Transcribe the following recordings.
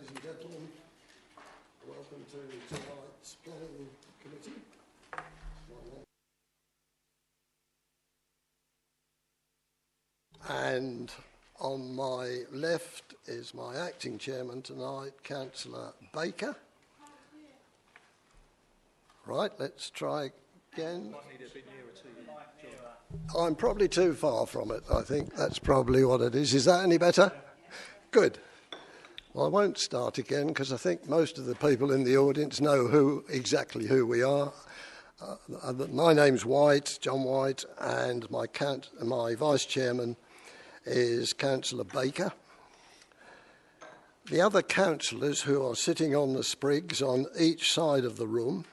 Ladies and gentlemen, welcome to tonight's Planning Committee. And on my left is my acting chairman tonight, Councillor Baker. Right, let's try again. I'm probably too far from it, I think. That's probably what it is. Is that any better? Good. Well, I won't start again because I think most of the people in the audience know exactly who we are. My name's White, John White, and my vice chairman is Councillor Baker. The other councillors who are sitting on the sprigs on each side of the room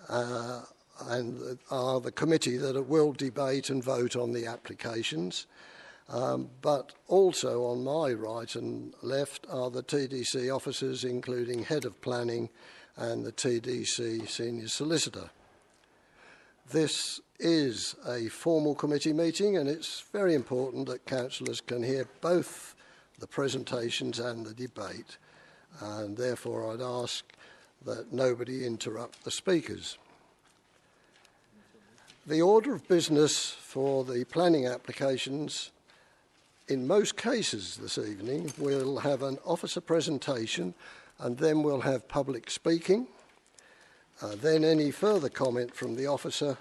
and are the committee that will debate and vote on the applications. But also on my right and left are the TDC officers, including Head of Planning and the TDC Senior Solicitor. This is a formal committee meeting, and it's very important that councillors can hear both the presentations and the debate, and therefore I'd ask that nobody interrupt the speakers. The order of business for the planning applications, in most cases this evening, we'll have an officer presentation, and then we'll have public speaking, then any further comment from the officer,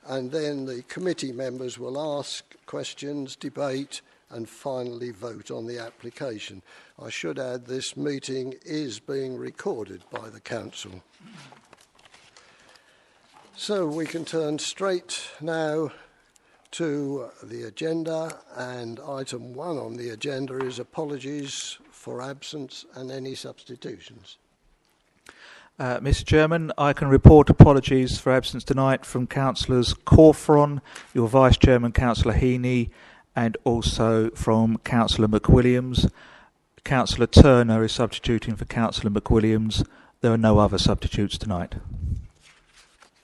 and then the committee members will ask questions, debate, and finally vote on the application. I should add this meeting is being recorded by the council. So we can turn straight now to the agenda, and item 1 on the agenda is apologies for absence and any substitutions. Mr Chairman, I can report apologies for absence tonight from Councillors Corfron, your Vice Chairman Councillor Heaney, and also from Councillor McWilliams. Councillor Turner is substituting for Councillor McWilliams. There are no other substitutes tonight.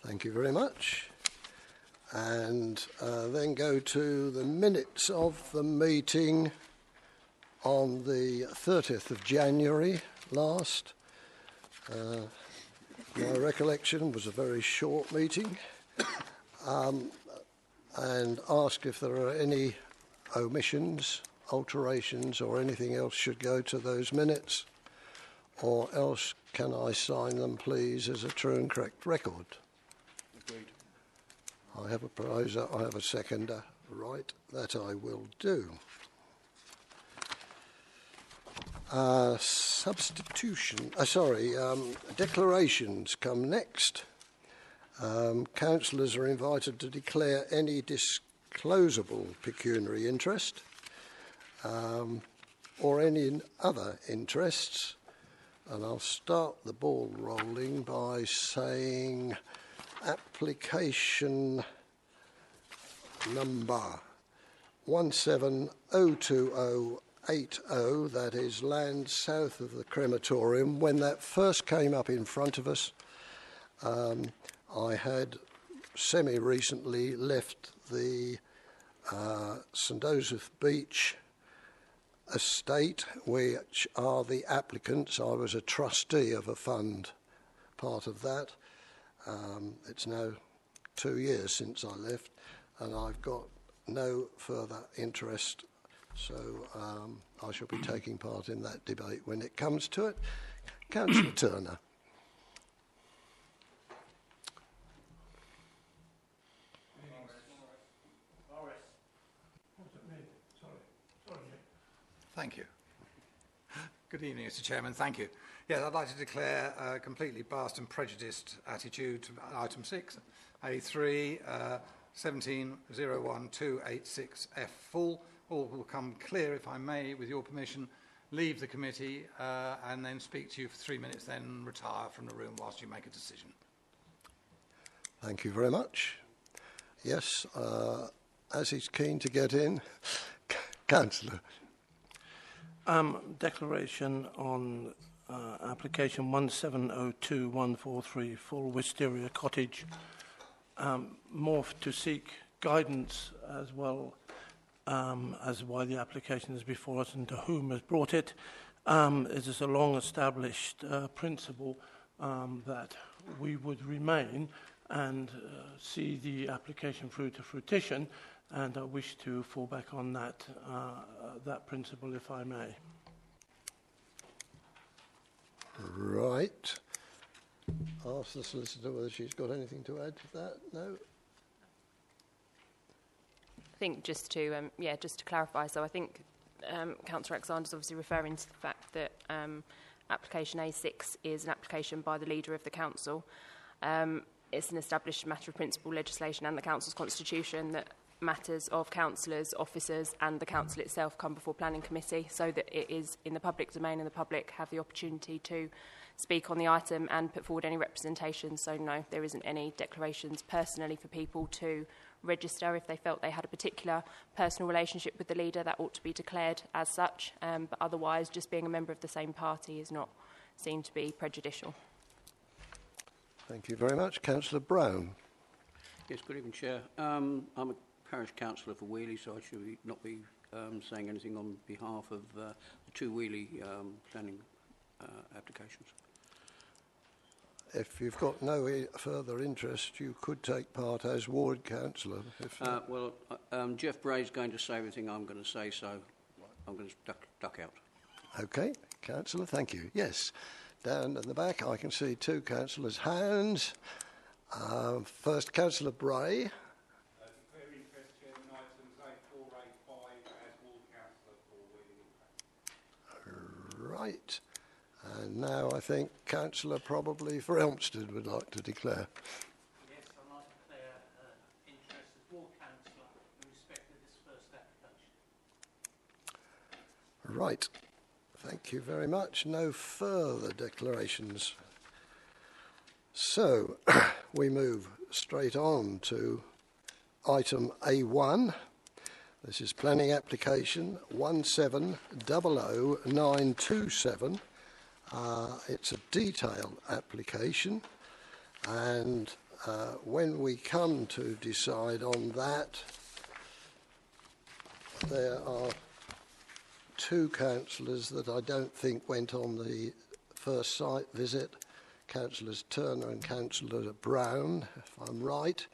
Thank you very much. And then go to the minutes of the meeting on the 30th of January last. My recollection was a very short meeting, and ask if there are any omissions, alterations or anything else should go to those minutes, or else can I sign them please as a true and correct record? Agreed. I have a proposer, I have a seconder. Right, that I will do. Declarations come next. Councillors are invited to declare any disclosable pecuniary interest or any other interests. And I'll start the ball rolling by saying application number 170280, that is land south of the crematorium. When that first came up in front of us, I had semi-recently left the St Joseph Beach estate, which are the applicants. I was a trustee of a fund, part of that. It's now 2 years since I left, and I've got no further interest, so I shall be taking part in that debate when it comes to it. Councillor Turner. Thank you. Good evening, Mr Chairman. Thank you. Yes, I'd like to declare a completely biased and prejudiced attitude to item 6, A3, 1701286F full. All will come clear, if I may, with your permission, leave the committee and then speak to you for 3 minutes, then retire from the room whilst you make a decision. Thank you very much. Yes, as he's keen to get in, Councillor. Declaration on application 1702143 full Wisteria Cottage, more to seek guidance as well as why the application is before us and to whom has brought it, It is a long-established principle that we would remain and see the application through to fruition, and I wish to fall back on that principle, if I may. Right. Ask the solicitor whether she's got anything to add to that. No? I think just to clarify, so I think Councillor Alexander's obviously referring to the fact that application A6 is an application by the leader of the council. It's an established matter of principle legislation and the council's constitution that matters of councillors, officers and the council itself come before planning committee, so that it is in the public domain and the public have the opportunity to speak on the item and put forward any representation. So no, there isn't any declarations personally for people to register. If they felt they had a particular personal relationship with the leader, that ought to be declared as such, but otherwise just being a member of the same party is not seen to be prejudicial. Thank you very much. Councillor Brown. Yes, good evening, Chair. I'm a parish councillor for Weeley, so I should not be saying anything on behalf of the two Weeley planning applications. If you've got no further interest, you could take part as ward councillor. Jeff Bray's going to say everything I'm going to say, so I'm going to duck out. OK, councillor, thank you. Yes, down at the back I can see two councillors' hands. First, Councillor Bray. Declare interest in items 8485 as ward councillor for Weeley. Right. And now I think Councillor probably for Elmstead would like to declare. Yes, I'd like to declare interest as ward councillor in respect of this first application. Right. Thank you very much. No further declarations. So we move straight on to item A1. This is planning application 1700927. It's a detailed application, and when we come to decide on that, there are two councillors that I don't think went on the first site visit, Councillors Turner and Councillor Brown, if I'm right,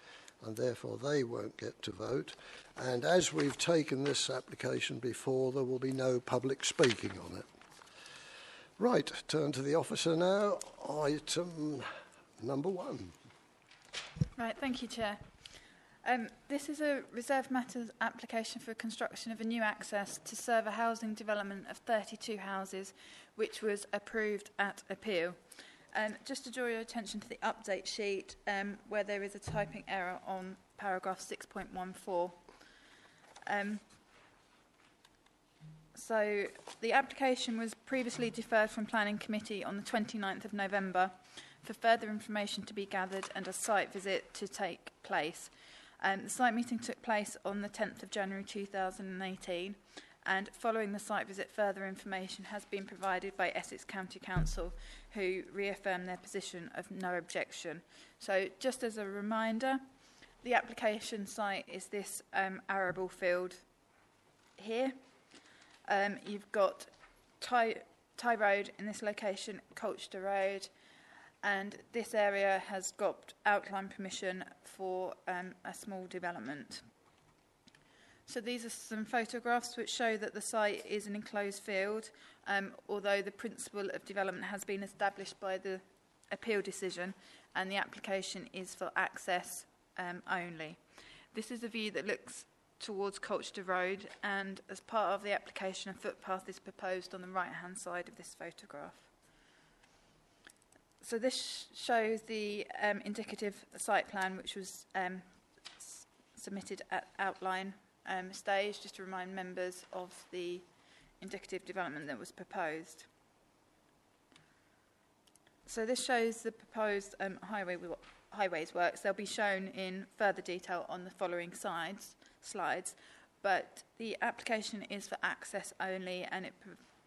and therefore they won't get to vote. And as we've taken this application before, there will be no public speaking on it. Right, turn to the officer now. Item number 1. Right, thank you, Chair. This is a reserved matters application for construction of a new access to serve a housing development of 32 houses, which was approved at appeal. Just to draw your attention to the update sheet, where there is a typing error on paragraph 6.14. So the application was previously deferred from Planning Committee on the 29th of November for further information to be gathered and a site visit to take place. The site meeting took place on the 10th of January 2018, and following the site visit, further information has been provided by Essex County Council, who reaffirmed their position of no objection. So just as a reminder, the application site is this arable field here. You've got Tye Road in this location, Colchester Road, and this area has got outline permission for a small development. So these are some photographs which show that the site is an enclosed field, although the principle of development has been established by the appeal decision, and the application is for access only. This is a view that looks towards Colchester Road, and as part of the application, a footpath is proposed on the right-hand side of this photograph. So this shows the indicative site plan, which was submitted at outline stage, just to remind members of the indicative development that was proposed. So this shows the proposed highways works. They'll be shown in further detail on the following slides, but the application is for access only, and it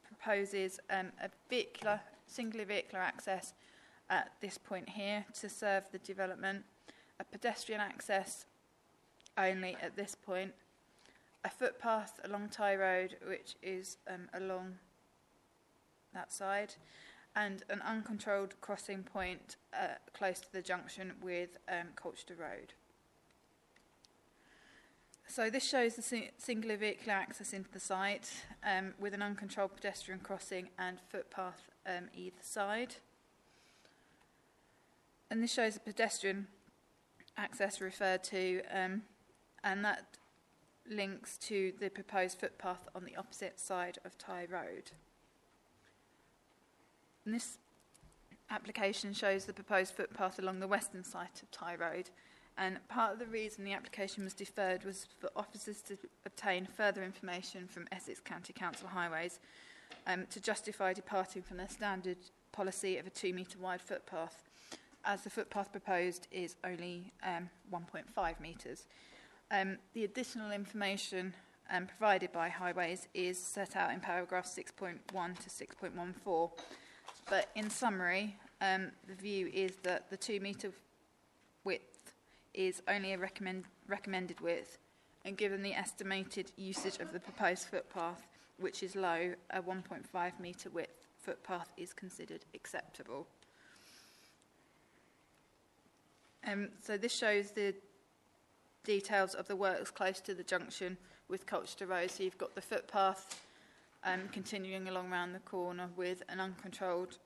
proposes a singular vehicular access at this point here to serve the development, a pedestrian access only at this point, a footpath along Tye Road, which is along that side, and an uncontrolled crossing point close to the junction with Colchester Road. So this shows the singular vehicular access into the site with an uncontrolled pedestrian crossing and footpath either side. And this shows the pedestrian access referred to, and that links to the proposed footpath on the opposite side of Tye Road. And this application shows the proposed footpath along the western side of Tye Road, and part of the reason the application was deferred was for officers to obtain further information from Essex County Council Highways to justify departing from their standard policy of a 2 metre wide footpath, as the footpath proposed is only 1.5 metres. The additional information provided by Highways is set out in paragraph 6.1 to 6.14. But in summary, the view is that the 2 metre width is only a recommended width, and given the estimated usage of the proposed footpath, which is low, a 1.5 metre width footpath is considered acceptable. So this shows the details of the works close to the junction with Colchester Road. So you've got the footpath continuing along around the corner with an uncontrolled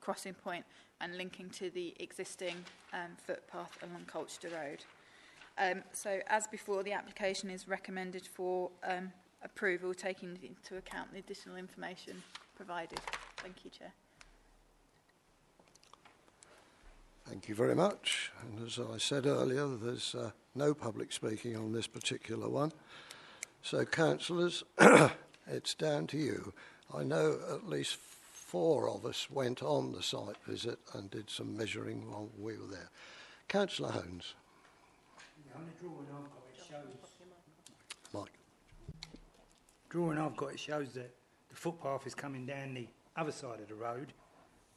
crossing point and linking to the existing footpath along Colchester Road. So as before, the application is recommended for approval, taking into account the additional information provided. Thank you, Chair. Thank you very much. And as I said earlier, there's no public speaking on this particular one. So, councillors, it's down to you. I know at least 4 of us went on the site visit and did some measuring while we were there. Councillor Holmes. Yeah, on the drawing I've got, it shows... Mike. Drawing I've got, it shows that the footpath is coming down the other side of the road,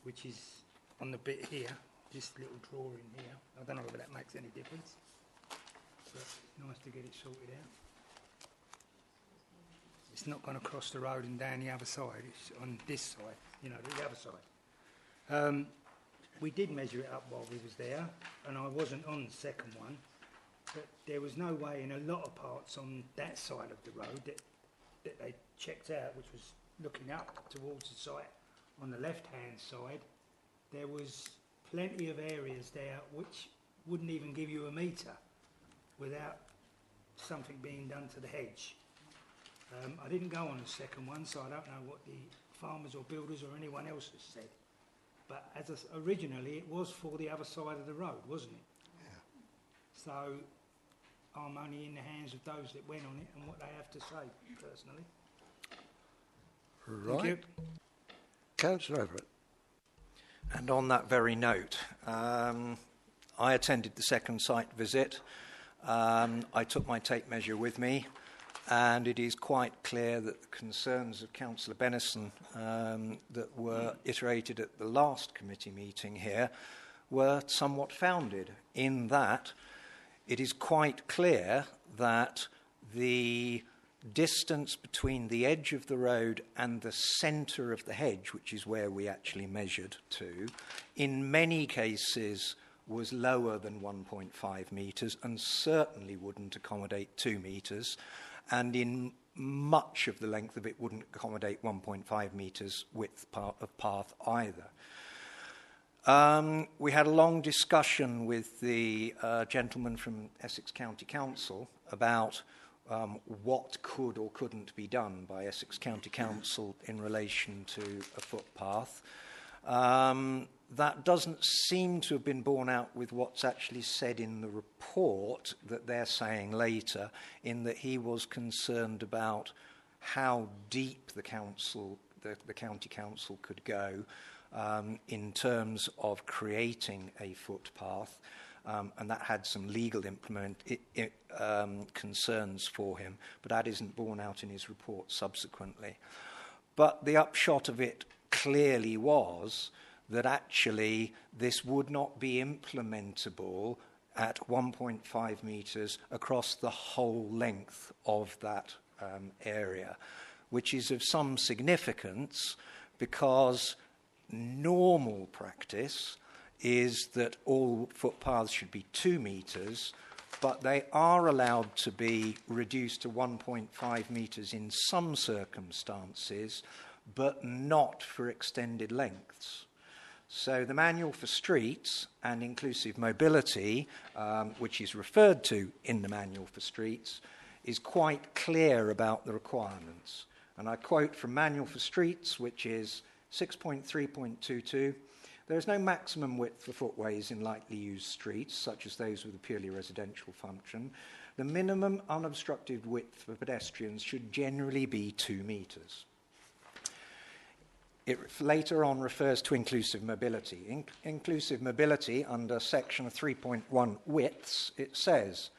which is on the bit here. This little drawing here. I don't know whether that makes any difference, but it's nice to get it sorted out. It's not going to cross the road and down the other side. It's on this side, you know, the other side. We did measure it up while we was there, and I wasn't on the second one, but there was no way in a lot of parts on that side of the road that they checked out, which was looking up towards the site on the left-hand side. There was plenty of areas there which wouldn't even give you a metre without something being done to the hedge. I didn't go on the second one, so I don't know what the farmers or builders or anyone else has said. But originally it was for the other side of the road, wasn't it? Yeah. So I'm only in the hands of those that went on it and what they have to say, personally. Right. Thank you. Councillor Everett. And on that very note, I attended the second site visit. I took my tape measure with me, and it is quite clear that the concerns of Councillor Bennison that were iterated at the last committee meeting here were somewhat founded, in that it is quite clear that the distance between the edge of the road and the centre of the hedge, which is where we actually measured to, in many cases was lower than 1.5 metres and certainly wouldn't accommodate 2 metres, and in much of the length of it wouldn't accommodate 1.5 metres width of path either. We had a long discussion with the gentleman from Essex County Council about what could or couldn't be done by Essex County Council in relation to a footpath. That doesn't seem to have been borne out with what's actually said in the report that they're saying later, in that he was concerned about how deep the council, the county council could go in terms of creating a footpath. And that had some legal concerns for him, but that isn't borne out in his report subsequently. But the upshot of it clearly was that actually this would not be implementable at 1.5 metres across the whole length of that area, which is of some significance because normal practice is that all footpaths should be 2 metres, but they are allowed to be reduced to 1.5 metres in some circumstances, but not for extended lengths. So the Manual for Streets and Inclusive Mobility, which is referred to in the Manual for Streets, is quite clear about the requirements. And I quote from Manual for Streets, which is 6.3.22, there is no maximum width for footways in lightly used streets, such as those with a purely residential function. The minimum unobstructed width for pedestrians should generally be 2 metres. It later on refers to inclusive mobility. Inclusive mobility, under section 3.1 widths, it says,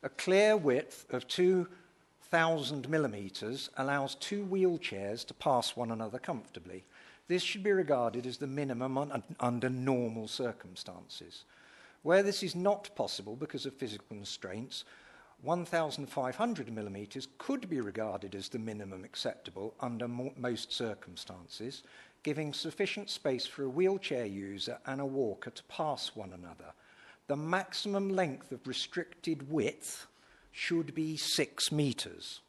a clear width of 2,000 millimetres allows 2 wheelchairs to pass one another comfortably. This should be regarded as the minimum under normal circumstances. Where this is not possible because of physical constraints, 1,500 millimetres could be regarded as the minimum acceptable under most circumstances, giving sufficient space for a wheelchair user and a walker to pass one another. The maximum length of restricted width should be 6 metres.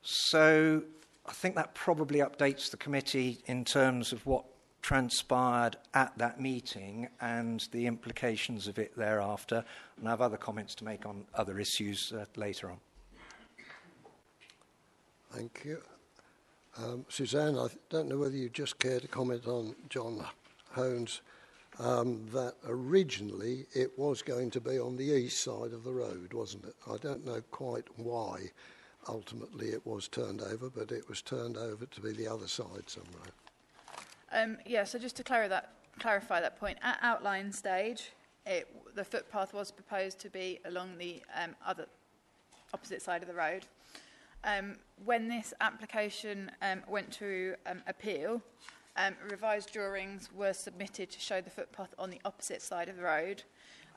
So I think that probably updates the committee in terms of what transpired at that meeting and the implications of it thereafter. And I have other comments to make on other issues later on. Thank you. Suzanne, I don't know whether you just care to comment on John Hone's, that originally it was going to be on the east side of the road, wasn't it? I don't know quite why ultimately it was turned over, but it was turned over to be the other side somewhere. Yeah, so just to clarify that point, at outline stage, the footpath was proposed to be along the opposite side of the road. When this application went to appeal, revised drawings were submitted to show the footpath on the opposite side of the road,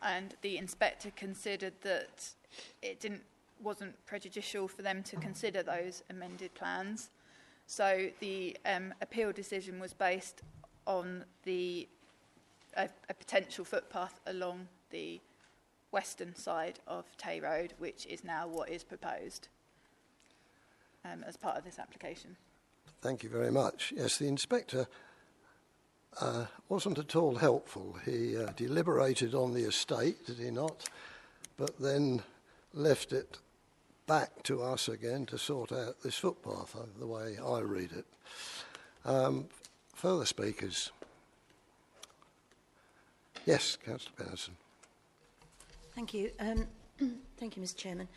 and the inspector considered that it wasn't prejudicial for them to consider those amended plans. So the appeal decision was based on a potential footpath along the western side of Tay Road, which is now what is proposed as part of this application. Thank you very much. Yes, the inspector wasn't at all helpful. He deliberated on the estate, did he not? But then left it back to us again to sort out this footpath, the way I read it. Further speakers? Yes, Councillor Benison. Thank you. Thank you, Mr. Chairman.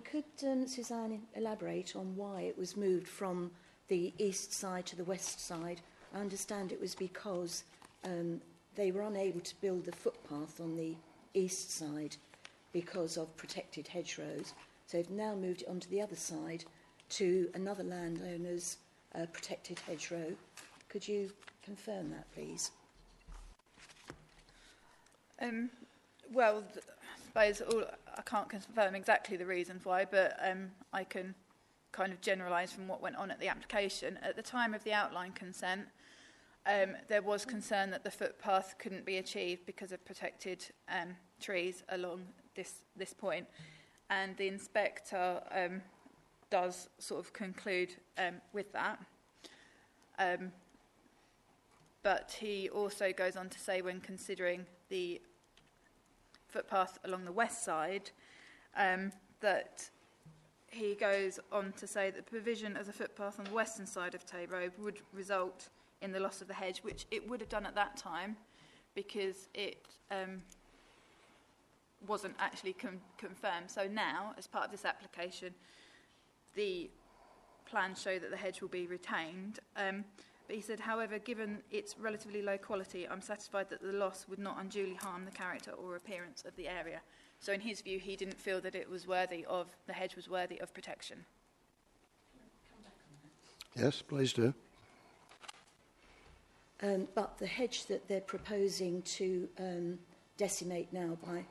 Could Suzanne elaborate on why it was moved from the east side to the west side? I understand it was because they were unable to build the footpath on the east side because of protected hedgerows. So they've now moved it onto the other side to another landowner's protected hedgerow. Could you confirm that, please? Well, I suppose I can't confirm exactly the reasons why, but I can kind of generalise from what went on at the application. At the time of the outline consent, there was concern that the footpath couldn't be achieved because of protected trees along this point. And the inspector does sort of conclude with that. But he also goes on to say, when considering the footpath along the west side, that he goes on to say that the provision of the footpath on the western side of Tay Road would result in the loss of the hedge, which it would have done at that time because it wasn't actually confirmed. So now, as part of this application, the plans show that the hedge will be retained. But he said, however, given its relatively low quality, I'm satisfied that the loss would not unduly harm the character or appearance of the area. So in his view, he didn't feel that the hedge was worthy of protection. Yes, please do. But the hedge that they're proposing to decimate now by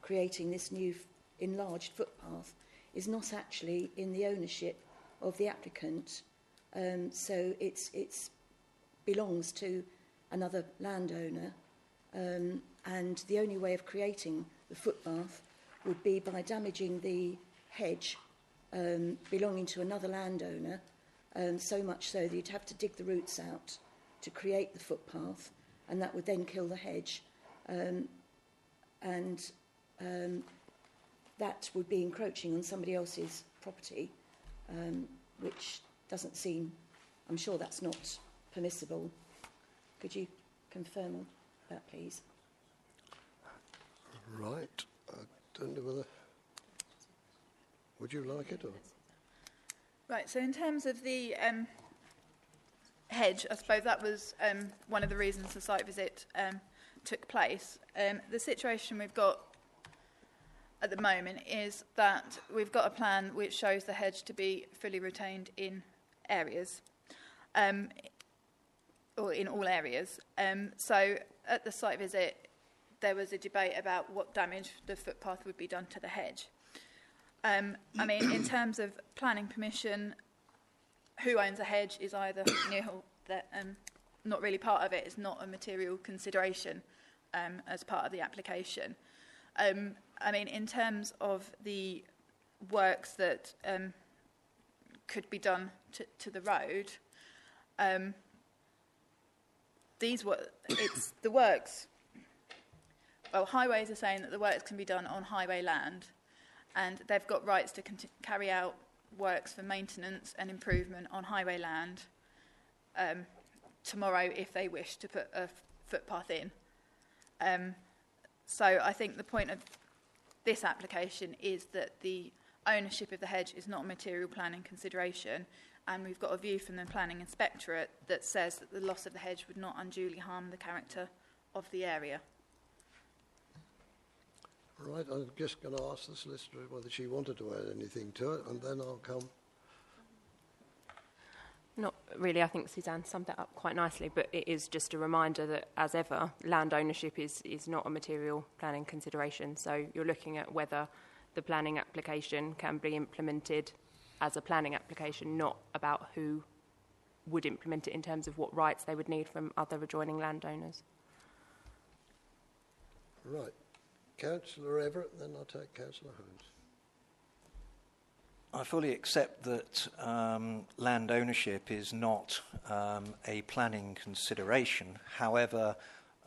creating this new enlarged footpath is not actually in the ownership of the applicant So it's belongs to another landowner, and the only way of creating the footpath would be by damaging the hedge belonging to another landowner, so much so that you'd have to dig the roots out to create the footpath, and that would then kill the hedge, and that would be encroaching on somebody else's property, which doesn't seem, I'm sure that's not permissible. Could you confirm on that, please? Right. I don't know whether... Would you like it? Or? Right, so in terms of the hedge, I suppose that was one of the reasons the site visit took place. The situation we've got at the moment is that we've got a plan which shows the hedge to be fully retained in areas, or in all areas. So at the site visit, there was a debate about what damage the footpath would be done to the hedge. I mean, in terms of planning permission, who owns a hedge is either nil, that not really part of it. It's not a material consideration as part of the application. I mean, in terms of the works that could be done to the road, it's the works. Well, highways are saying that the works can be done on highway land, and they've got rights to carry out works for maintenance and improvement on highway land tomorrow if they wish to put a footpath in. So I think the point of this application is that the ownership of the hedge is not a material planning consideration, and we've got a view from the planning inspectorate that says that the loss of the hedge would not unduly harm the character of the area. Right, I'm just going to ask the solicitor whether she wanted to add anything to it, and then I'll come. Not really. I think Suzanne summed that up quite nicely, but it is just a reminder that, as ever, land ownership is not a material planning consideration. So you're looking at whether the planning application can be implemented as a planning application, not about who would implement it in terms of what rights they would need from other adjoining landowners. Right. Councillor Everett, then I'll take Councillor Holmes. I fully accept that land ownership is not a planning consideration. However,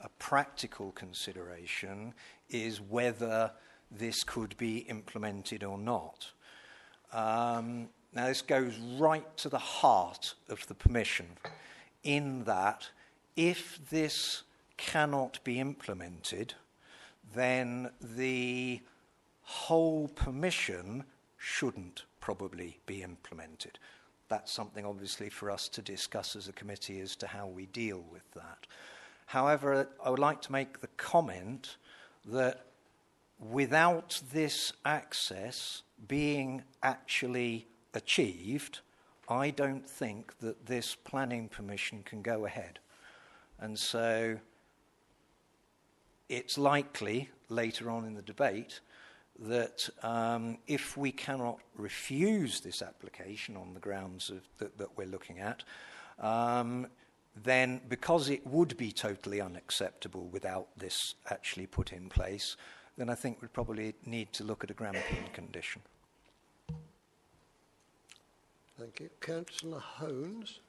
a practical consideration is whether this could be implemented or not. Now, this goes right to the heart of the permission, in that if this cannot be implemented, then the whole permission shouldn't probably be implemented. That's something obviously for us to discuss as a committee as to how we deal with that. However, I would like to make the comment that without this access being actually achieved, I don't think that this planning permission can go ahead. And so it's likely later on in the debate that if we cannot refuse this application on the grounds of that we're looking at, then because it would be totally unacceptable without this actually put in place, then I think we'd probably need to look at a grampian condition. Thank you. Councillor Holmes.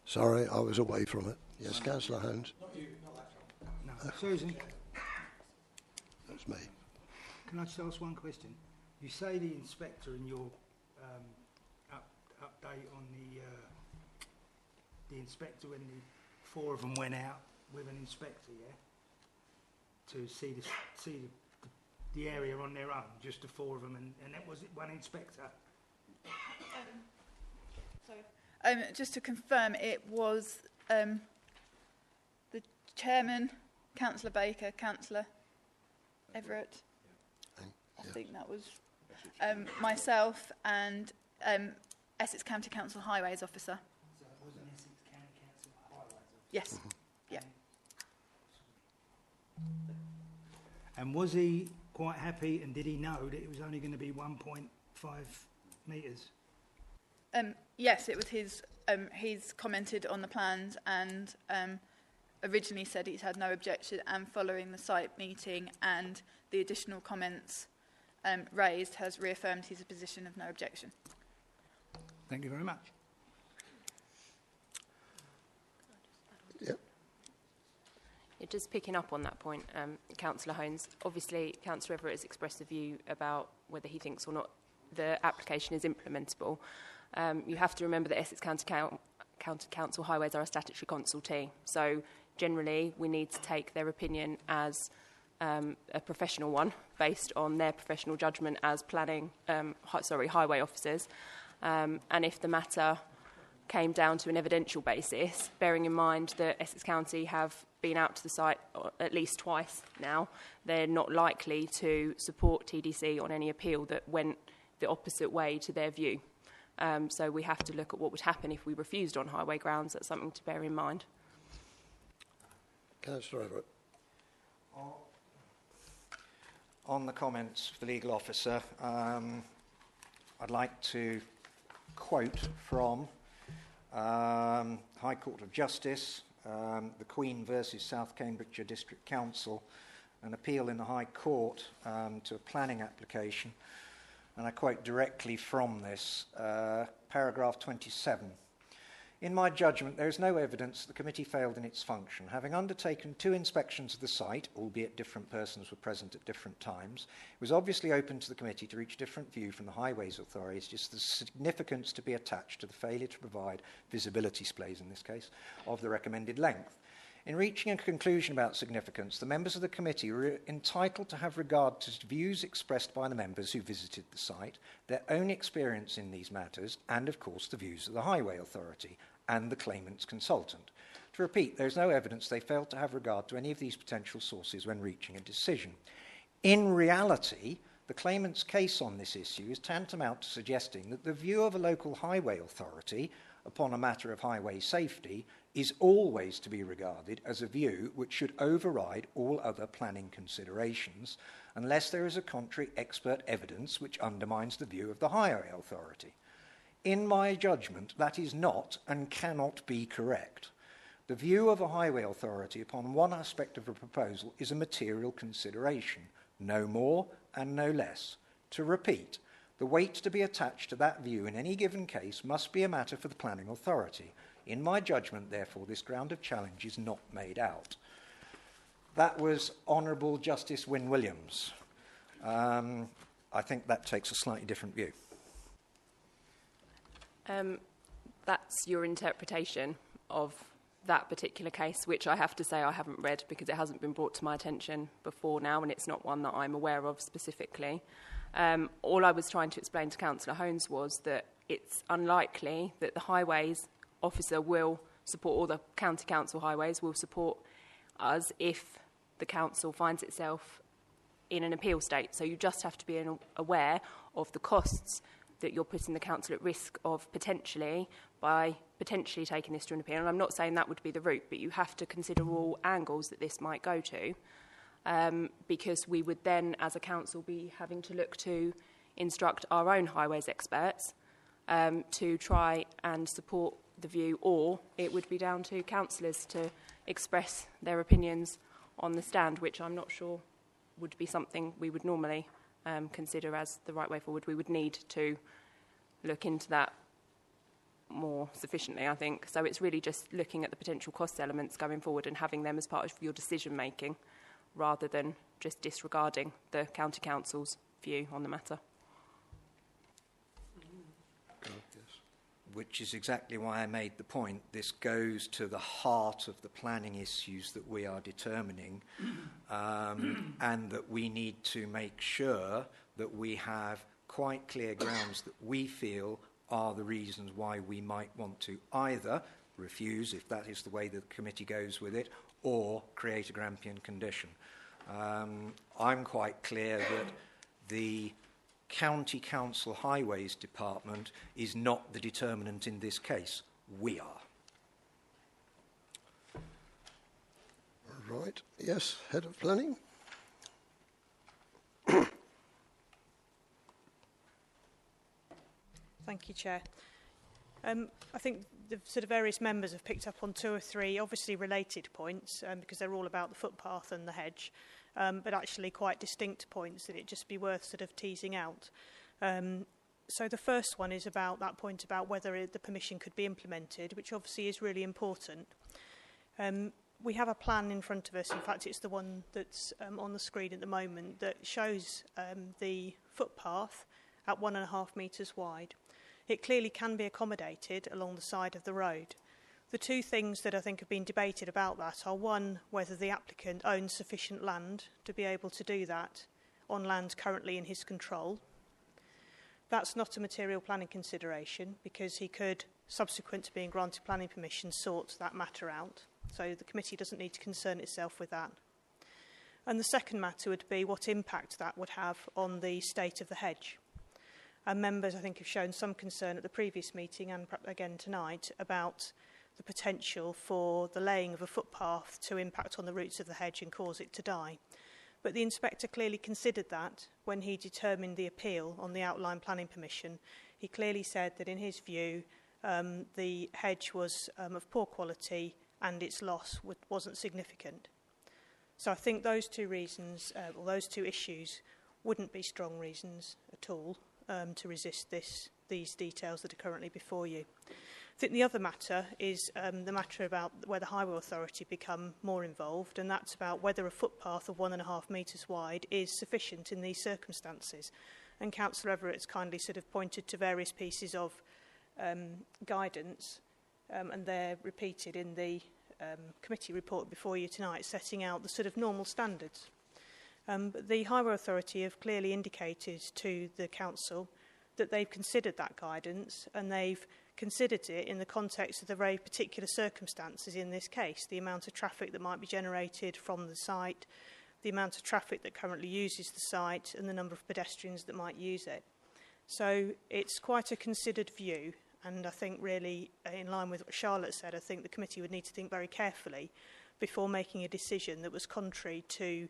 Sorry, I was away from it. Yes, Councillor Holmes. Not you, not that one. No. Susan. That's me. Can I just ask one question? You say the inspector in your update on the inspector when the four of them went out with an inspector, yeah, to see the area on their own, just the four of them, and that was it, one inspector. Just to confirm, it was the chairman, Councillor Baker, Councillor Everett. I think that was myself and Essex County Council Highways Officer. So it was an Essex County Council Highways Officer? Yes. Yeah. And was he quite happy, and did he know that it was only going to be 1.5 metres? Yes, it was his. He's commented on the plans and originally said he's had no objection, and following the site meeting and the additional comments raised, has reaffirmed his position of no objection. Thank you very much. Yep. Just picking up on that point, Councillor Holmes, obviously Councillor Everett has expressed a view about whether he thinks or not the application is implementable. You have to remember that Essex County Council highways are a statutory consultee, so generally we need to take their opinion as a professional one based on their professional judgment as highway officers, and if the matter came down to an evidential basis, bearing in mind that Essex County have been out to the site at least twice now, they're not likely to support TDC on any appeal that went the opposite way to their view. So we have to look at what would happen if we refused on highway grounds. That's something to bear in mind. Councillor Everett. On the comments of the legal officer, I'd like to quote from High Court of Justice, the Queen versus South Cambridgeshire District Council, an appeal in the High Court to a planning application. And I quote directly from this, paragraph 27. In my judgment, there is no evidence that the committee failed in its function. Having undertaken 2 inspections of the site, albeit different persons were present at different times, it was obviously open to the committee to reach a different view from the highways authorities, just the significance to be attached to the failure to provide visibility displays, in this case, of the recommended length. In reaching a conclusion about significance, the members of the committee were entitled to have regard to views expressed by the members who visited the site, their own experience in these matters, and, of course, the views of the Highway Authority and the claimant's consultant. To repeat, there is no evidence they failed to have regard to any of these potential sources when reaching a decision. In reality, the claimant's case on this issue is tantamount to suggesting that the view of a local highway authority upon a matter of highway safety is always to be regarded as a view which should override all other planning considerations, unless there is a contrary expert evidence which undermines the view of the highway authority. In my judgment, that is not and cannot be correct. The view of a highway authority upon one aspect of a proposal is a material consideration, no more and no less. To repeat, the weight to be attached to that view in any given case must be a matter for the planning authority. In my judgment, therefore, this ground of challenge is not made out. That was Honourable Justice Wynne Williams. I think that takes a slightly different view. That's your interpretation of that particular case, which I have to say I haven't read because it hasn't been brought to my attention before now, and it's not one that I'm aware of specifically. All I was trying to explain to Councillor Holmes was that it's unlikely that the highways officer will support, or the county council highways will support us if the council finds itself in an appeal state. So you just have to be aware of the costs that you're putting the council at risk of potentially by potentially taking this to an appeal. And I'm not saying that would be the route, but you have to consider all angles that this might go to, because we would then, as a council, be having to look to instruct our own highways experts to try and support the view, or it would be down to councillors to express their opinions on the stand, which I'm not sure would be something we would normally consider as the right way forward. We would need to look into that more sufficiently, I think. So it's really just looking at the potential cost elements going forward and having them as part of your decision making, rather than just disregarding the county council's view on the matter. Which is exactly why I made the point. This goes to the heart of the planning issues that we are determining, and that we need to make sure that we have quite clear grounds that we feel are the reasons why we might want to either refuse, if that is the way the committee goes with it, or create a Grampian condition. I'm quite clear that the County Council Highways Department is not the determinant in this case. We are. Right. Yes, Head of Planning. Thank you, Chair. I think the sort of various members have picked up on 2 or 3 obviously related points because they're all about the footpath and the hedge, but actually quite distinct points that it'd just be worth sort of teasing out. So the first one is about that point about whether the permission could be implemented, which obviously is really important. We have a plan in front of us, in fact it's the one that's on the screen at the moment, that shows the footpath at 1.5 metres wide. It clearly can be accommodated along the side of the road. The 2 things that I think have been debated about that are, one, whether the applicant owns sufficient land to be able to do that on land currently in his control. That's not a material planning consideration because he could, subsequent to being granted planning permission, sort that matter out. So the committee doesn't need to concern itself with that. And the second matter would be what impact that would have on the state of the hedge. And members, I think, have shown some concern at the previous meeting and again tonight about the potential for the laying of a footpath to impact on the roots of the hedge and cause it to die. But the inspector clearly considered that when he determined the appeal on the outline planning permission. He clearly said that in his view the hedge was of poor quality and its loss wasn't significant. So I think those 2 reasons, or those 2 issues, wouldn't be strong reasons at all to resist these details that are currently before you. I think the other matter is the matter about where the Highway Authority become more involved, and that's about whether a footpath of 1.5 metres wide is sufficient in these circumstances. And Councillor Everett's kindly sort of pointed to various pieces of guidance, and they're repeated in the committee report before you tonight, setting out the sort of normal standards. But the Highway Authority have clearly indicated to the Council that they've considered that guidance and they've considered it in the context of the very particular circumstances in this case, the amount of traffic that might be generated from the site, the amount of traffic that currently uses the site and the number of pedestrians that might use it. So it's quite a considered view, and I think really in line with what Charlotte said, I think the committee would need to think very carefully before making a decision that was contrary to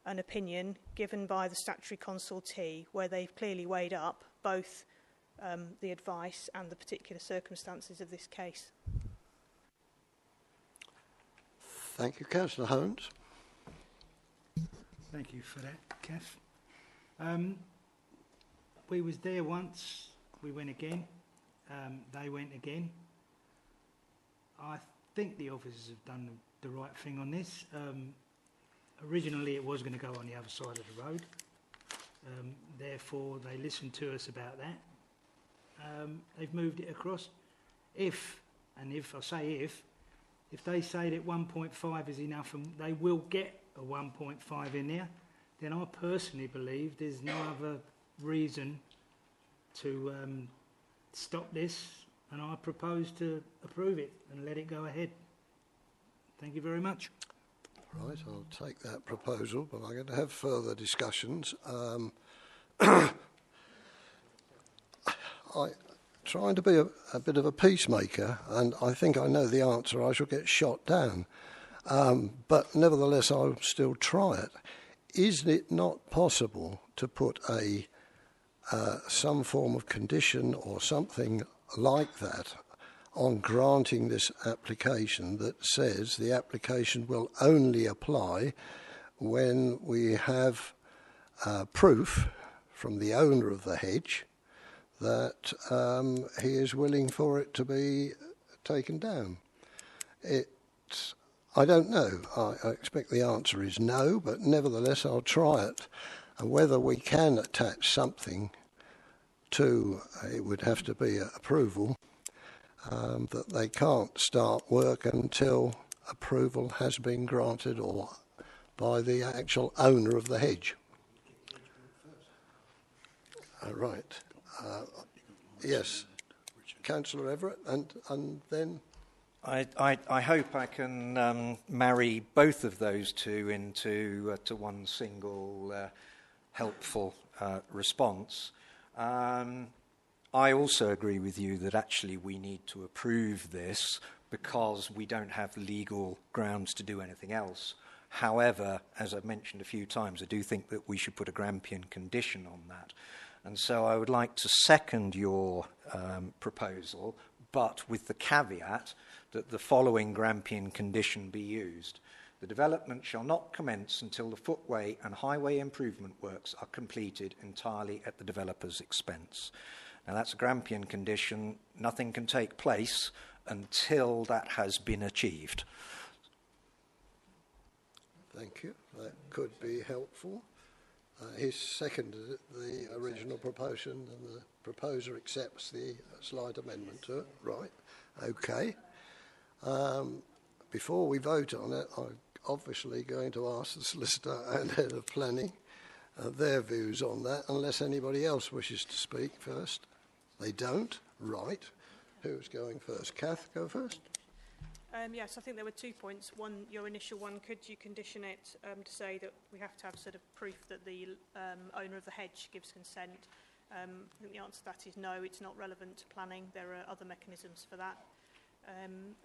an opinion given by the statutory consultee where they've clearly weighed up both the advice and the particular circumstances of this case. Thank you, Councillor Holmes. Thank you for that, Kath. We was there once, we went again, they went again. I think the officers have done the right thing on this. Originally it was going to go on the other side of the road, therefore they listened to us about that. They've moved it across. If they say that 1.5 is enough and they will get a 1.5 in there, then I personally believe there's no other reason to stop this, and I propose to approve it and let it go ahead. Thank you very much. Right, I'll take that proposal, but I'm going to have further discussions. I'm trying to be a bit of a peacemaker, and I think I know the answer. I shall get shot down. But nevertheless, I'll still try it. Is it not possible to put some form of condition or something like that on granting this application that says the application will only apply when we have proof from the owner of the hedge that he is willing for it to be taken down? I don't know. I expect the answer is no, but nevertheless I'll try it. And whether we can attach something to, it would have to be approval, that they can't start work until approval has been granted or by the actual owner of the hedge. Right. Yes. Councillor Everett, and then... I hope I can marry both of those two into to one single helpful response. I also agree with you that actually we need to approve this because we don't have legal grounds to do anything else. However, as I've mentioned a few times, I do think that we should put a Grampian condition on that. And so I would like to second your proposal, but with the caveat that the following Grampian condition be used. The development shall not commence until the footway and highway improvement works are completed entirely at the developer's expense. Now that's a Grampian condition. Nothing can take place until that has been achieved. Thank you. That could be helpful. He's seconded the original proposition, and the proposer accepts the slight amendment to it. Right. Okay. Before we vote on it, I'm obviously going to ask the solicitor and head of planning their views on that, unless anybody else wishes to speak first. They don't? Right. Who's going first? Kath, go first. Yes, I think there were 2 points. One, your initial one, could you condition it to say that we have to have sort of proof that the owner of the hedge gives consent? I think the answer to that is no, it's not relevant to planning. There are other mechanisms for that,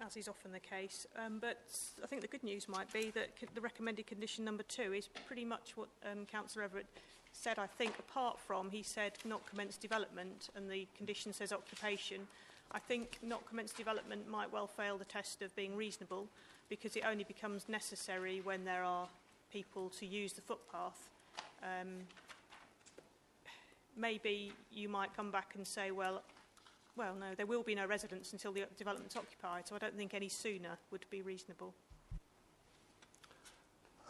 as is often the case. But I think the good news might be that the recommended condition number 2 is pretty much what Councillor Everett said, I think, apart from he said not commence development and the condition says occupation. I think not commence development might well fail the test of being reasonable, because it only becomes necessary when there are people to use the footpath. Maybe you might come back and say, well, no, there will be no residents until the development's occupied, so I don't think any sooner would be reasonable.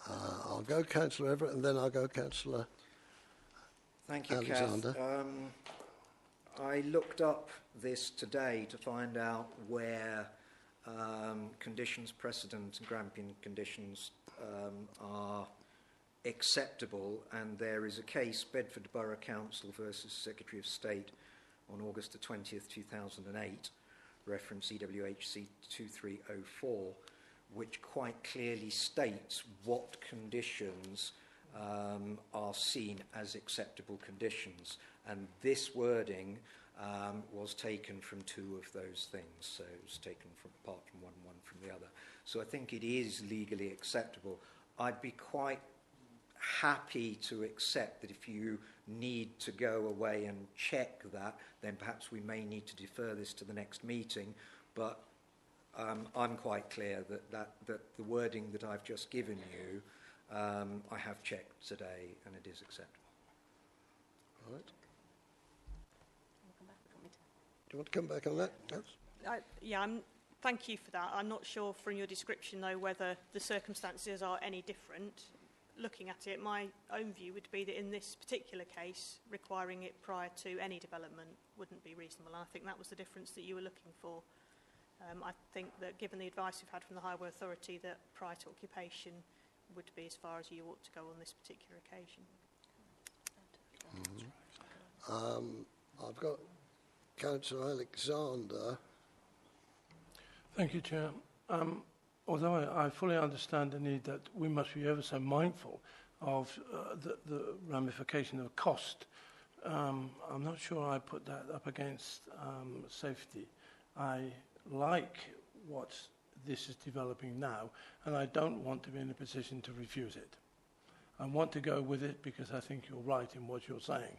I'll go Councillor Everett, and then I'll go Councillor Thank you, Alexander. Kath. I looked up this today to find out where conditions precedent and Grampian conditions are acceptable, and there is a case, Bedford Borough Council versus Secretary of State on August the 20th, 2008, reference EWHC 2304, which quite clearly states what conditions are seen as acceptable conditions. And this wording was taken from 2 of those things. So it was taken from apart from one from the other. So I think it is legally acceptable. I'd be quite happy to accept that if you need to go away and check that, then perhaps we may need to defer this to the next meeting. But I'm quite clear that the wording that I've just given you, I have checked today, and it is acceptable. All right. Do you want to come back on that? Yes. Thank you for that. I'm not sure from your description, though, whether the circumstances are any different. Looking at it, my own view would be that in this particular case, requiring it prior to any development wouldn't be reasonable. And I think that was the difference that you were looking for. I think that given the advice we've had from the Highway Authority, that prior to occupation would be as far as you ought to go on this particular occasion. I've got Councillor Alexander. Thank you, Chair. Although I fully understand the need that we must be ever so mindful of the ramification of cost, I'm not sure I put that up against safety. I like what this is developing now, and I don't want to be in a position to refuse it. I want to go with it because I think you're right in what you're saying,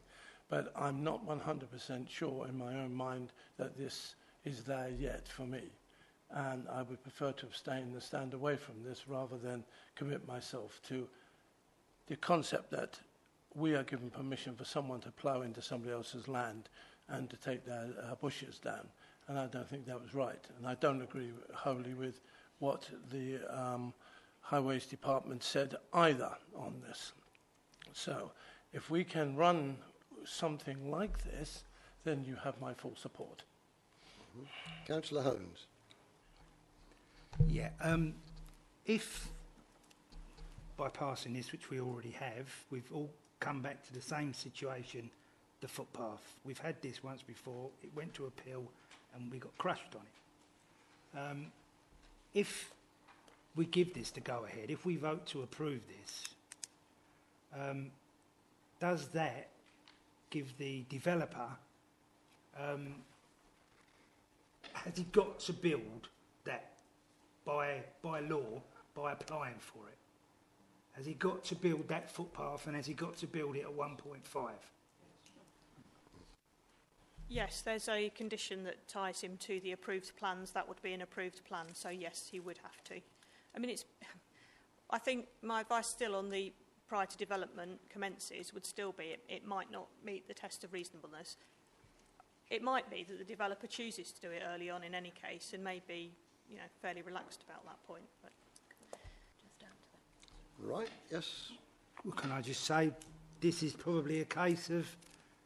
but I'm not 100% sure in my own mind that this is there yet for me. And I would prefer to abstain and stand away from this rather than commit myself to the concept that we are given permission for someone to plough into somebody else's land and to take their bushes down. And I don't think that was right. And I don't agree wholly with what the Highways Department said either on this. So if we can run something like this, then you have my full support. Councillor Holmes. Yeah, if by passing this, which we already have, we've all come back to the same situation, the footpath. We've had this once before, it went to appeal and we got crushed on it. If we give this the go-ahead, if we vote to approve this, does that give the developer, has he got to build that by law, by applying for it? Has he got to build that footpath, and has he got to build it at 1.5? Yes, there's a condition that ties him to the approved plans. That would be an approved plan, so yes, he would have to. I mean, I think my advice still on the prior to development commences would still be it might not meet the test of reasonableness. It might be that the developer chooses to do it early on in any case and may be, fairly relaxed about that point. But just down to that. Right, yes. Well, can I just say, this is probably a case of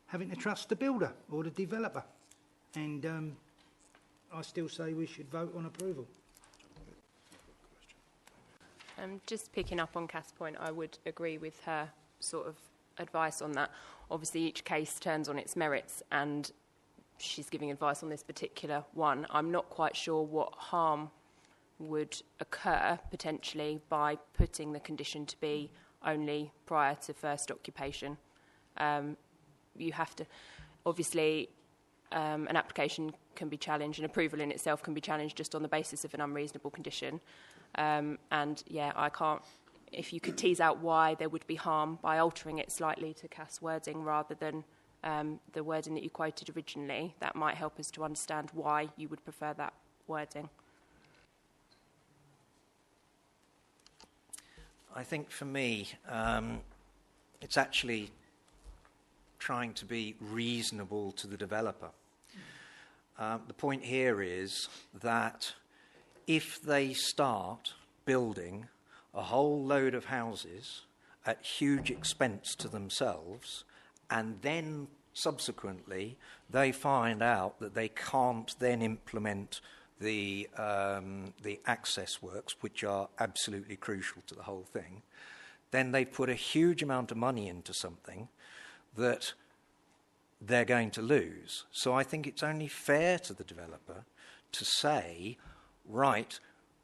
having to trust the builder or the developer. And I still say we should vote on approval. Just picking up on Kath's point, I would agree with her sort of advice on that. Obviously, each case turns on its merits, and she's giving advice on this particular one. I'm not quite sure what harm would occur, potentially, by putting the condition to be only prior to first occupation. You have to... Obviously, an application can be challenged, and approval in itself can be challenged just on the basis of an unreasonable condition. I can't... If you could tease out why there would be harm by altering it slightly to Kath's wording rather than the wording that you quoted originally, that might help us to understand why you would prefer that wording. I think for me, it's actually trying to be reasonable to the developer. The point here is that if they start building a whole load of houses at huge expense to themselves, and then subsequently they find out that they can't then implement the access works, which are absolutely crucial to the whole thing, then they've put a huge amount of money into something that they're going to lose. So I think it's only fair to the developer to say, right,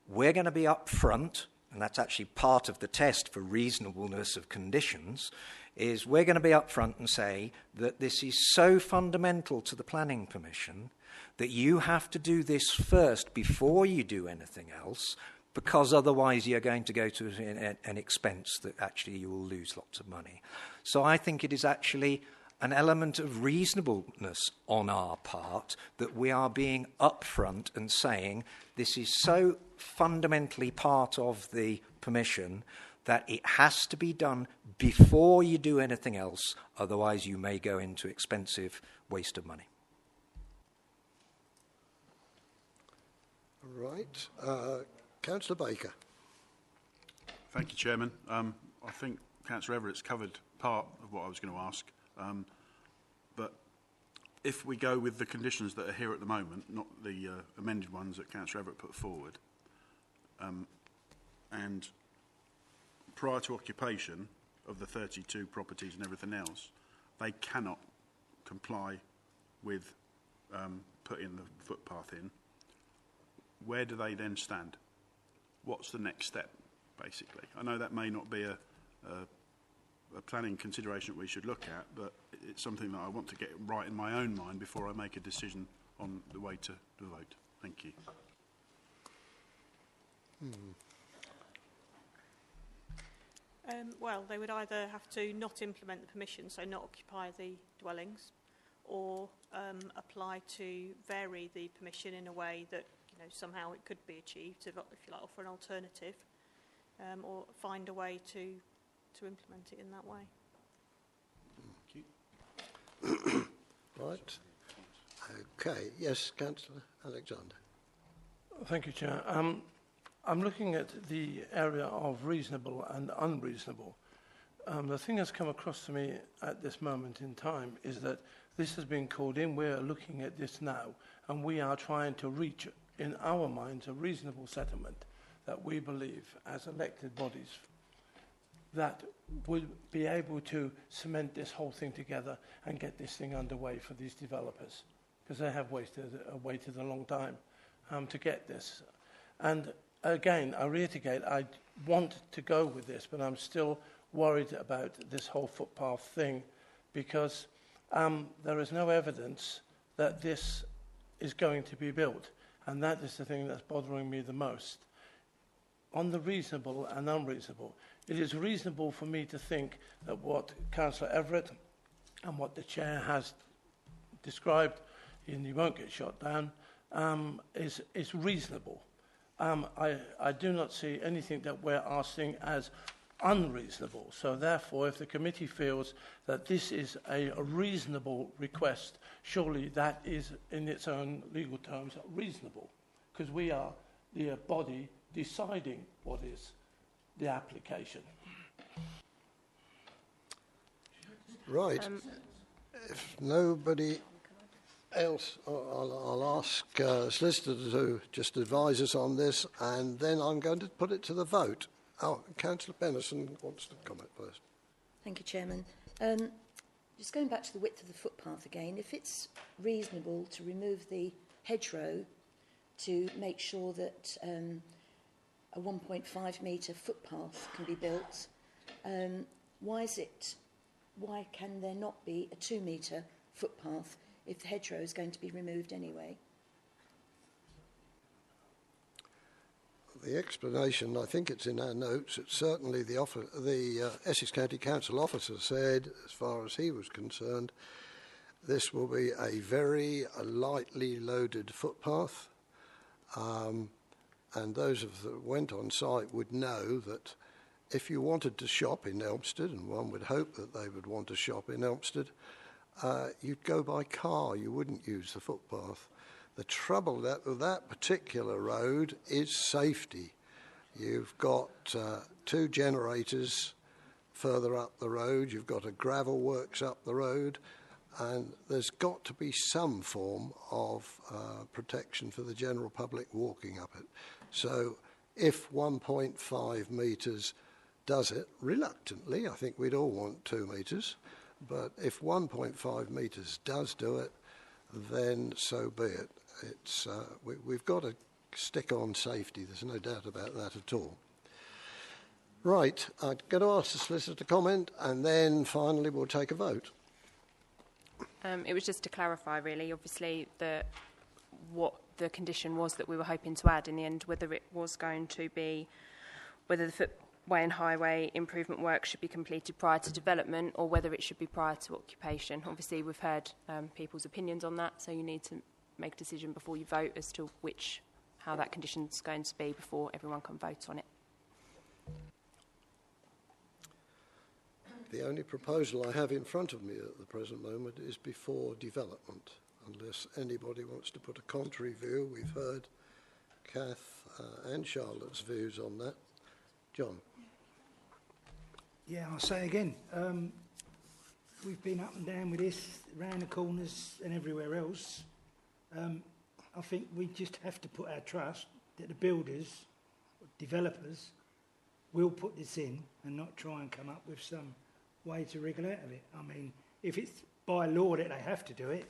we're going to be upfront, and that's actually part of the test for reasonableness of conditions, is we're going to be upfront and say that this is so fundamental to the planning permission that you have to do this first before you do anything else, because otherwise you're going to go to an expense that actually you will lose lots of money. So I think it is actually an element of reasonableness on our part that we are being upfront and saying this is so fundamentally part of the permission that it has to be done before you do anything else, otherwise you may go into expensive waste of money. Right. Councillor Baker. Thank you, Chairman. I think Councillor Everett's covered part of what I was going to ask. But if we go with the conditions that are here at the moment, not the amended ones that Councillor Everett put forward, and prior to occupation of the 32 properties and everything else, they cannot comply with putting the footpath in, where do they then stand? What's the next step, basically? I know that may not be a planning consideration that we should look at, but it's something that I want to get right in my own mind before I make a decision on the way to vote. Thank you. Well, they would either have to not implement the permission, so not occupy the dwellings, or apply to vary the permission in a way that somehow it could be achieved, if you like, offer an alternative, or find a way to implement it in that way. Thank you. Right. Okay. Yes, Councillor Alexander. Thank you, Chair. I'm looking at the area of reasonable and unreasonable. The thing that's come across to me at this moment in time is that this has been called in. We're looking at this now, and we are trying to reach, in our minds, a reasonable settlement that we believe, as elected bodies, that would be able to cement this whole thing together and get this thing underway for these developers, because they have waited a long time to get this. And again, I reiterate, I want to go with this, but I'm still worried about this whole footpath thing, because there is no evidence that this is going to be built, and that is the thing that's bothering me the most. On the reasonable and unreasonable, it is reasonable for me to think that what Councillor Everett and what the Chair has described in You Won't Get Shot Down is reasonable. I do not see anything that we're asking as unreasonable. So therefore, if the committee feels that this is a reasonable request, surely that is, in its own legal terms, reasonable, because we are the body deciding what is the application. Right. If nobody else, I'll ask solicitor to just advise us on this, and then I'm going to put it to the vote. Oh, Councillor Bennison wants to comment first. Thank you, Chairman. Just going back to the width of the footpath again, if it's reasonable to remove the hedgerow to make sure that a 1.5 metre footpath can be built, why can there not be a 2 metre footpath if the hedgerow is going to be removed anyway? The explanation, I think it's in our notes, it's certainly the Essex County Council officer said, as far as he was concerned, this will be a very lightly loaded footpath, and those that went on site would know that if you wanted to shop in Elmstead, and one would hope that they would want to shop in Elmstead, you'd go by car, you wouldn't use the footpath. The trouble with that particular road is safety. You've got 2 generators further up the road, you've got a gravel works up the road, and there's got to be some form of protection for the general public walking up it. So if 1.5 metres does it, reluctantly, I think we'd all want 2 metres, but if 1.5 metres does do it, then so be it. It's we've got to stick on safety, there's no doubt about that at all. Right, I'm going to ask the solicitor to comment, and then finally we'll take a vote. It was just to clarify, really, obviously, what the condition was that we were hoping to add in the end, whether it was going to be, whether the footway and highway improvement work should be completed prior to development or whether it should be prior to occupation. Obviously, we've heard people's opinions on that, so you need to make a decision before you vote as to how that condition is going to be before everyone can vote on it. The only proposal I have in front of me at the present moment is before development, unless anybody wants to put a contrary view. We've heard Kath and Charlotte's views on that. John? Yeah, I'll say again, we've been up and down with this, round the corners and everywhere else. I think we just have to put our trust that the builders, developers, will put this in and not try and come up with some way to wriggle out of it. I mean, if it's by law that they have to do it,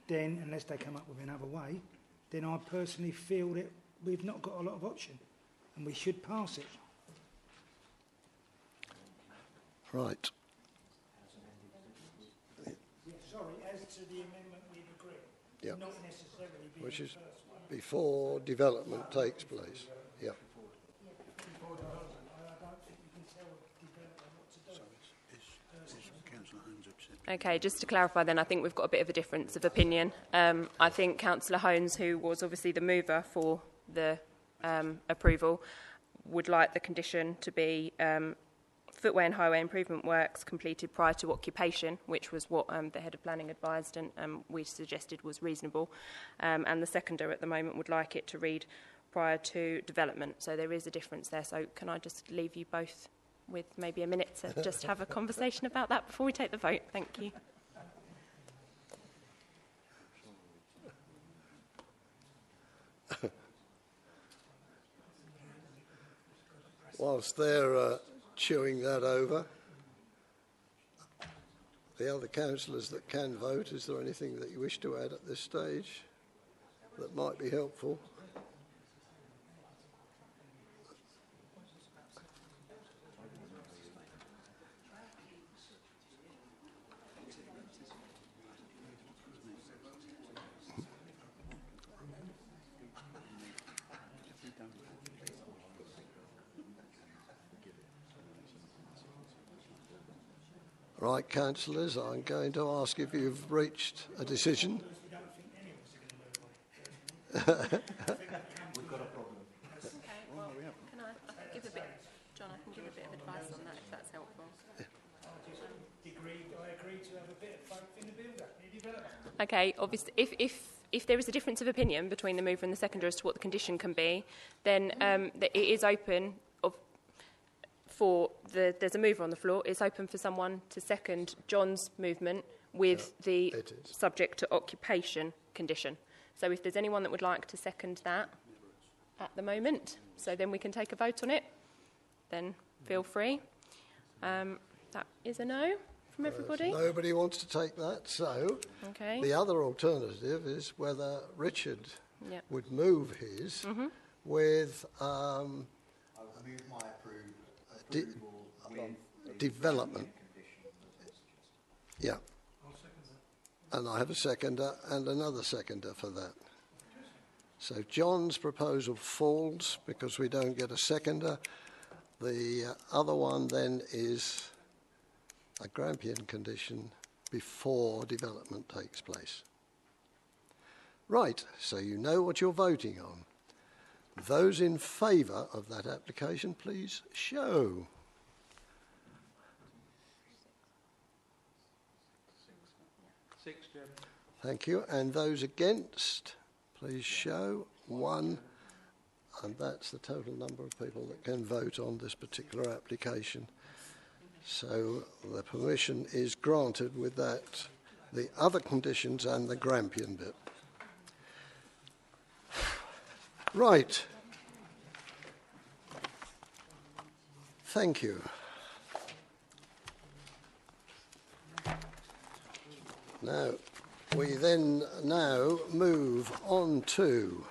then, unless they come up with another way, then I personally feel that we've not got a lot of option and we should pass it. Right. Yeah, sorry, as to the amendment we've agreed, Yep. not necessarily being Which the is first one. before development takes place. Yeah. Before development, I don't think you can tell development what to do. Okay, just to clarify then, I think we've got a bit of a difference of opinion. I think Councillor Hones, who was obviously the mover for the approval, would like the condition to be footway and highway improvement works completed prior to occupation, which was what the head of planning advised and we suggested was reasonable. And the seconder at the moment would like it to read prior to development. So there is a difference there. So can I just leave you both with maybe a minute to just have a conversation about that before we take the vote? Thank you. Whilst they're chewing that over, the other councillors that can vote, is there anything that you wish to add at this stage that might be helpful? Right, councillors, I'm going to ask if you've reached a decision. We've got a problem. Okay, well, can I give a bit, John, I can give a bit of advice on that if that's helpful. I agree to have a bit of faith in the builder, the developer. Okay, obviously, if there is a difference of opinion between the mover and the seconder as to what the condition can be, then it is open there's a mover on the floor. It's open for someone to second John's movement with the subject to occupation condition. So if there's anyone that would like to second that at the moment, so then we can take a vote on it, then feel free. That is a no from everybody. Nobody wants to take that, so okay. The other alternative is whether Richard would move his with I would move my approval with development. Yeah. And I have a seconder and another seconder for that. So John's proposal falls because we don't get a seconder. The other one then is a Grampian condition before development takes place. Right, so you know what you're voting on. Those in favour of that application, please show. Six, Jim. Thank you. And those against, please show. 1. And that's the total number of people that can vote on this particular application. So the permission is granted with that, the other conditions and the Grampian bit. Right. Thank you. Now, we then now move on to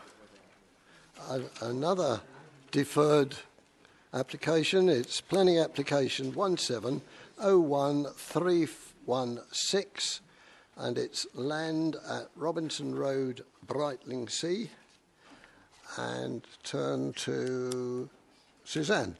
another deferred application. It's planning application 1701316, and it's land at Robinson Road, Brightlingsea. And turn to Suzanne.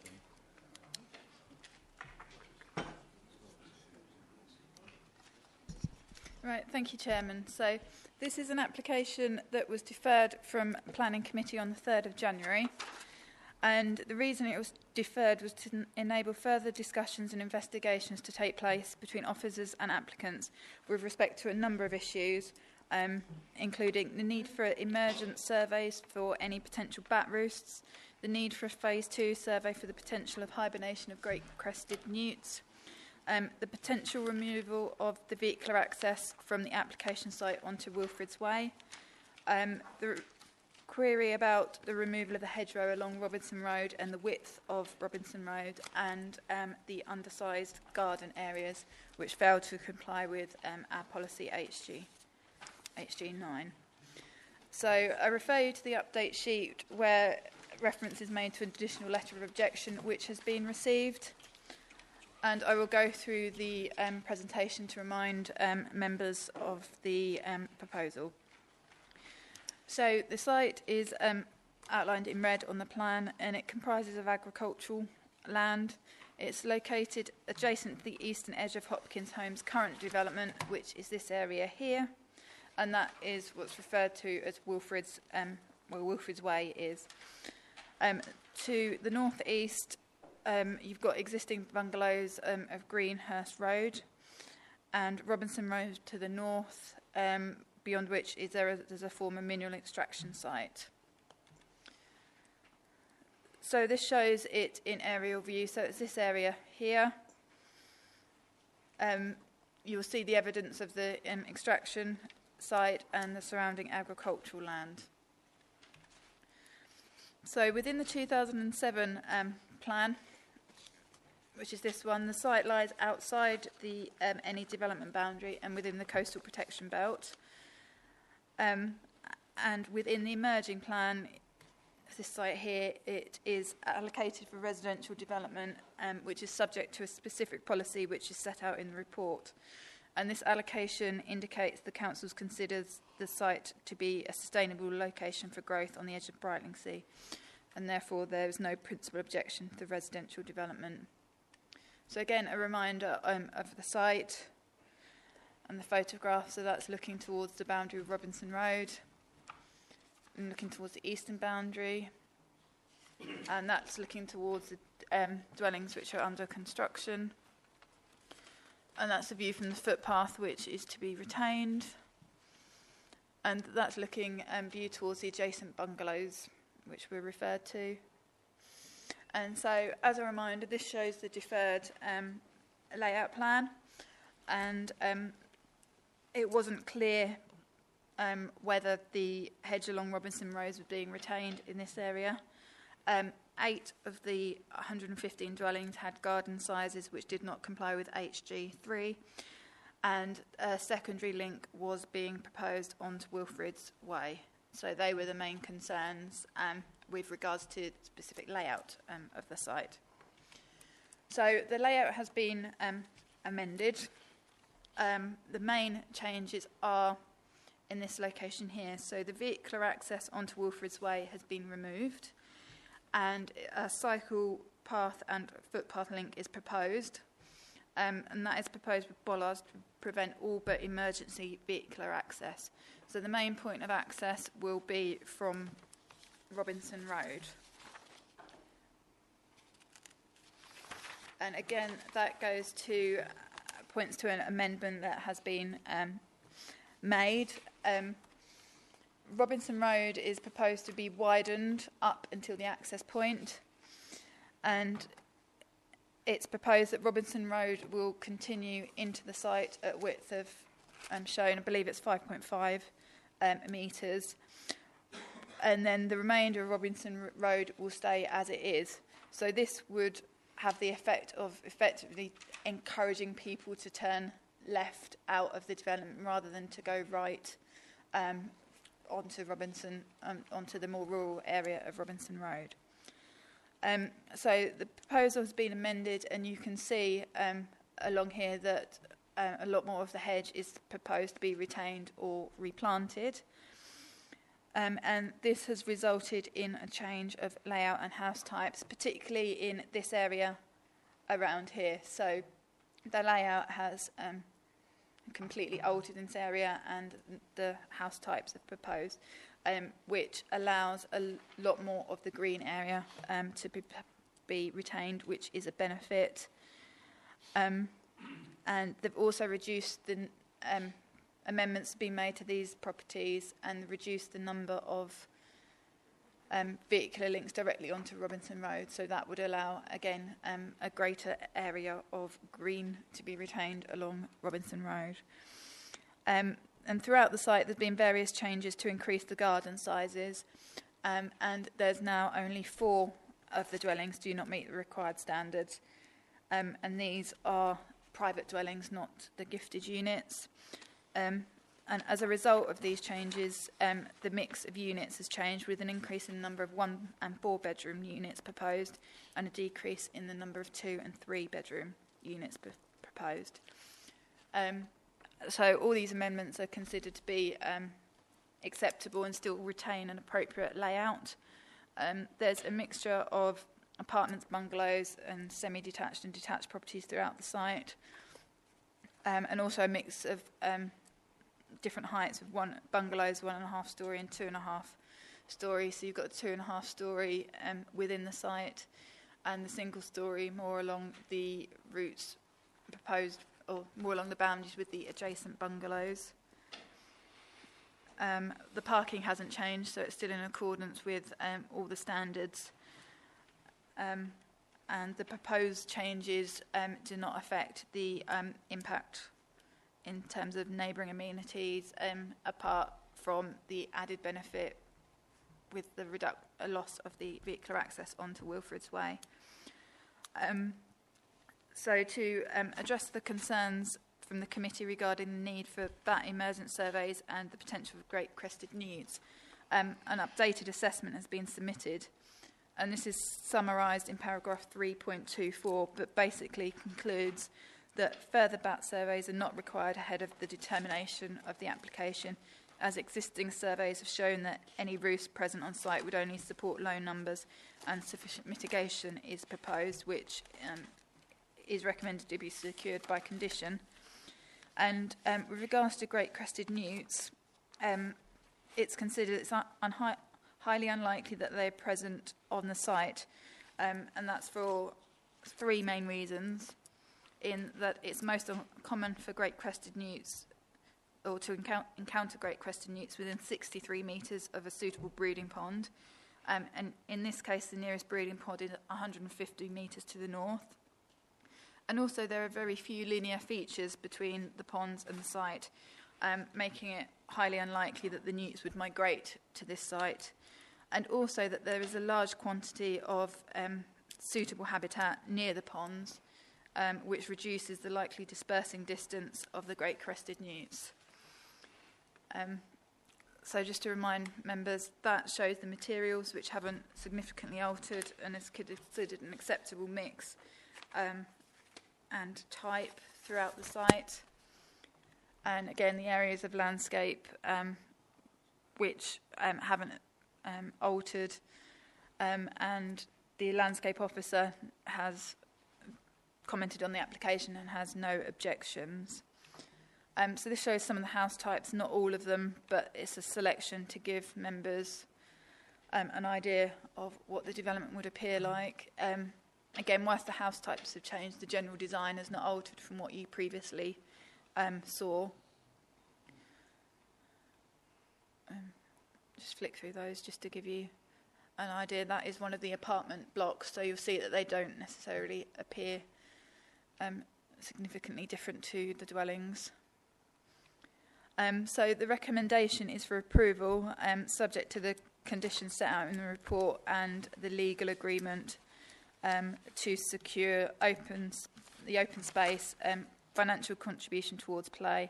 Right, thank you, Chairman. So this is an application that was deferred from Planning Committee on the 3rd of January. And the reason it was deferred was to enable further discussions and investigations to take place between officers and applicants with respect to a number of issues, including the need for emergent surveys for any potential bat roosts, the need for a Phase 2 survey for the potential of hibernation of great-crested newts, the potential removal of the vehicular access from the application site onto Wilfrid's Way, the query about the removal of the hedgerow along Robinson Road and the width of Robinson Road, and the undersized garden areas which failed to comply with our policy HG9. So I refer you to the update sheet where reference is made to an additional letter of objection which has been received, and I will go through the presentation to remind members of the proposal. So the site is outlined in red on the plan, and it comprises of agricultural land. It's located adjacent to the eastern edge of Hopkins Home's current development, which is this area here, and that is what's referred to as Wilfrid's, where Wilfrid's Way is. To the northeast, you've got existing bungalows of Greenhurst Road, and Robinson Road to the north, beyond which is there's a former mineral extraction site. So this shows it in aerial view. So it's this area here. You'll see the evidence of the extraction site and the surrounding agricultural land. So within the 2007 plan, which is this one, the site lies outside the any development boundary and within the coastal protection belt. And within the emerging plan, this site here, it is allocated for residential development, which is subject to a specific policy which is set out in the report. And this allocation indicates the council considers the site to be a sustainable location for growth on the edge of Brightlingsea, and therefore there is no principal objection to residential development. So again, a reminder of the site and the photograph. So that's looking towards the boundary of Robinson Road and looking towards the eastern boundary. And that's looking towards the dwellings which are under construction. And that's a view from the footpath which is to be retained. And that's looking view towards the adjacent bungalows which were referred to. And so, as a reminder, this shows the deferred layout plan. And it wasn't clear whether the hedge along Robinson Road was being retained in this area. 8 of the 115 dwellings had garden sizes which did not comply with HG3, and a secondary link was being proposed onto Wilfrid's Way. So they were the main concerns with regards to the specific layout of the site. So the layout has been amended. The main changes are in this location here. So the vehicular access onto Wilfrid's Way has been removed, and a cycle path and footpath link is proposed, and that is proposed with bollards to prevent all but emergency vehicular access. So the main point of access will be from Robinson Road. And again, that points to an amendment that has been made. Robinson Road is proposed to be widened up until the access point, and it's proposed that Robinson Road will continue into the site at width of, shown, I believe it's 5.5 metres, and then the remainder of Robinson Road will stay as it is. So this would have the effect of effectively encouraging people to turn left out of the development rather than to go right onto the more rural area of Robinson Road. So the proposal has been amended, and you can see along here that a lot more of the hedge is proposed to be retained or replanted. And this has resulted in a change of layout and house types, particularly in this area around here. So the layout has completely altered in this area, and the house types have proposed, which allows a lot more of the green area to be retained, which is a benefit. And they've also reduced the amendments being made to these properties and reduced the number of vehicular links directly onto Robinson Road. So that would allow, again, a greater area of green to be retained along Robinson Road. And throughout the site, there's been various changes to increase the garden sizes, and there's now only 4 of the dwellings do not meet the required standards. And these are private dwellings, not the gifted units. And as a result of these changes, the mix of units has changed, with an increase in the number of 1 and 4 bedroom units proposed, and a decrease in the number of 2 and 3 bedroom units proposed. So all these amendments are considered to be acceptable and still retain an appropriate layout. There's a mixture of apartments, bungalows, and semi-detached and detached properties throughout the site, and also a mix of different heights of bungalows, 1.5 storey and 2.5 storey. So you've got a 2.5 storey within the site, and the single storey more along the routes proposed, or more along the boundaries with the adjacent bungalows. The parking hasn't changed, so it's still in accordance with all the standards. And the proposed changes do not affect the impact in terms of neighbouring amenities, apart from the added benefit with the loss of the vehicular access onto Wilfrid's Way. So to address the concerns from the committee regarding the need for bat emergent surveys and the potential of great crested newts, an updated assessment has been submitted, and this is summarised in paragraph 3.24, but basically concludes that further bat surveys are not required ahead of the determination of the application, as existing surveys have shown that any roofs present on site would only support low numbers, and sufficient mitigation is proposed, which is recommended to be secured by condition. And with regards to great crested newts, it's considered it's highly unlikely that they're present on the site, and that's for three main reasons. In that it's most common for great crested newts, or to encounter great crested newts within 63 metres of a suitable breeding pond, and in this case the nearest breeding pond is 150 metres to the north. And also there are very few linear features between the ponds and the site, making it highly unlikely that the newts would migrate to this site. And also that there is a large quantity of suitable habitat near the ponds, which reduces the likely dispersing distance of the great crested newts. So just to remind members, that shows the materials which haven't significantly altered and is considered an acceptable mix and type throughout the site. And again, the areas of landscape which haven't altered, and the landscape officer has commented on the application and has no objections. So this shows some of the house types, not all of them, but it's a selection to give members an idea of what the development would appear like. Again, whilst the house types have changed, the general design has not altered from what you previously saw. Just flick through those just to give you an idea. That is one of the apartment blocks, so you'll see that they don't necessarily appear significantly different to the dwellings. So the recommendation is for approval, subject to the conditions set out in the report and the legal agreement to secure the open space, financial contribution towards play,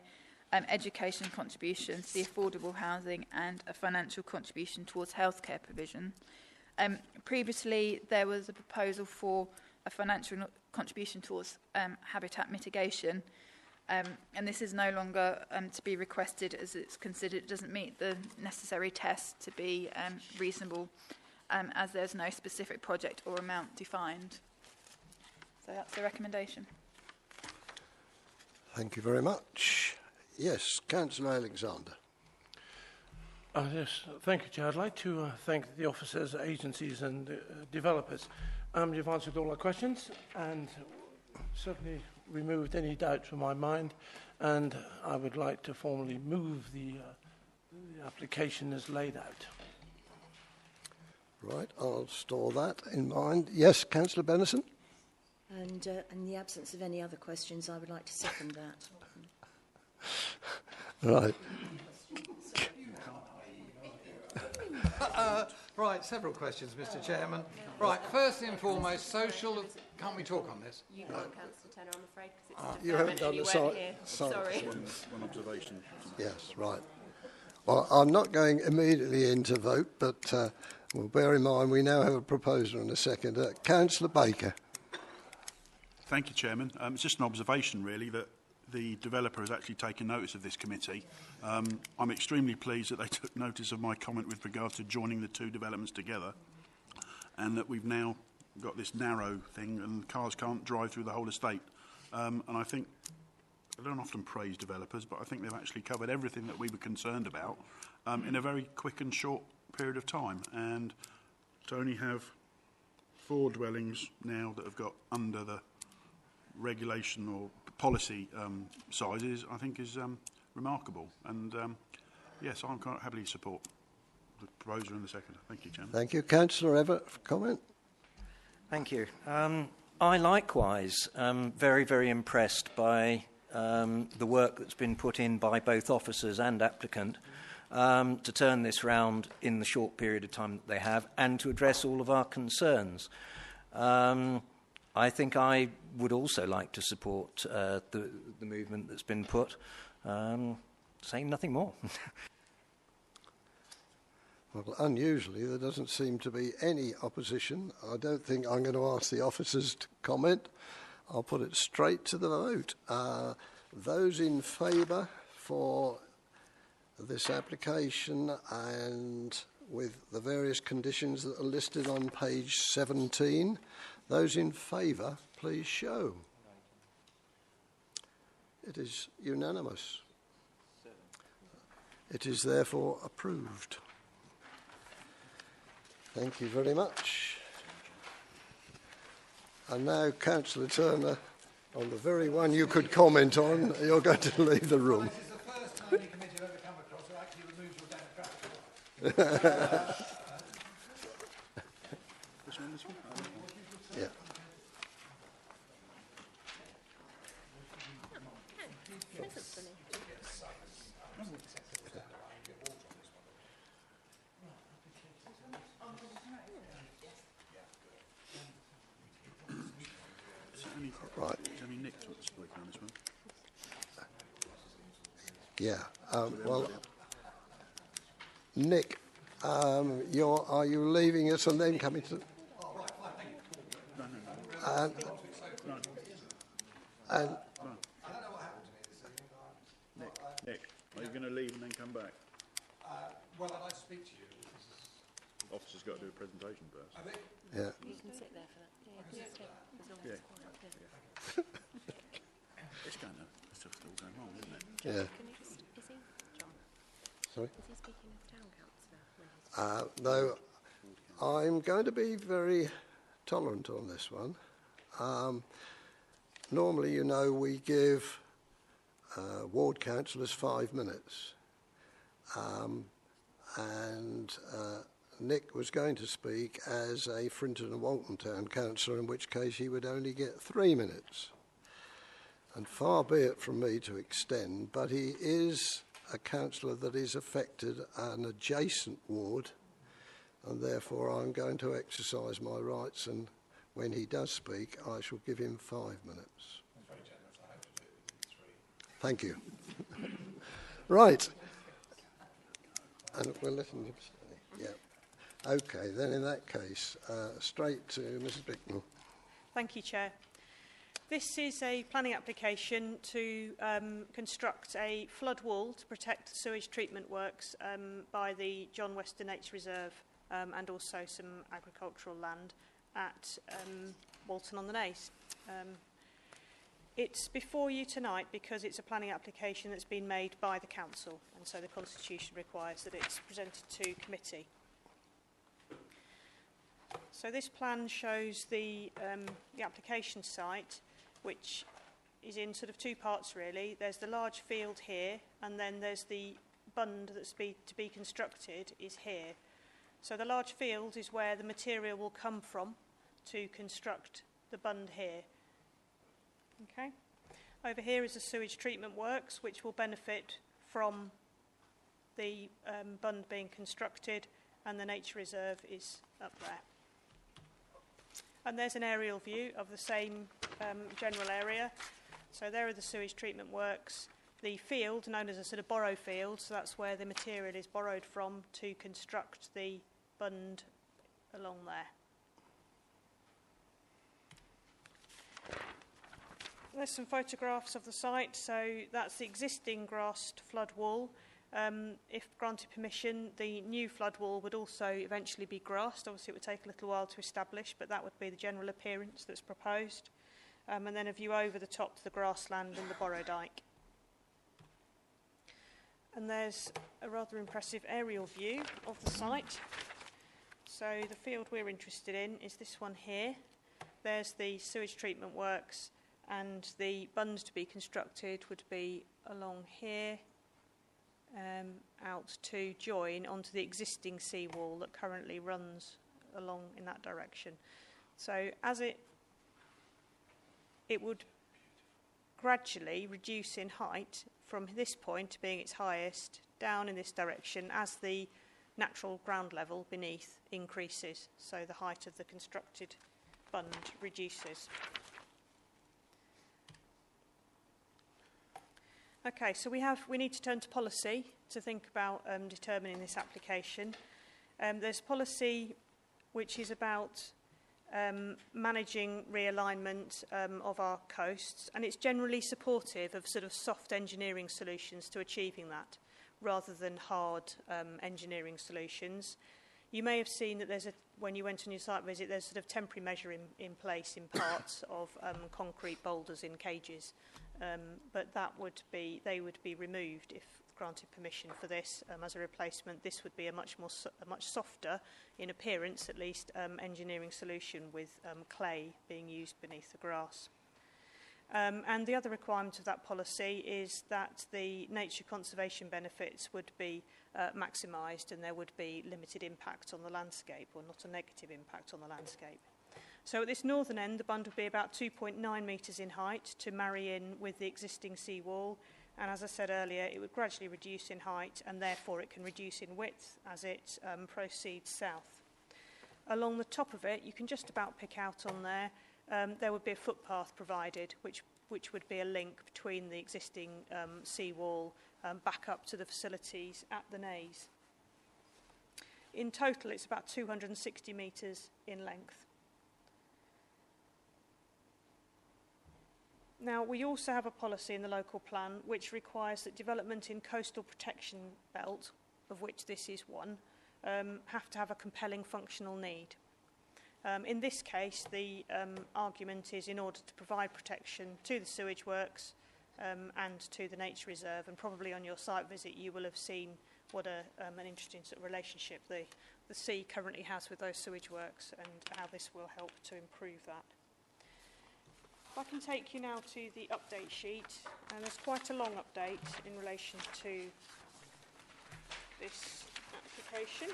education contributions, the affordable housing, and a financial contribution towards healthcare provision. Previously, there was a proposal for a financial contribution towards habitat mitigation, and this is no longer to be requested, as it's considered it doesn't meet the necessary tests to be reasonable, as there's no specific project or amount defined. So that's the recommendation. Thank you very much. Yes, Councillor Alexander. Yes, thank you, Chair. I'd like to thank the officers, agencies and developers. You've answered all our questions and certainly removed any doubt from my mind, and I would like to formally move the application as laid out. Right, I'll store that in mind. Yes, Councillor Benison. And in the absence of any other questions, I would like to second that. Right. Right, several questions, Mr. Chairman. Right, first and foremost, social. Can't we talk on this? You can't, Councillor Tenner, I'm afraid, because it's You haven't done the site. Sorry. One observation. Yes, right. Well, I'm not going immediately into vote, but well, bear in mind we now have a proposer and a second. Councillor Baker. Thank you, Chairman. It's just an observation, really, that the developer has actually taken notice of this committee. I'm extremely pleased that they took notice of my comment with regard to joining the two developments together, and that we've now got this narrow thing and cars can't drive through the whole estate. And I think, I don't often praise developers, but I think they've actually covered everything that we were concerned about in a very quick and short period of time. And to only have 4 dwellings now that have got under the regulation or policy sizes, I think is remarkable. And yes, I'm quite happily support the proposer and the seconder. Thank you, Chairman. Thank you. Councillor Everett, for comment. Thank you. I likewise am very, very impressed by the work that's been put in by both officers and applicant to turn this round in the short period of time that they have and to address all of our concerns. I think I would also like to support the movement that's been put. Saying nothing more. Well, unusually, there doesn't seem to be any opposition. I don't think I'm going to ask the officers to comment. I'll put it straight to the vote. Those in favour for this application and with the various conditions that are listed on page 17, those in favour, please show. It is unanimous. It is therefore approved. Thank you very much. And now, Councillor Turner, on the very one you could comment on, you're going to leave the room. This is the first planning committee I've ever come across that actually removes your democratic right. This one, this one? Yeah. Right. Is only Nick speaking on this one? Yeah. Well, Nick, are you leaving us and then coming to? And Nick, are you going to leave and then come back? Well, I'd like to speak to you. Officer's got to do a presentation first. yeah. You can sit there for that. Yeah, Yeah. It's going to. It's still going wrong, isn't it? Yeah. Can you just, is he, John? Sorry. Is he speaking as town councillor? No, I'm going to be very tolerant on this one. Normally, you know, we give ward councillors 5 minutes. And Nick was going to speak as a Frinton and Walton town councillor, in which case he would only get 3 minutes. And far be it from me to extend, but he is a councillor that is affected an adjacent ward, and therefore I'm going to exercise my rights, and when he does speak, I shall give him 5 minutes. That's very generous. I hope to do it within 3. Thank you. Right. And we'll let him stay. Yeah. Okay, then in that case, straight to Mrs. Bicknell. Thank you, Chair. This is a planning application to construct a flood wall to protect the sewage treatment works by the John Wester Nature Reserve and also some agricultural land at Walton-on-the-Naze. It's before you tonight because it's a planning application that's been made by the council, and so the constitution requires that it's presented to committee. So this plan shows the application site, which is in sort of 2 parts really. There's the large field here, and then there's the bund that's to be constructed is here. So the large field is where the material will come from to construct the bund here. Okay. Over here is the sewage treatment works, which will benefit from the bund being constructed, and the nature reserve is up there. And there's an aerial view of the same general area. So there are the sewage treatment works. The field, known as a sort of borrow field, so that's where the material is borrowed from to construct the bund along there. There's some photographs of the site. So that's the existing grassed flood wall. If granted permission, the new flood wall would also eventually be grassed. Obviously, it would take a little while to establish, but that would be the general appearance that's proposed. And then a view over the top to the grassland and the borrow dyke. And there's a rather impressive aerial view of the site. So the field we're interested in is this one here. There's the sewage treatment works, and the bund to be constructed would be along here, out to join onto the existing seawall that currently runs along in that direction. So as it would gradually reduce in height from this point being its highest down in this direction as the natural ground level beneath increases, so the height of the constructed bund reduces. Okay, so we need to turn to policy to think about determining this application. There's policy which is about managing realignment of our coasts, and it's generally supportive of sort of soft engineering solutions to achieving that, rather than hard engineering solutions. You may have seen that when you went on your site visit, there's sort of temporary measure in place in parts of concrete boulders in cages but they would be removed if granted permission for this as a replacement. This would be a much softer, in appearance at least, engineering solution with clay being used beneath the grass. And the other requirement of that policy is that the nature conservation benefits would be maximised and there would be limited impact on the landscape, or not a negative impact on the landscape. So at this northern end, the bund would be about 2.9 metres in height to marry in with the existing seawall. And as I said earlier, it would gradually reduce in height and therefore it can reduce in width as it proceeds south. Along the top of it, you can just about pick out on there would be a footpath provided, which would be a link between the existing seawall back up to the facilities at the Naze. In total, it's about 260 metres in length. Now, we also have a policy in the local plan which requires that development in coastal protection belt, of which this is one, have to have a compelling functional need. In this case, the argument is in order to provide protection to the sewage works and to the nature reserve, and probably on your site visit you will have seen what an interesting sort of relationship the sea currently has with those sewage works and how this will help to improve that. If I can take you now to the update sheet, and there's quite a long update in relation to this application.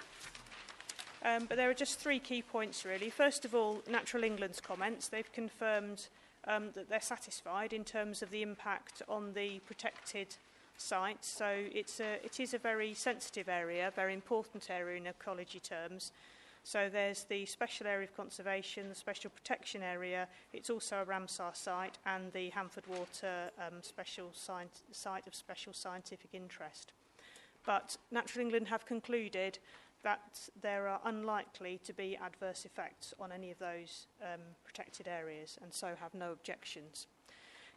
But there are just three key points really. First of all, Natural England's comments. They've confirmed that they're satisfied in terms of the impact on the protected site. So it is a very sensitive area, very important area in ecology terms. So there's the special area of conservation, the special protection area. It's also a Ramsar site and the Hanford Water site of special scientific interest. But Natural England have concluded that there are unlikely to be adverse effects on any of those protected areas, and so have no objections.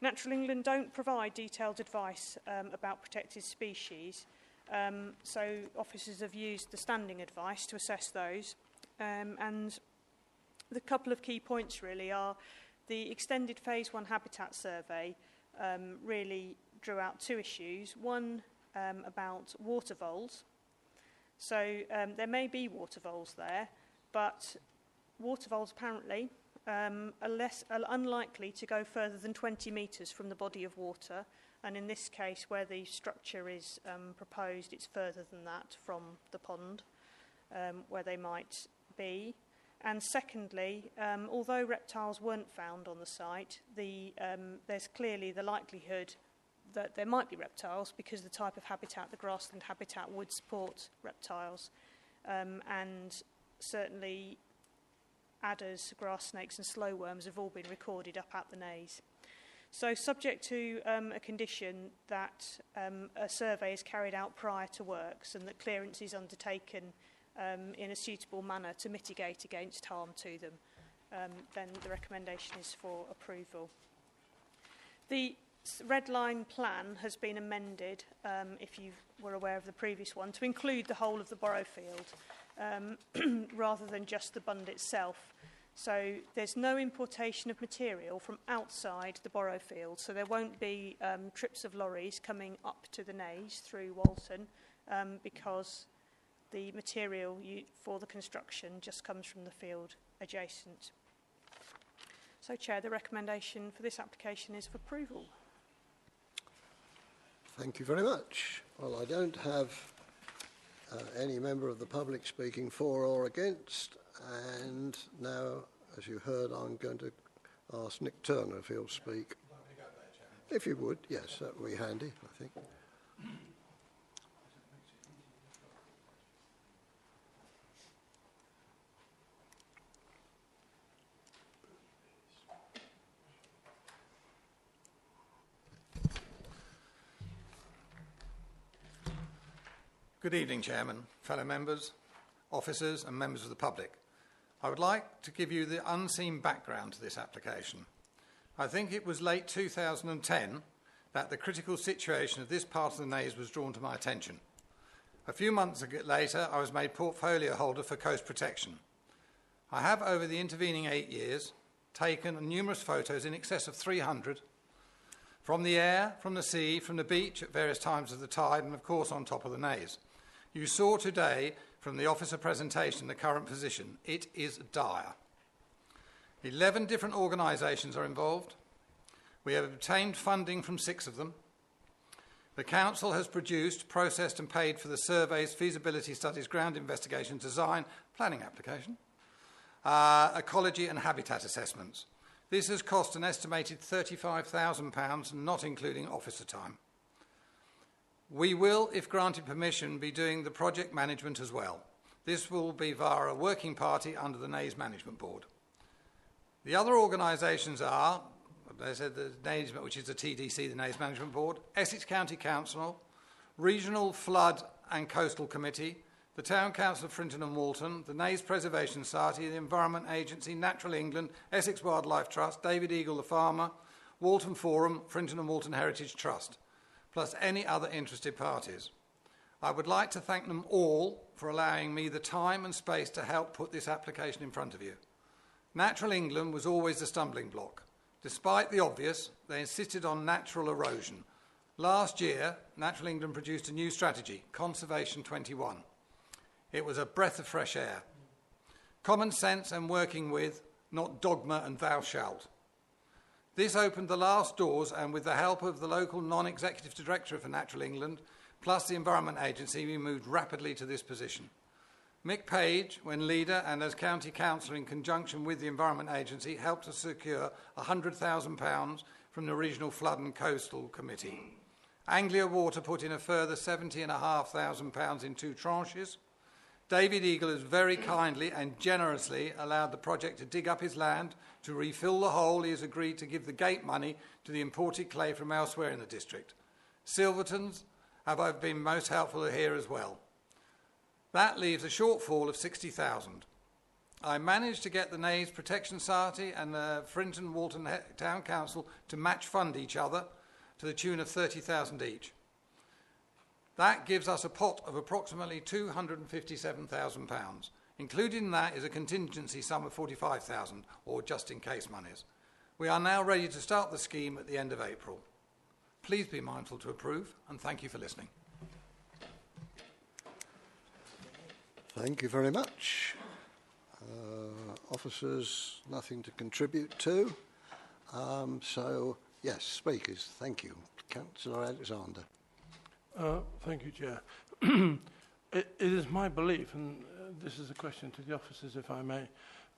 Natural England don't provide detailed advice about protected species, so officers have used the standing advice to assess those. And the couple of key points really are the extended Phase 1 habitat survey really drew out two issues. One about water voles. So there may be water voles there, but water voles apparently are unlikely to go further than 20 metres from the body of water. And in this case, where the structure is proposed, it's further than that from the pond, where they might be. And secondly, although reptiles weren't found on the site, there's clearly the likelihood that there might be reptiles because the type of habitat, the grassland habitat, would support reptiles. And certainly adders, grass snakes and slow worms have all been recorded up at the Naze. So subject to a condition that a survey is carried out prior to works and that clearance is undertaken in a suitable manner to mitigate against harm to them, then the recommendation is for approval. The red line plan has been amended, if you were aware of the previous one, to include the whole of the borrow field rather than just the bund itself. So there's no importation of material from outside the borrow field, so there won't be trips of lorries coming up to the Naze through Walton because the material for the construction just comes from the field adjacent. So, Chair, the recommendation for this application is for approval. Thank you very much. Well, I don't have any member of the public speaking for or against, and now, as you heard, I'm going to ask Nick Turner if he'll speak. If you would, yes, that would be handy, I think. Good evening, Chairman, fellow members, officers and members of the public. I would like to give you the unseen background to this application. I think it was late 2010 that the critical situation of this part of the Naze was drawn to my attention. A few months later, I was made portfolio holder for coast protection. I have, over the intervening 8 years, taken numerous photos, in excess of 300, from the air, from the sea, from the beach at various times of the tide, and of course on top of the Naze. You saw today from the officer presentation the current position. It is dire. 11 different organisations are involved. We have obtained funding from 6 of them. The Council has produced, processed and paid for the surveys, feasibility studies, ground investigation, design, planning application, ecology and habitat assessments. This has cost an estimated £35,000, not including officer time. We will, if granted permission, be doing the project management as well. This will be via a working party under the Naze Management Board. The other organisations are, they said the Naze, which is the TDC, the Naze Management Board, Essex County Council, Regional Flood and Coastal Committee, the Town Council of Frinton and Walton, the Naze Preservation Society, the Environment Agency, Natural England, Essex Wildlife Trust, David Eagle the Farmer, Walton Forum, Frinton and Walton Heritage Trust, plus any other interested parties. I would like to thank them all for allowing me the time and space to help put this application in front of you. Natural England was always the stumbling block. Despite the obvious, they insisted on natural erosion. Last year, Natural England produced a new strategy, Conservation 21. It was a breath of fresh air. Common sense and working with, not dogma and thou shalt. This opened the last doors, and with the help of the local non-executive director for Natural England, plus the Environment Agency, we moved rapidly to this position. Mick Page, when leader and as county councillor in conjunction with the Environment Agency, helped us secure £100,000 from the Regional Flood and Coastal Committee. Anglia Water put in a further £70,500 in 2 tranches. David Eagle has very kindly and generously allowed the project to dig up his land to refill the hole. He has agreed to give the gate money to the imported clay from elsewhere in the district. Silvertons have been most helpful here as well. That leaves a shortfall of 60,000. I managed to get the Naze Protection Society and the Frinton Walton Town Council to match fund each other to the tune of 30,000 each. That gives us a pot of approximately £257,000. Included in that is a contingency sum of 45,000, or just in case monies. We are now ready to start the scheme at the end of April. Please be mindful to approve, and thank you for listening. Thank you very much. Officers, nothing to contribute to. So, yes, speakers, thank you. Councillor Alexander. Thank you, Chair. It is my belief, and this is a question to the officers, if I may,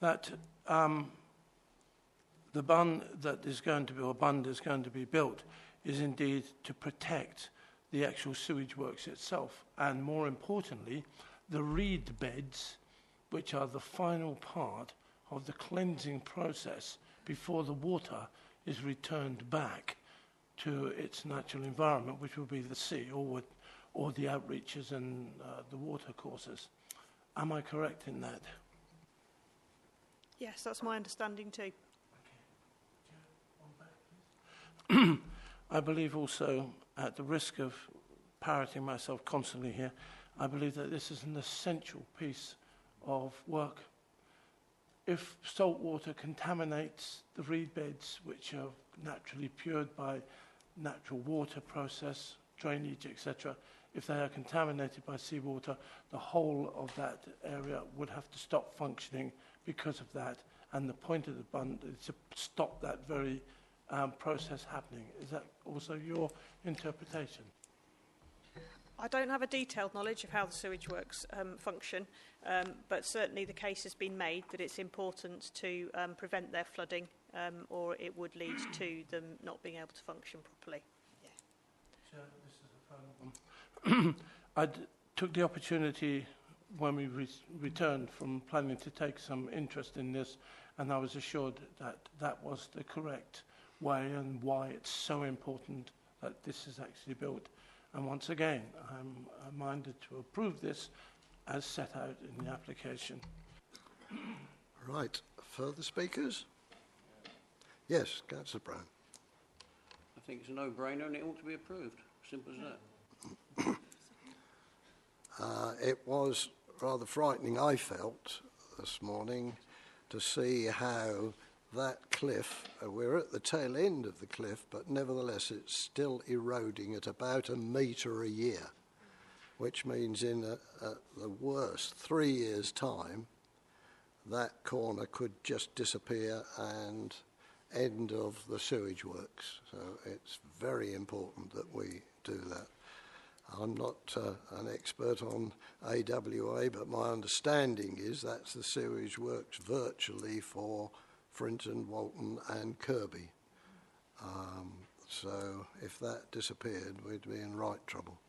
that the bund that is going to be, or bund is going to be built, is indeed to protect the actual sewage works itself, and more importantly, the reed beds, which are the final part of the cleansing process before the water is returned back to its natural environment, which will be the sea or the outreaches and the water courses. Am I correct in that? Yes, that's my understanding too. I believe also, at the risk of parroting myself constantly here, I believe that this is an essential piece of work. If salt water contaminates the reed beds, which are naturally cured by natural water process, drainage, etc., if they are contaminated by seawater, the whole of that area would have to stop functioning because of that. And the point of the bund is to stop that very process happening. Is that also your interpretation? I don't have a detailed knowledge of how the sewage works function, but certainly the case has been made that it's important to prevent their flooding, or it would lead to them not being able to function properly. Yeah. Chair, this is the final one. I took the opportunity when we returned from planning to take some interest in this, and I was assured that that was the correct way and why it's so important that this is actually built. And once again, I'm minded to approve this as set out in the application. Right. Further speakers? Yes, Councillor Brown. I think it's a no-brainer and it ought to be approved. Simple as that. It was rather frightening, I felt, this morning, to see how that cliff, we're at the tail end of the cliff, but nevertheless it's still eroding at about a metre a year, which means in the worst 3 years' time, that corner could just disappear and end of the sewage works. So it's very important that we do that. I'm not an expert on AWA, but my understanding is that's the sewage works virtually for Frinton, Walton and Kirby. So if that disappeared, we'd be in right trouble.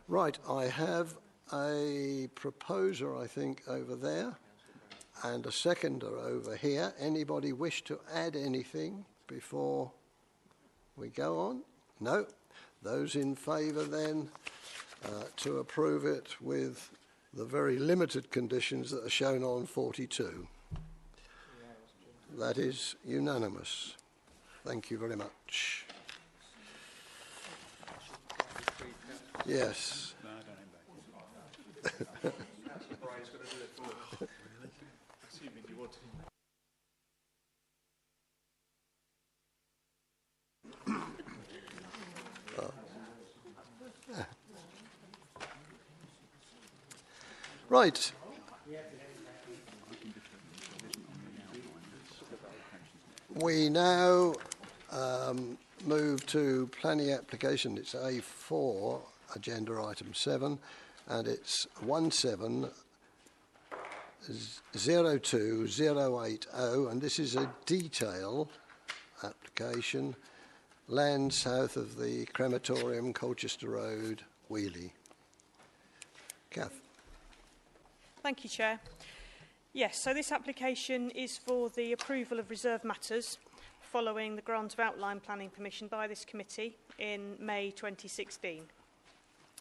Right, I have a proposer, I think, over there, and a seconder over here. Anybody wish to add anything before we go on? No? Those in favour then to approve it with the very limited conditions that are shown on 42. That is unanimous. Thank you very much. Yes. Right. We now move to planning application. It's A4, agenda item 7, and it's 1702080, and this is a detail application, land south of the Crematorium, Colchester Road, Weeley. Kath. Thank you, Chair. Yes, so this application is for the approval of reserve matters following the grant of outline planning permission by this committee in May 2016.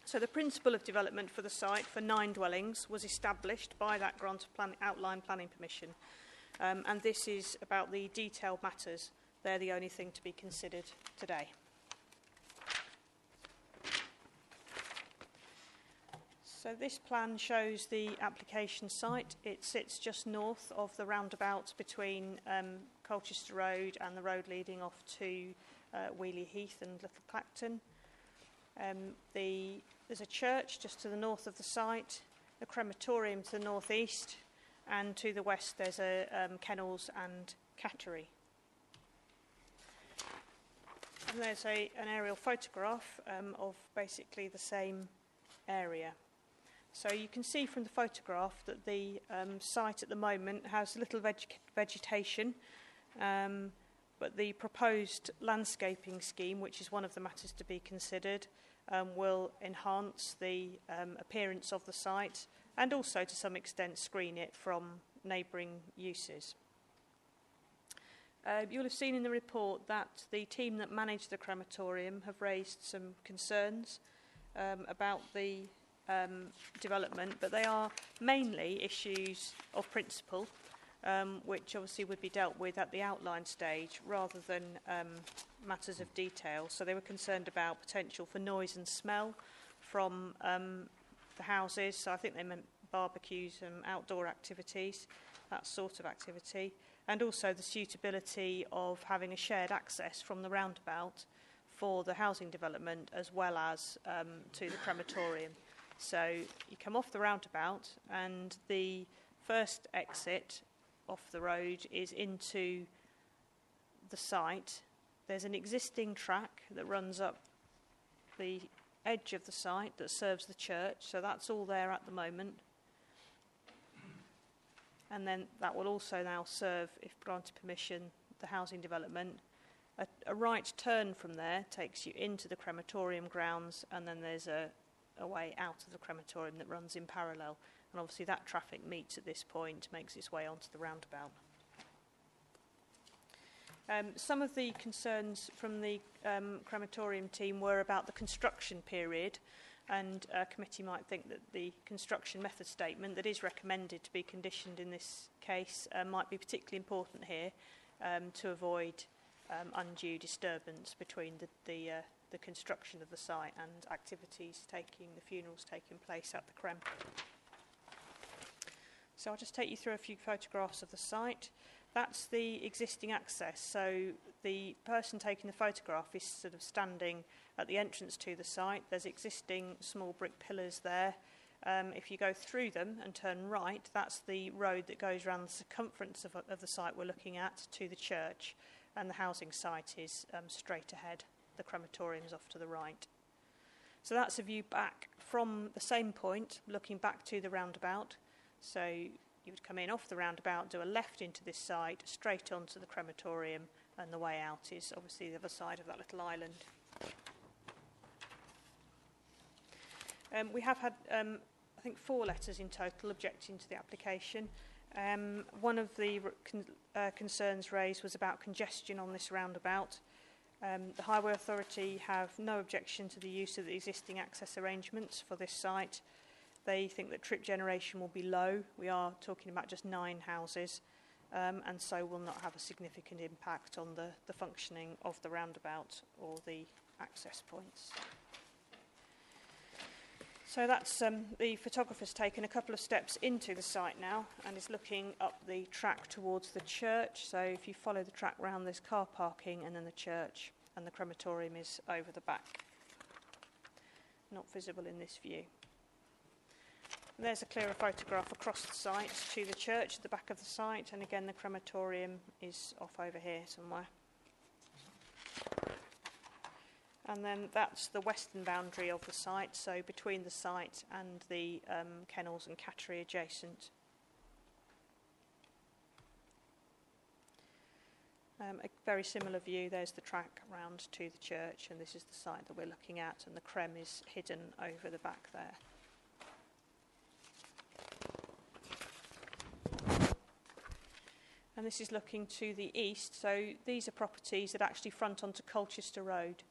So the principle of development for the site for 9 dwellings was established by that grant of outline planning permission. And this is about the detailed matters. They're the only thing to be considered today. So this plan shows the application site. It sits just north of the roundabout between Colchester Road and the road leading off to Weeley Heath and Little Clacton. There's a church just to the north of the site, a crematorium to the northeast, and to the west there's a kennels and cattery. And there's an aerial photograph of basically the same area. So you can see from the photograph that the site at the moment has little vegetation, but the proposed landscaping scheme, which is one of the matters to be considered, will enhance the appearance of the site and also to some extent screen it from neighbouring uses. You'll have seen in the report that the team that manage the crematorium have raised some concerns about the development, but they are mainly issues of principle, which obviously would be dealt with at the outline stage rather than matters of detail. So they were concerned about potential for noise and smell from the houses. So I think they meant barbecues and outdoor activities, that sort of activity, and also the suitability of having a shared access from the roundabout for the housing development as well as to the crematorium. So you come off the roundabout and the first exit off the road is into the site. There's an existing track that runs up the edge of the site that serves the church, so that's all there at the moment. And then that will also now serve, if granted permission, the housing development. A right turn from there takes you into the crematorium grounds, and then there's a way out of the crematorium that runs in parallel, and obviously that traffic meets at this point, makes its way onto the roundabout. Some of the concerns from the crematorium team were about the construction period, and a committee might think that the construction method statement that is recommended to be conditioned in this case might be particularly important here to avoid undue disturbance between the construction of the site and the funerals taking place at the crem. So I'll just take you through a few photographs of the site. That's the existing access. So the person taking the photograph is sort of standing at the entrance to the site. There's existing small brick pillars there. If you go through them and turn right, that's the road that goes around the circumference of the site we're looking at to the church, and the housing site is straight ahead. The crematorium is off to the right. So that's a view back from the same point, looking back to the roundabout. So you would come in off the roundabout, do a left into this site, straight onto the crematorium, and the way out is obviously the other side of that little island. We have had, I think, 4 letters in total objecting to the application. One of the concerns raised was about congestion on this roundabout. The Highway Authority have no objection to the use of the existing access arrangements for this site. They think that trip generation will be low. We are talking about just 9 houses, and so will not have a significant impact on the functioning of the roundabout or the access points. So that's the photographer's taken a couple of steps into the site now and is looking up the track towards the church. So if you follow the track round, there's car parking and then the church, and the crematorium is over the back. Not visible in this view. And there's a clearer photograph across the site to the church at the back of the site, and again the crematorium is off over here somewhere. And then that's the western boundary of the site, so between the site and the kennels and cattery adjacent. A very similar view, there's the track round to the church, and this is the site that we're looking at, and the crem is hidden over the back there. And this is looking to the east, so these are properties that actually front onto Colchester Road.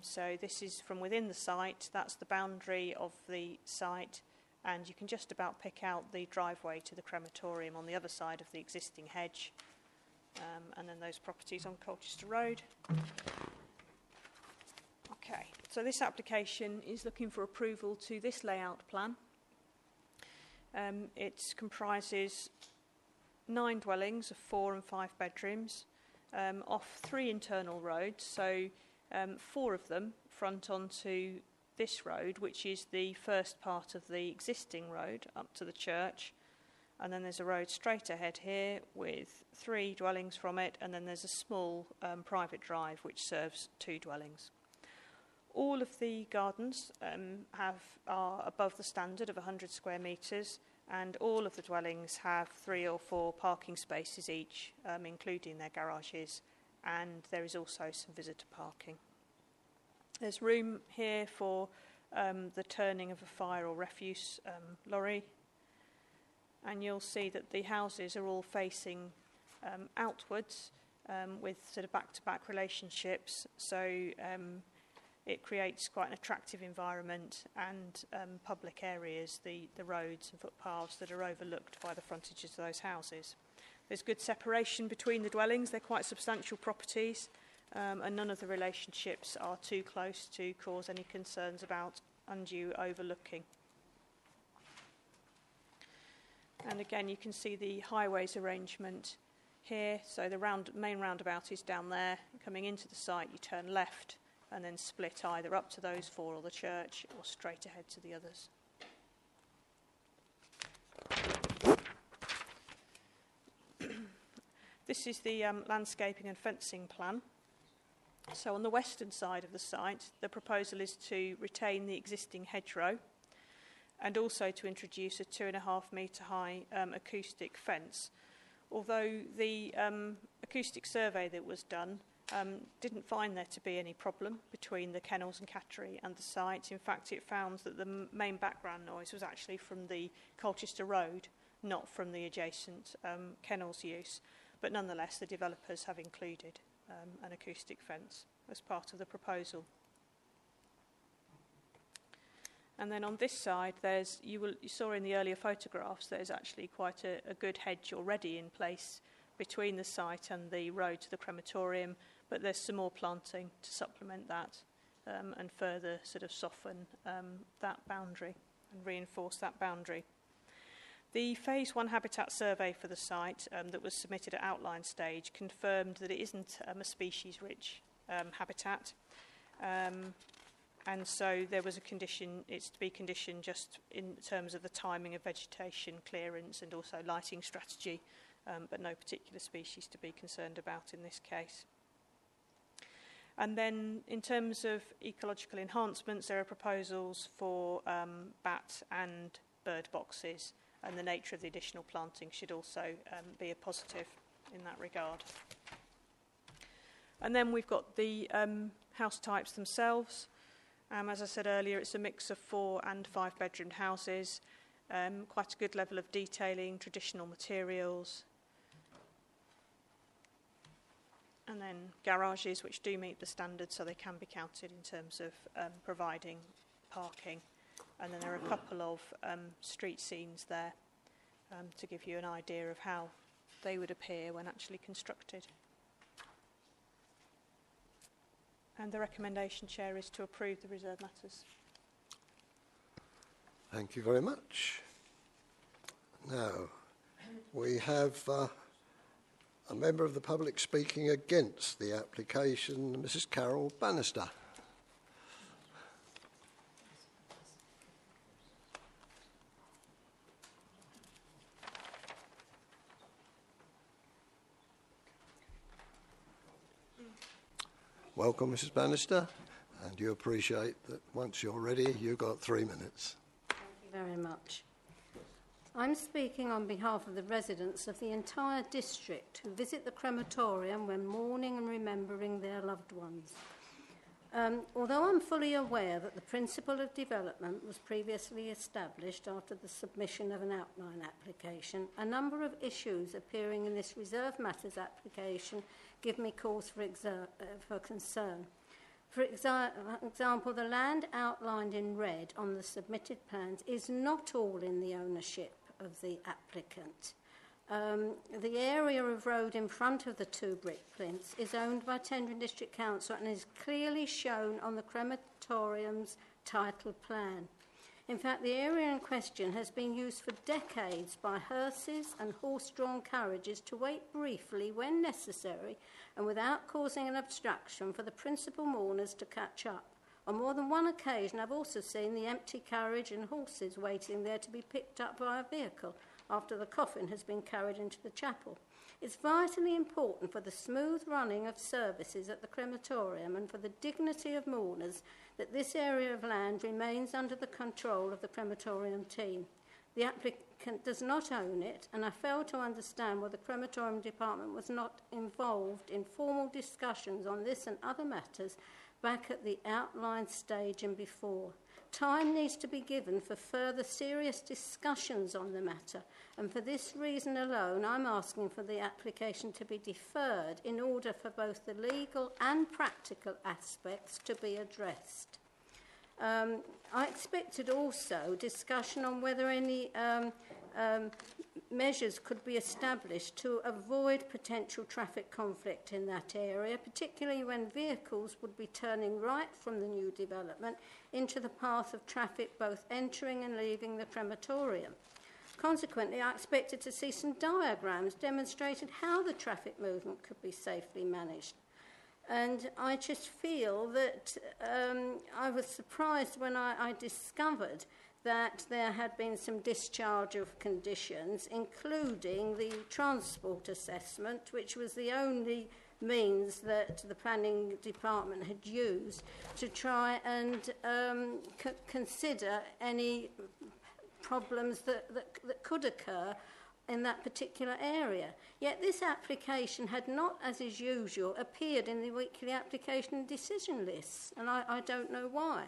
So this is from within the site, that's the boundary of the site, and you can just about pick out the driveway to the crematorium on the other side of the existing hedge, and then those properties on Colchester Road. Okay, so this application is looking for approval to this layout plan. It comprises 9 dwellings of 4 and 5 bedrooms off 3 internal roads, so 4 of them front onto this road, which is the first part of the existing road up to the church, and then there's a road straight ahead here with 3 dwellings from it, and then there's a small private drive which serves 2 dwellings. All of the gardens are above the standard of 100 square metres, and all of the dwellings have 3 or 4 parking spaces each, including their garages, and there is also some visitor parking. There's room here for the turning of a fire or refuse lorry, and you'll see that the houses are all facing outwards with sort of back-to-back relationships, so it creates quite an attractive environment and public areas, the roads and footpaths that are overlooked by the frontages of those houses. There's good separation between the dwellings. They're quite substantial properties, and none of the relationships are too close to cause any concerns about undue overlooking. And again, you can see the highways arrangement here. So the main roundabout is down there. Coming into the site, you turn left and then split either up to those 4 or the church, or straight ahead to the others. This is the landscaping and fencing plan. So on the western side of the site, the proposal is to retain the existing hedgerow and also to introduce a 2.5 metre high acoustic fence. Although the acoustic survey that was done didn't find there to be any problem between the kennels and cattery and the site. In fact, it found that the main background noise was actually from the Colchester Road, not from the adjacent kennels use. But nonetheless, the developers have included an acoustic fence as part of the proposal. And then on this side, you saw in the earlier photographs, there's actually quite a good hedge already in place between the site and the road to the crematorium, but there's some more planting to supplement that and further sort of soften that boundary and reinforce that boundary. The Phase 1 habitat survey for the site that was submitted at outline stage confirmed that it isn't a species-rich habitat. And so there was a condition, it's to be conditioned just in terms of the timing of vegetation clearance and also lighting strategy, but no particular species to be concerned about in this case. And then in terms of ecological enhancements, there are proposals for bat and bird boxes, and the nature of the additional planting should also be a positive in that regard. And then we've got the house types themselves. As I said earlier, it's a mix of 4 and 5 bedroomed houses, quite a good level of detailing, traditional materials, and then garages which do meet the standards, so they can be counted in terms of providing parking. And then there are a couple of street scenes there to give you an idea of how they would appear when actually constructed. And the recommendation, Chair, is to approve the reserved matters. Thank you very much. Now, we have a member of the public speaking against the application, Mrs. Carol Bannister. Welcome, Mrs. Bannister, and you appreciate that once you're ready, you've got 3 minutes. Thank you very much. I'm speaking on behalf of the residents of the entire district who visit the crematorium when mourning and remembering their loved ones. Although I'm fully aware that the principle of development was previously established after the submission of an outline application, a number of issues appearing in this reserved matters application give me cause for concern. For example, the land outlined in red on the submitted plans is not all in the ownership of the applicant. The area of road in front of the 2 brick plinths is owned by Tendring District Council and is clearly shown on the crematorium's title plan. In fact, the area in question has been used for decades by hearses and horse-drawn carriages to wait briefly when necessary and without causing an obstruction for the principal mourners to catch up. On more than one occasion, I've also seen the empty carriage and horses waiting there to be picked up by a vehicle after the coffin has been carried into the chapel. It's vitally important for the smooth running of services at the crematorium and for the dignity of mourners that this area of land remains under the control of the crematorium team. The applicant does not own it, and I fail to understand why the crematorium department was not involved in formal discussions on this and other matters back at the outline stage and before. Time needs to be given for further serious discussions on the matter, and for this reason alone, I'm asking for the application to be deferred in order for both the legal and practical aspects to be addressed. I expected also discussion on whether any measures could be established to avoid potential traffic conflict in that area, particularly when vehicles would be turning right from the new development into the path of traffic both entering and leaving the crematorium. Consequently, I expected to see some diagrams demonstrating how the traffic movement could be safely managed. And I just feel that I was surprised when I discovered that there had been some discharge of conditions, including the transport assessment, which was the only means that the planning department had used to try and consider any problems that could occur in that particular area. Yet this application had not, as is usual, appeared in the weekly application and decision lists, and I don't know why.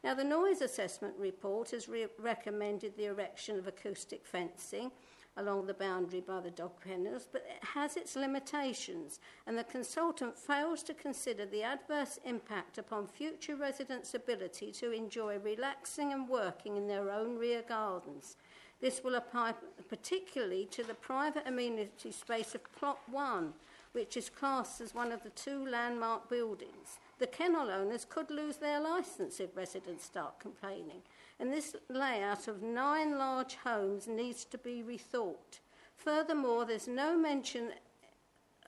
Now, the noise assessment report has recommended the erection of acoustic fencing along the boundary by the dog kennels, but it has its limitations, and the consultant fails to consider the adverse impact upon future residents' ability to enjoy relaxing and working in their own rear gardens. This will apply particularly to the private amenity space of Plot 1, which is classed as one of the 2 landmark buildings. the kennel owners could lose their licence if residents start complaining. And this layout of 9 large homes needs to be rethought. Furthermore, there's no mention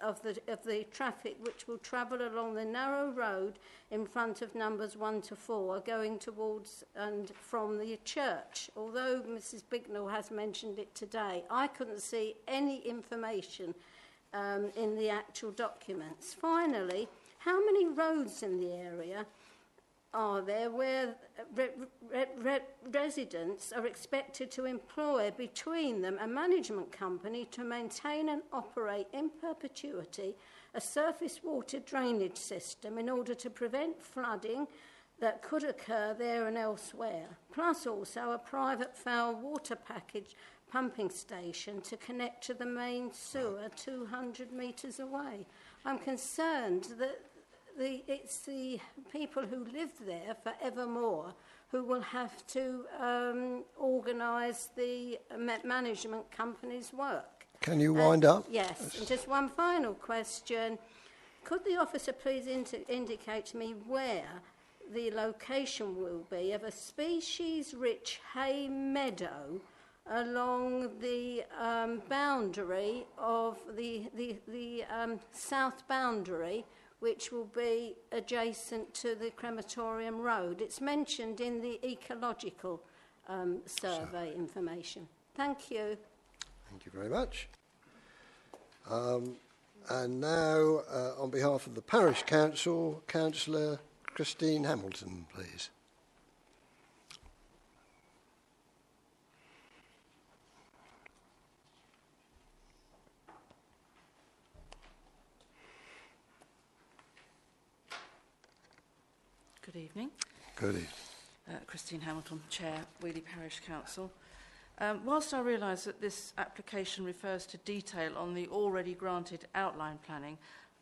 of the traffic which will travel along the narrow road in front of numbers 1 to 4 going towards and from the church. Although Mrs Bignell has mentioned it today, I couldn't see any information in the actual documents. Finally, how many roads in the area are there where residents are expected to employ between them a management company to maintain and operate in perpetuity a surface water drainage system in order to prevent flooding that could occur there and elsewhere, plus also a private foul water package pumping station to connect to the main sewer 200 metres away? I'm concerned that it's the people who live there forevermore who will have to organise the management company's work. Can you wind up? Yes. And just one final question. Could the officer please indicate to me where the location will be of a species-rich hay meadow along the boundary of the south boundary, which will be adjacent to the Crematorium Road? It's mentioned in the ecological survey information. Thank you. Thank you very much. And now, on behalf of the Parish Council, Councillor Christine Hamilton, please. Good evening. Good evening. Christine Hamilton, Chair, Weeley Parish Council. Whilst I realise that this application refers to detail on the already granted outline planning,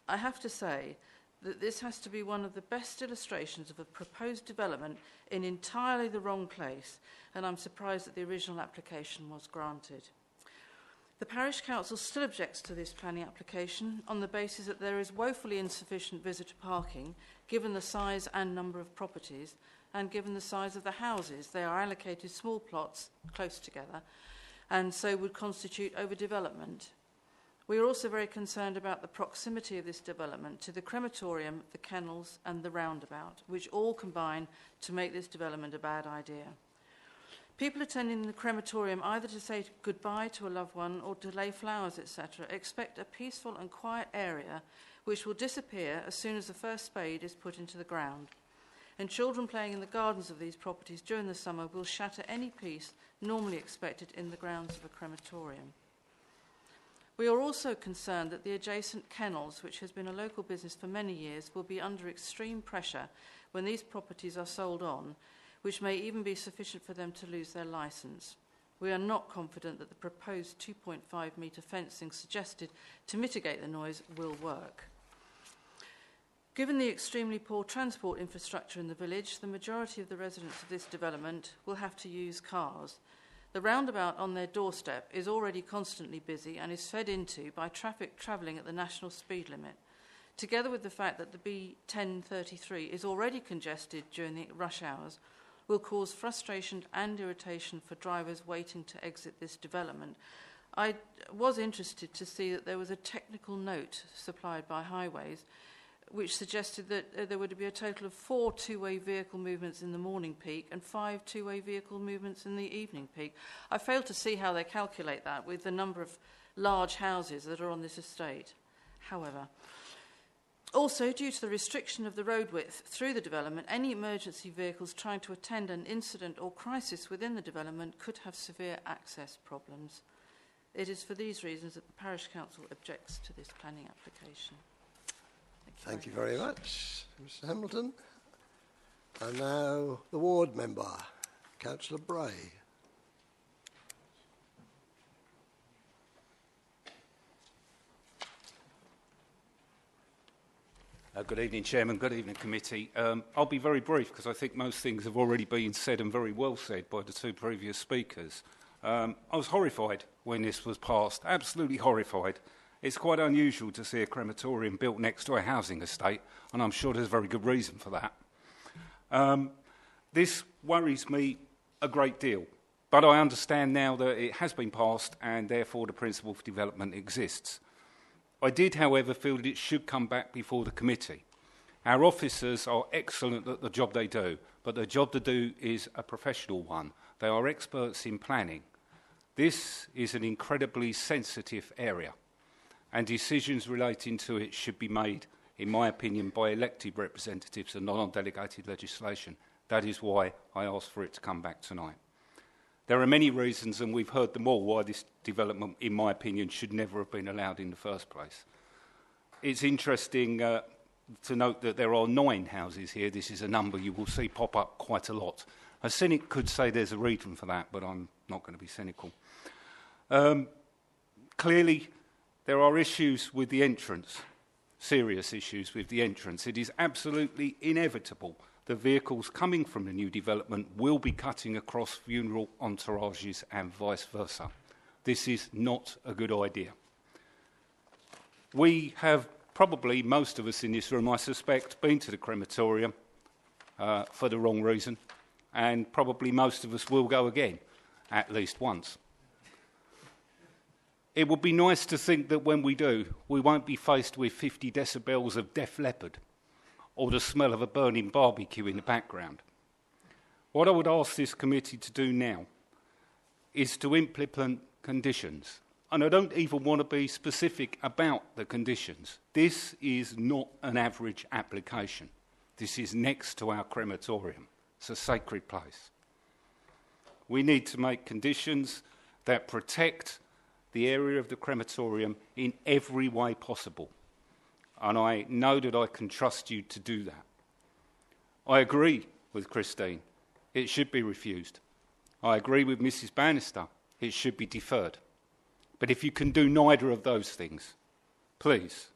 I have to say that this has to be one of the best illustrations of a proposed development in entirely the wrong place, and I'm surprised that the original application was granted. The Parish Council still objects to this planning application on the basis that there is woefully insufficient visitor parking, given the size and number of properties, and given the size of the houses. They are allocated small plots close together, and so would constitute overdevelopment. We are also very concerned about the proximity of this development to the crematorium, the kennels, and the roundabout, which all combine to make this development a bad idea. People attending the crematorium, either to say goodbye to a loved one or to lay flowers, etc., expect a peaceful and quiet area which will disappear as soon as the first spade is put into the ground. And children playing in the gardens of these properties during the summer will shatter any peace normally expected in the grounds of a crematorium. We are also concerned that the adjacent kennels, which has been a local business for many years, will be under extreme pressure when these properties are sold on, which may even be sufficient for them to lose their licence. We are not confident that the proposed 2.5 metre fencing suggested to mitigate the noise will work. Given the extremely poor transport infrastructure in the village, the majority of the residents of this development will have to use cars. The roundabout on their doorstep is already constantly busy and is fed into by traffic travelling at the national speed limit. Together with the fact that the B1033 is already congested during the rush hours, will cause frustration and irritation for drivers waiting to exit this development. I was interested to see that there was a technical note supplied by Highways which suggested that there would be a total of 4 two-way vehicle movements in the morning peak and 5 two-way vehicle movements in the evening peak. I failed to see how they calculate that with the number of large houses that are on this estate. However, also, due to the restriction of the road width through the development, any emergency vehicles trying to attend an incident or crisis within the development could have severe access problems. It is for these reasons that the Parish Council objects to this planning application. Thank you very much, Mr Hamilton. And now the ward member, Councillor Bray. Good evening, Chairman. Good evening, Committee. I'll be very brief because I think most things have already been said and very well said by the two previous speakers. I was horrified when this was passed, absolutely horrified. It's quite unusual to see a crematorium built next to a housing estate, and I'm sure there's a very good reason for that. This worries me a great deal, but I understand now that it has been passed and therefore the principle for development exists. I did, however, feel that it should come back before the committee. Our officers are excellent at the job they do, but their job to do is a professional one. They are experts in planning. This is an incredibly sensitive area, and decisions relating to it should be made, in my opinion, by elected representatives and not on delegated legislation. That is why I asked for it to come back tonight. There are many reasons, and we've heard them all, why this development, in my opinion, should never have been allowed in the first place. It's interesting to note that there are 9 houses here. This is a number you will see pop up quite a lot. A cynic could say there's a reason for that, but I'm not going to be cynical. Clearly, there are issues with the entrance, serious issues with the entrance. It is absolutely inevitable the vehicles coming from the new development will be cutting across funeral entourages and vice versa. This is not a good idea. We have probably, most of us in this room, I suspect, been to the crematorium for the wrong reason, and probably most of us will go again, at least once. It would be nice to think that when we do, we won't be faced with 50 decibels of Def Leppard or the smell of a burning barbecue in the background. What I would ask this committee to do now is to implement conditions. And I don't even want to be specific about the conditions. This is not an average application. This is next to our crematorium. It's a sacred place. We need to make conditions that protect the area of the crematorium in every way possible. And I know that I can trust you to do that. I agree with Christine. It should be refused. I agree with Mrs. Bannister. It should be deferred. But if you can do neither of those things, please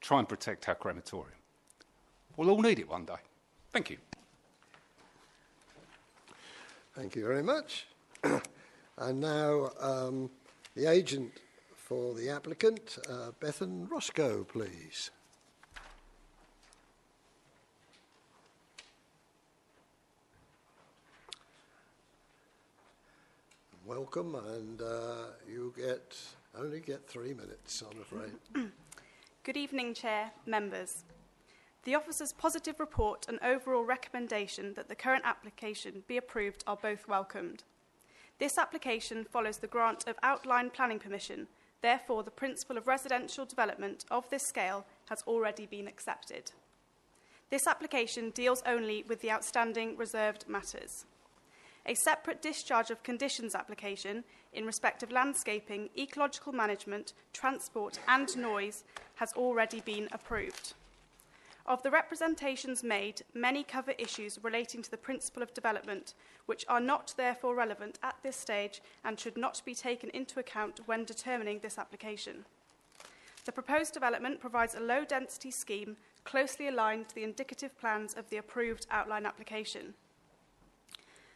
try and protect our crematorium. We'll all need it one day. Thank you. Thank you very much. And now the agent for the applicant, Bethan Roscoe, please. Welcome, and you only get 3 minutes, I'm afraid. Good evening, Chair, members. The officer's positive report and overall recommendation that the current application be approved are both welcomed. This application follows the grant of outline planning permission. Therefore, the principle of residential development of this scale has already been accepted. This application deals only with the outstanding reserved matters. A separate discharge of conditions application in respect of landscaping, ecological management, transport and noise has already been approved. Of the representations made, many cover issues relating to the principle of development, which are not therefore relevant at this stage and should not be taken into account when determining this application. The proposed development provides a low-density scheme closely aligned to the indicative plans of the approved outline application.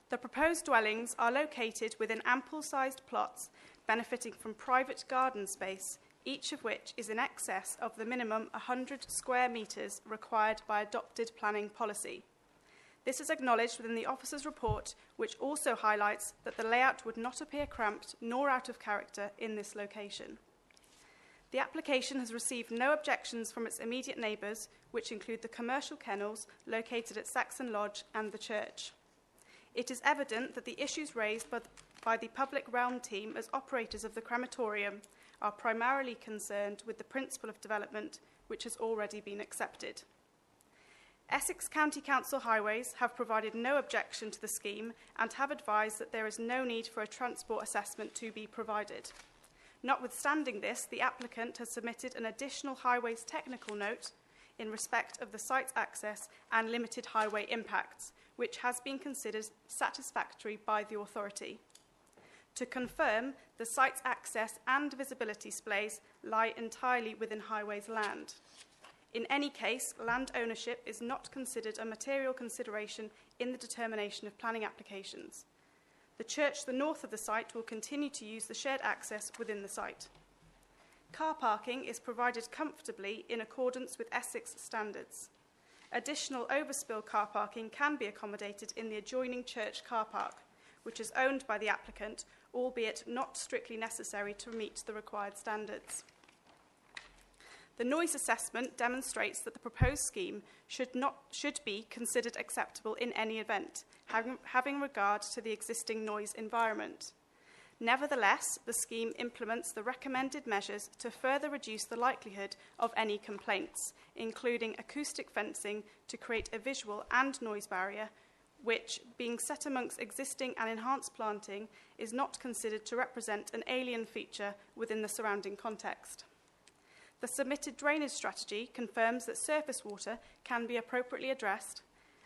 The proposed dwellings are located within ample-sized plots benefiting from private garden space, each of which is in excess of the minimum 100 square metres required by adopted planning policy. This is acknowledged within the officer's report, which also highlights that the layout would not appear cramped nor out of character in this location. The application has received no objections from its immediate neighbours, which include the commercial kennels located at Saxon Lodge and the church. It is evident that the issues raised by the public realm team as operators of the crematorium are primarily concerned with the principle of development, which has already been accepted. Essex County Council Highways have provided no objection to the scheme and have advised that there is no need for a transport assessment to be provided. Notwithstanding this, the applicant has submitted an additional highways technical note in respect of the site's access and limited highway impacts, which has been considered satisfactory by the authority. To confirm, the site's access and visibility splays lie entirely within highways land. In any case, land ownership is not considered a material consideration in the determination of planning applications. The church to the north of the site will continue to use the shared access within the site. Car parking is provided comfortably in accordance with Essex standards. Additional overspill car parking can be accommodated in the adjoining church car park, which is owned by the applicant, albeit not strictly necessary to meet the required standards. The noise assessment demonstrates that the proposed scheme should be considered acceptable in any event, having regard to the existing noise environment. Nevertheless, the scheme implements the recommended measures to further reduce the likelihood of any complaints, including acoustic fencing to create a visual and noise barrier, which, being set amongst existing and enhanced planting, is not considered to represent an alien feature within the surrounding context. The submitted drainage strategy confirms that surface water can be appropriately addressed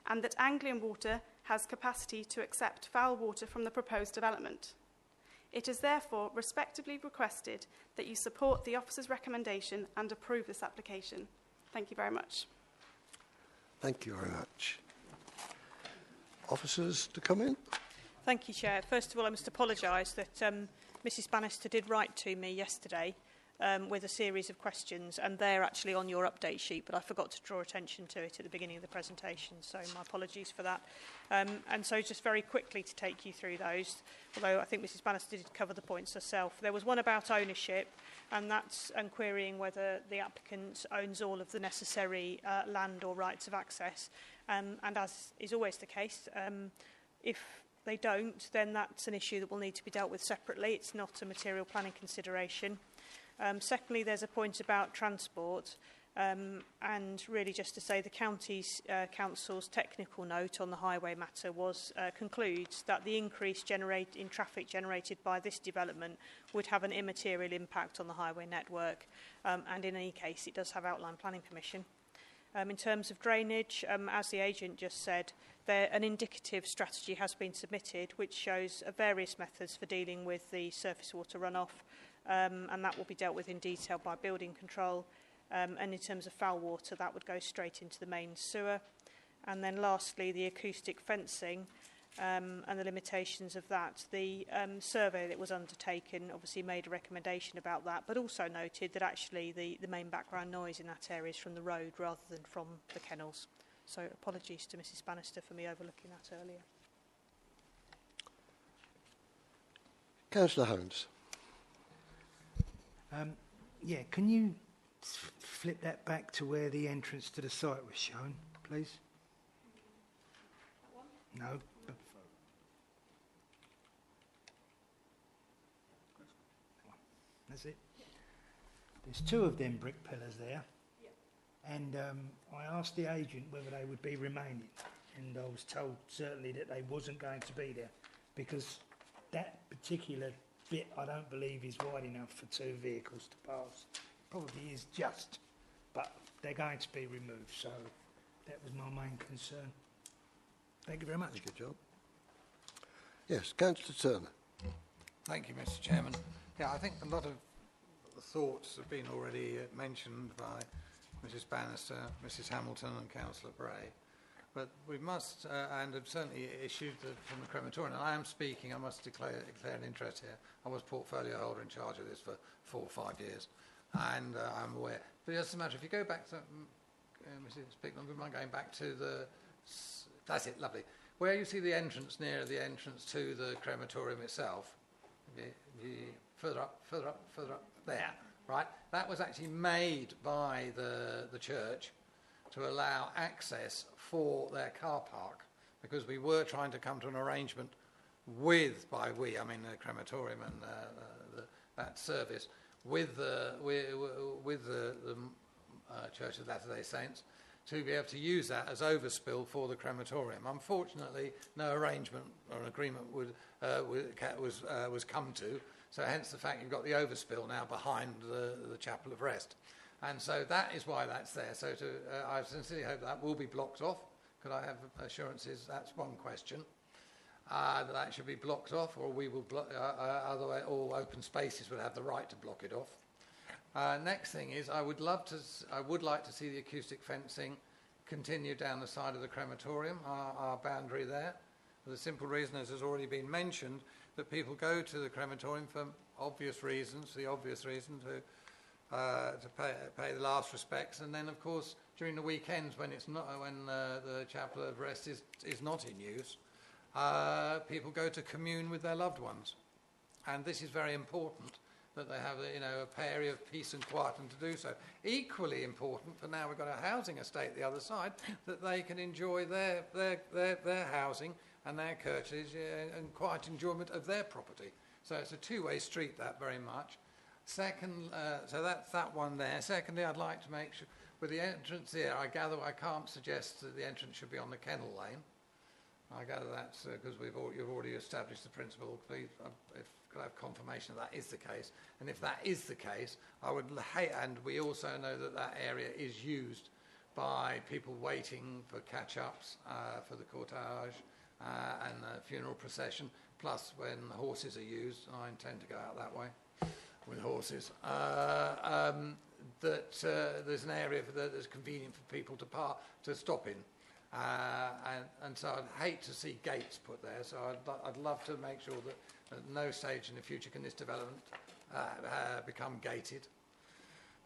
and that Anglian Water has capacity to accept foul water from the proposed development. It is therefore respectfully requested that you support the officer's recommendation and approve this application. Thank you very much. Thank you very much. Officers to come in? Thank you, Chair. First of all, I must apologise that Mrs Bannister did write to me yesterday with a series of questions, and they're actually on your update sheet, but I forgot to draw attention to it at the beginning of the presentation, so my apologies for that. And so just very quickly to take you through those, although I think Mrs Bannister did cover the points herself. There was one about ownership, and that's querying whether the applicant owns all of the necessary land or rights of access. And as is always the case, if they don't, then that's an issue that will need to be dealt with separately. It's not a material planning consideration. Secondly, there's a point about transport, and really just to say the county's council's technical note on the highway matter concludes that the increase in traffic generated by this development would have an immaterial impact on the highway network, and in any case it does have outline planning permission. In terms of drainage, as the agent just said, an indicative strategy has been submitted which shows various methods for dealing with the surface water runoff, and that will be dealt with in detail by building control. And in terms of foul water, that would go straight into the main sewer. And then lastly, the acoustic fencing and the limitations of that. The survey that was undertaken obviously made a recommendation about that, but also noted that actually the main background noise in that area is from the road rather than from the kennels. So apologies to Mrs Bannister for me overlooking that earlier. Councillor Holmes. Yeah, can you flip that back to where the entrance to the site was shown, please? No. That's it. There's two of them brick pillars there, and I asked the agent whether they would be remaining, and I was told certainly that they wasn't going to be there, because that particular bit I don't believe is wide enough for two vehicles to pass. Probably is just, but they're going to be removed, so that was my main concern. Thank you very much. Good job. Yes, Councillor Turner. Thank you, Mr Chairman. Yeah, I think a lot of the thoughts have been already mentioned by Mrs Bannister, Mrs Hamilton and Councillor Bray. But we must, and have certainly issued from the crematorium, and I am speaking, I must declare an interest here. I was portfolio holder in charge of this for 4 or 5 years, and I'm aware. But it doesn't matter, if you go back to, Mrs Pickman, would you mind going back to that's it, lovely. Where you see the entrance, near the entrance to the crematorium itself, further up, there, right? That was actually made by the church to allow access for their car park, because we were trying to come to an arrangement I mean the crematorium and that service, with the Church of Latter-day Saints, to be able to use that as overspill for the crematorium. Unfortunately, no arrangement or an agreement was come to, so hence the fact you've got the overspill now behind the Chapel of Rest. And so that is why that's there. So I sincerely hope that will be blocked off. Could I have assurances? That's one question. That should be blocked off, or we will otherwise all open spaces would have the right to block it off. Next thing is, I would like to see the acoustic fencing continue down the side of the crematorium, our boundary there, for the simple reason, as has already been mentioned, that people go to the crematorium for obvious reasons, to to pay the last respects, and then of course during the weekends when it's not, when the chapel of rest is not in use, people go to commune with their loved ones, and this is very important that they have a area of peace and quiet and to do so. Equally important, for now we've got a housing estate the other side, that they can enjoy their housing and their churches and quiet enjoyment of their property. So it's a two-way street, that very much. Second, so that's that one there. Secondly, I'd like to make sure, with the entrance here, I gather I can't suggest that the entrance should be on the kennel lane. I gather that's because you've already established the principle. Please, could I have confirmation that is the case? And if that is the case, I would hate, and we also know that that area is used by people waiting for catch-ups, for the cortege and the funeral procession, plus when the horses are used, and I intend to go out that way with horses, there's an area that's convenient for people to stop in. And so I'd hate to see gates put there, so I'd love to make sure that at no stage in the future can this development become gated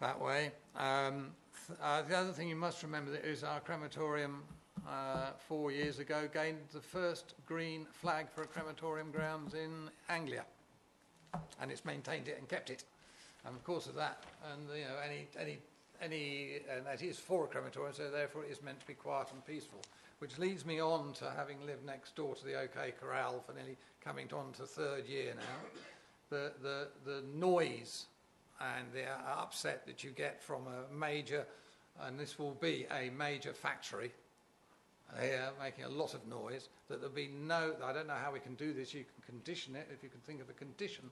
that way. The other thing you must remember is our crematorium 4 years ago gained the first green flag for a crematorium grounds in Anglia, and it's maintained it and kept it. And of course of that, and and that is for a crematorium, so therefore it is meant to be quiet and peaceful. Which leads me on to having lived next door to the OK Corral for nearly coming on to third year now. The noise and the upset that you get from a major, and this will be a major factory here making a lot of noise, that there'll be no, I don't know how we can do this, you can condition it, if you can think of a condition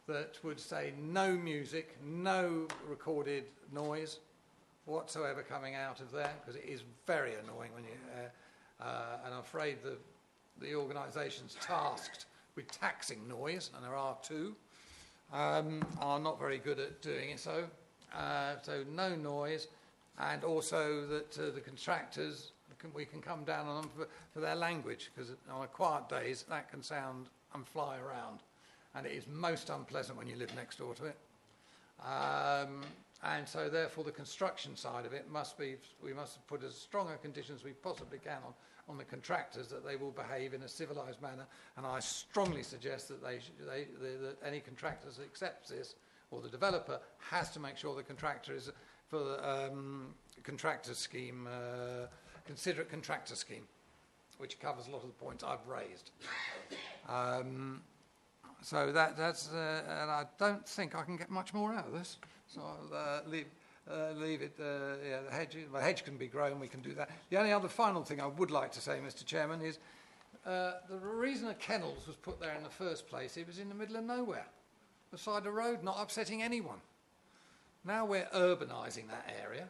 that would say no music, no recorded noise whatsoever coming out of there, because it is very annoying when you, and I'm afraid the organisations tasked with taxing noise, and there are two, are not very good at doing it so. So no noise, and also that the contractors, we can come down on them for their language, because on a quiet days that can sound and fly around, and it is most unpleasant when you live next door to it. And so therefore the construction side of it we must put as strong a condition as we possibly can on the contractors, that they will behave in a civilised manner, and I strongly suggest that that any contractors that accepts this, or the developer, has to make sure the contractor is for the contractor scheme, considerate contractor scheme, which covers a lot of the points I've raised. So that's, and I don't think I can get much more out of this. So I'll leave it. The hedge can be grown. We can do that. The only other final thing I would like to say, Mr. Chairman, is the reason a kennels was put there in the first place. It was in the middle of nowhere, beside the road, not upsetting anyone. Now we're urbanising that area.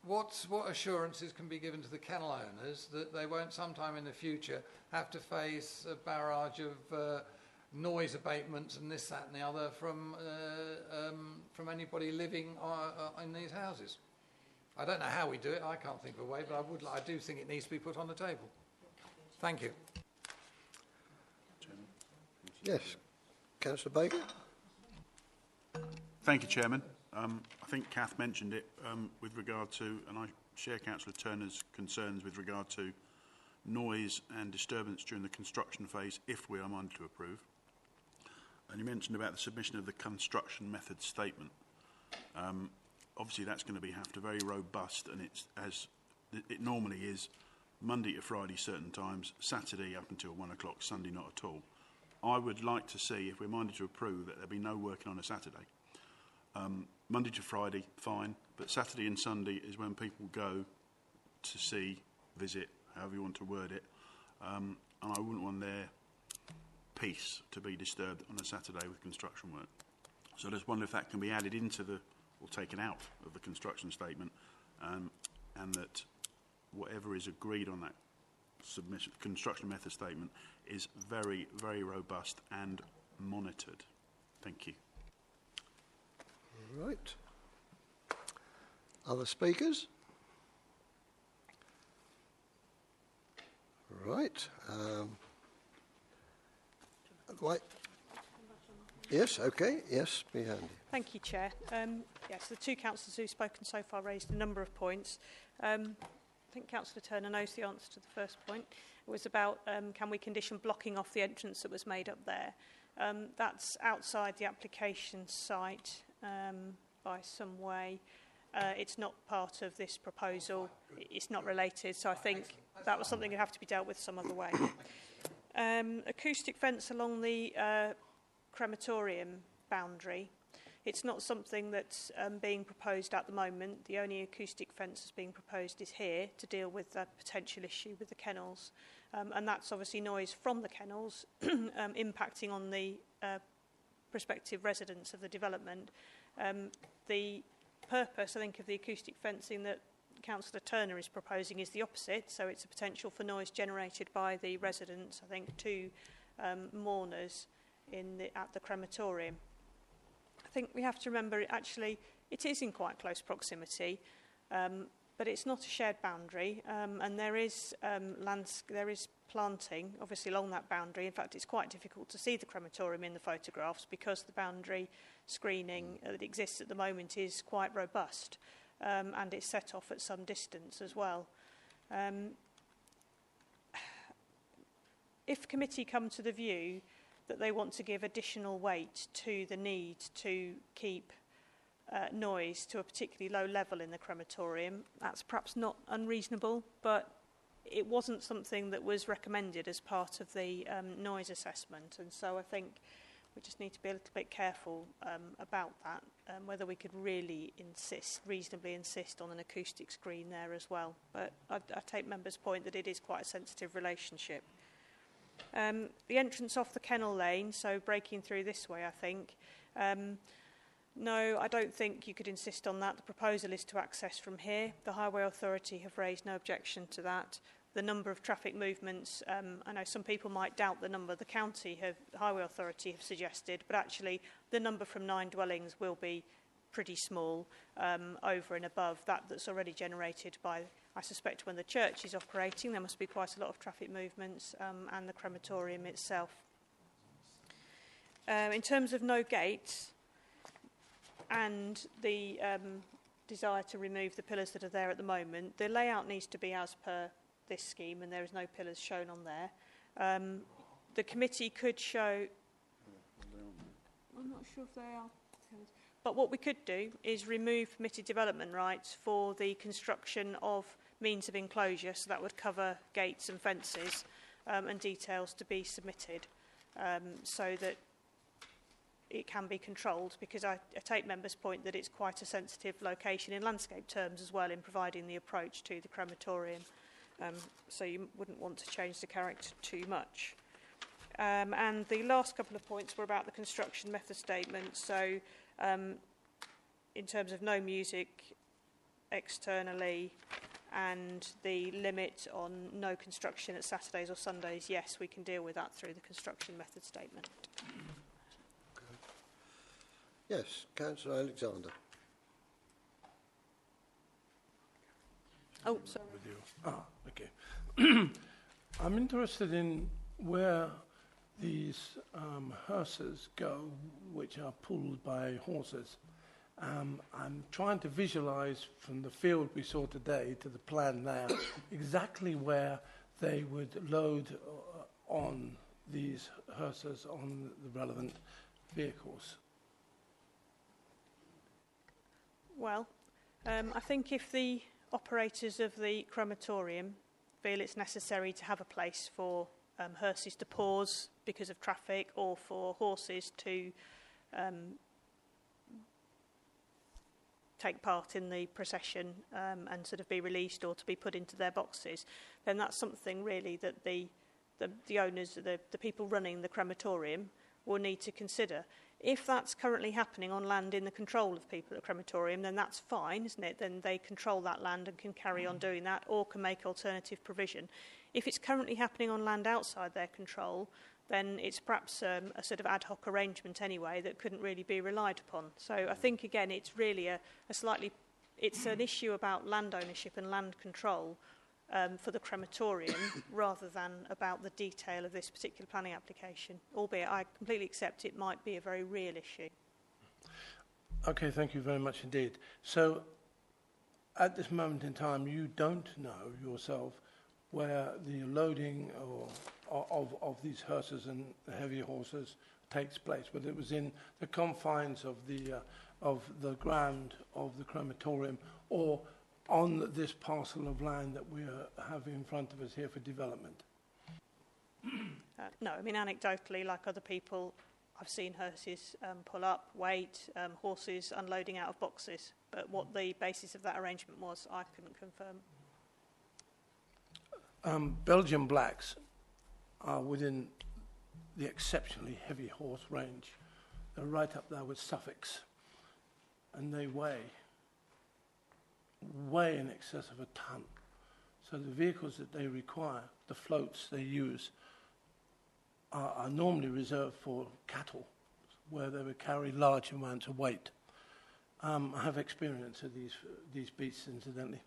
What assurances can be given to the kennel owners that they won't sometime in the future have to face a barrage of noise abatements and this, that and the other from anybody living in these houses? I don't know how we do it, I can't think of a way, but I do think it needs to be put on the table. Thank you. Yes, Councillor Baker. Thank you, Chairman. I think Kath mentioned it with regard to, and I share Councillor Turner's concerns with regard to noise and disturbance during the construction phase if we are minded to approve. And you mentioned about the submission of the construction method statement. Obviously that's going to have to be very robust, and it's as it normally is, Monday to Friday certain times, Saturday up until 1 o'clock, Sunday not at all. I would like to see, if we're minded to approve, that there be no working on a Saturday. Monday to Friday, fine, but Saturday and Sunday is when people go to see, visit, however you want to word it, and I wouldn't want their peace to be disturbed on a Saturday with construction work. So I just wonder if that can be added into or taken out of the construction statement, and that whatever is agreed on that submission, construction method statement is very, very robust and monitored. Thank you. Right. Other speakers? Right. Wait. Yes, okay, yes, be handy. Thank you, Chair. Yes, the two councillors who've spoken so far raised a number of points. I think Councillor Turner knows the answer to the first point. It was about can we condition blocking off the entrance that was made up there. That's outside the application site by some way. It's not part of this proposal. It's not related, so I think that was something that would have to be dealt with some other way. Acoustic fence along the crematorium boundary. It's not something that's being proposed at the moment. The only acoustic fence that's being proposed is here to deal with the potential issue with the kennels. And that's obviously noise from the kennels impacting on the prospective residents of the development. The purpose, I think, of the acoustic fencing that Councillor Turner is proposing is the opposite. So it's a potential for noise generated by the residents, I think, to mourners at the crematorium. I think we have to remember it is in quite close proximity, but it's not a shared boundary, and there is planting obviously along that boundary. In fact, it's quite difficult to see the crematorium in the photographs because the boundary screening that exists at the moment is quite robust, and it's set off at some distance as well. If committee come to the view that they want to give additional weight to the need to keep noise to a particularly low level in the crematorium, that's perhaps not unreasonable, but it wasn't something that was recommended as part of the noise assessment, and so I think we just need to be a little bit careful about that, whether we could really reasonably insist on an acoustic screen there as well. But I take members' point that it is quite a sensitive relationship. The entrance off the Kennel Lane, so breaking through this way, I think. No, I don't think you could insist on that. The proposal is to access from here. The Highway Authority have raised no objection to that. The number of traffic movements, I know some people might doubt the number the Highway Authority have suggested, but actually the number from 9 dwellings will be pretty small over and above that's already generated by, I suspect, when the church is operating. There must be quite a lot of traffic movements, and the crematorium itself. In terms of no gates and the desire to remove the pillars that are there at the moment, the layout needs to be as per this scheme, and there is no pillars shown on there. The committee could show... I'm not sure if they are pillars. But what we could do is remove permitted development rights for the construction of means of enclosure, so that would cover gates and fences, and details to be submitted, so that it can be controlled, because I take members' point that it's quite a sensitive location in landscape terms as well in providing the approach to the crematorium, so you wouldn't want to change the character too much. And the last couple of points were about the construction method statement. So in terms of no music externally and the limit on no construction at Saturdays or Sundays, yes, we can deal with that through the construction method statement. Yes, Councillor Alexander. Oh, sorry. With you. Okay. I'm interested in where these hearses go, which are pulled by horses. I'm trying to visualise from the field we saw today to the plan there exactly where they would load on these hearses on the relevant vehicles. Well, I think if the operators of the crematorium feel it's necessary to have a place for hearses to pause because of traffic, or for horses to take part in the procession and sort of be released or to be put into their boxes, then that's something really that the owners, the people running the crematorium, will need to consider. If that's currently happening on land in the control of people at the crematorium, then that's fine, isn't it? Then they control that land and can carry on doing that, or can make alternative provision. If it's currently happening on land outside their control, then it's perhaps a sort of ad hoc arrangement anyway that couldn't really be relied upon. So I think, again, it's really it's an issue about land ownership and land control for the crematorium rather than about the detail of this particular planning application, albeit I completely accept it might be a very real issue. Okay, thank you very much indeed. So, at this moment in time, you don't know yourself where the loading of these hearses and heavy horses takes place, whether it was in the confines of the ground of the crematorium or on this parcel of land that we have in front of us here for development. No, I mean, anecdotally, like other people, I've seen hearses pull up, wait, horses unloading out of boxes. But what the basis of that arrangement was, I couldn't confirm. Belgian blacks are within the exceptionally heavy horse range. They're right up there with Suffolks. And they weigh in excess of a ton. So the vehicles that they require, the floats they use, are normally reserved for cattle, where they would carry large amounts of weight. I have experience of these beasts, incidentally.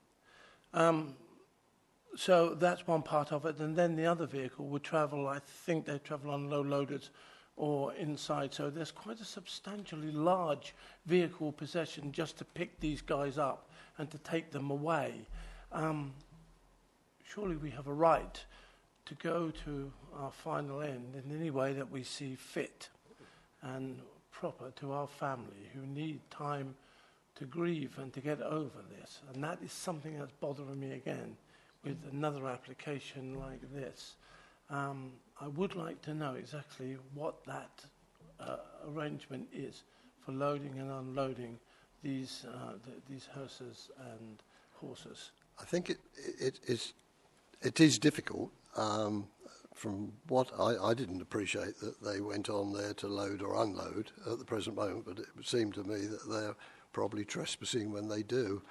So that's one part of it, and then the other vehicle would travel, I think they travel on low loaders or inside, so there's quite a substantially large vehicle possession just to pick these guys up and to take them away. Surely we have a right to go to our final end in any way that we see fit and proper to our family who need time to grieve and to get over this. And that is something that's bothering me again with another application like this. I would like to know exactly what that arrangement is for loading and unloading these hearses and horses. I think it is difficult. From what I didn't appreciate that they went on there to load or unload at the present moment, but it seemed to me that they're probably trespassing when they do.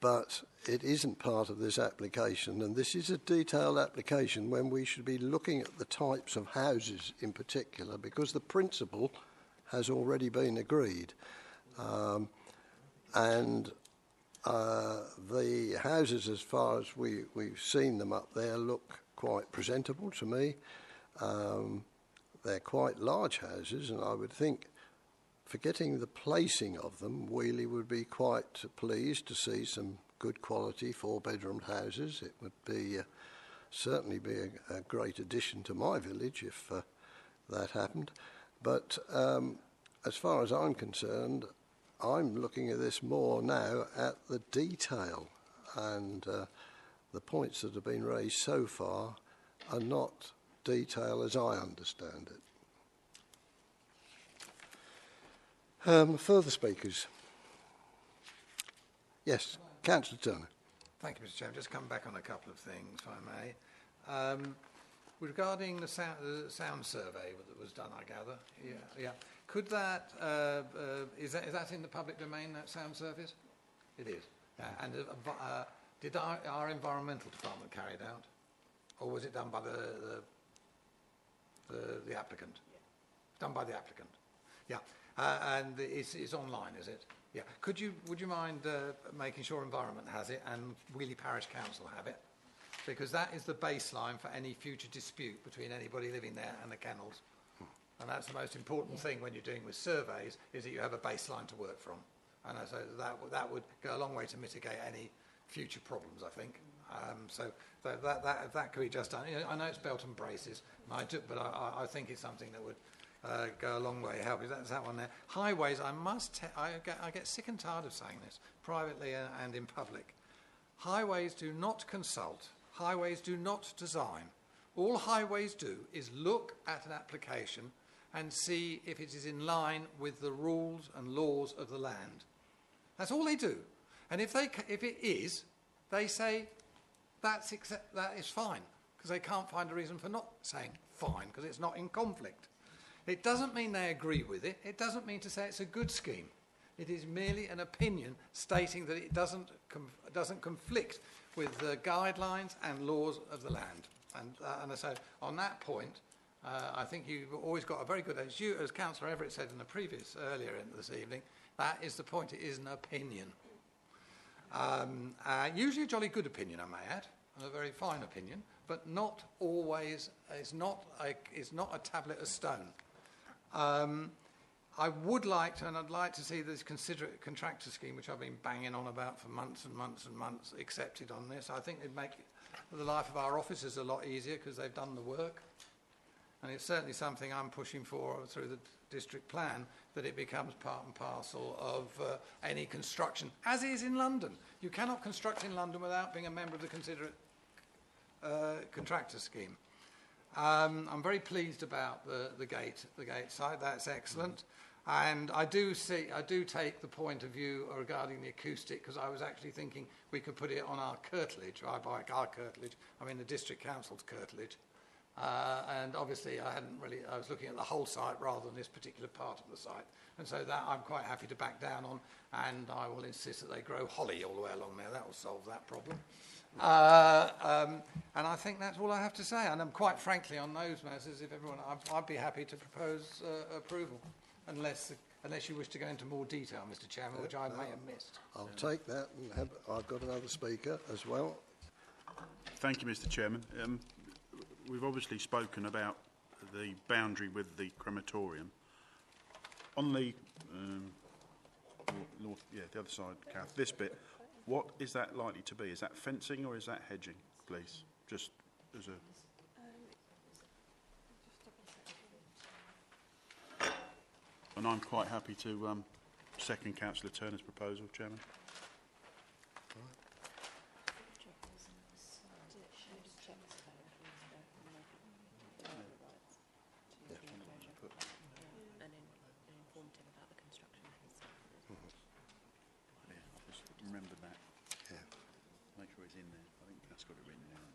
But it isn't part of this application, and this is a detailed application when we should be looking at the types of houses in particular, because the principle has already been agreed. And the houses, as far as we've seen them up there, look quite presentable to me. They're quite large houses, and I would think, forgetting the placing of them, Weeley would be quite pleased to see some good quality four-bedroom houses. It would be certainly be a great addition to my village if that happened. But as far as I'm concerned, I'm looking at this more now at the detail, and the points that have been raised so far are not detail as I understand it. Further speakers? Yes, Councillor Turner. Thank you, Mr. Chairman. Just come back on a couple of things, if I may. Regarding the sound survey that was done, I gather. Yeah. Could that is that in the public domain, that sound service? It is. And did our environmental department carry it out, or was it done by the applicant? Done by the applicant. Yeah. And it's online, is it? Yeah. Would you mind making sure Environment has it and Weeley Parish Council have it? Because that is the baseline for any future dispute between anybody living there and the kennels. And that's the most important thing when you're doing with surveys, is that you have a baseline to work from. And so that would go a long way to mitigate any future problems, I think. So that could be just done. You know, I know it's belt and braces, but I think it's something that would go a long way help. That's that one there. Highways, I get sick and tired of saying this, privately and in public. Highways do not consult. Highways do not design. All highways do is look at an application and see if it is in line with the rules and laws of the land. That's all they do. And if it is, they say that is fine, because they can't find a reason for not saying fine, because it's not in conflict. It doesn't mean they agree with it. It doesn't mean to say it's a good scheme. It is merely an opinion stating that it doesn't conflict with the guidelines and laws of the land. And so on that point, I think you've always got a very good, as Councillor Everett said in the earlier this evening, that is the point. It is an opinion. Usually a jolly good opinion, I may add, a very fine opinion, but not always, is not a tablet of stone. I would like to, and I'd like to see this considerate contractor scheme, which I've been banging on about for months and months and months, accepted on this. I think it'd make the life of our officers a lot easier because they've done the work. And it's certainly something I'm pushing for through the district plan, that it becomes part and parcel of any construction, as is in London. You cannot construct in London without being a member of the considerate contractor scheme. I'm very pleased about the gate side. That's excellent. And I do take the point of view regarding the acoustic, because I was actually thinking we could put it on our curtilage. I buy our curtilage. I mean the district council's curtilage. And obviously I was looking at the whole site rather than this particular part of the site. And so that I'm quite happy to back down on, and I will insist that they grow holly all the way along there. That will solve that problem. And I think that's all I have to say. And quite frankly, on those matters, if everyone, I'd be happy to propose approval, unless you wish to go into more detail, Mr. Chairman, which I may have missed. I'll take that, and I've got another speaker as well. Thank you, Mr. Chairman. We've obviously spoken about the boundary with the crematorium. On the north, the other side, Kath, this bit, what is that likely to be? Is that fencing or is that hedging, please? Just as a... And I'm quite happy to second Councillor Turner's proposal, Chairman. Remember that. Yeah. Make sure it's in there. I think that's got it written down.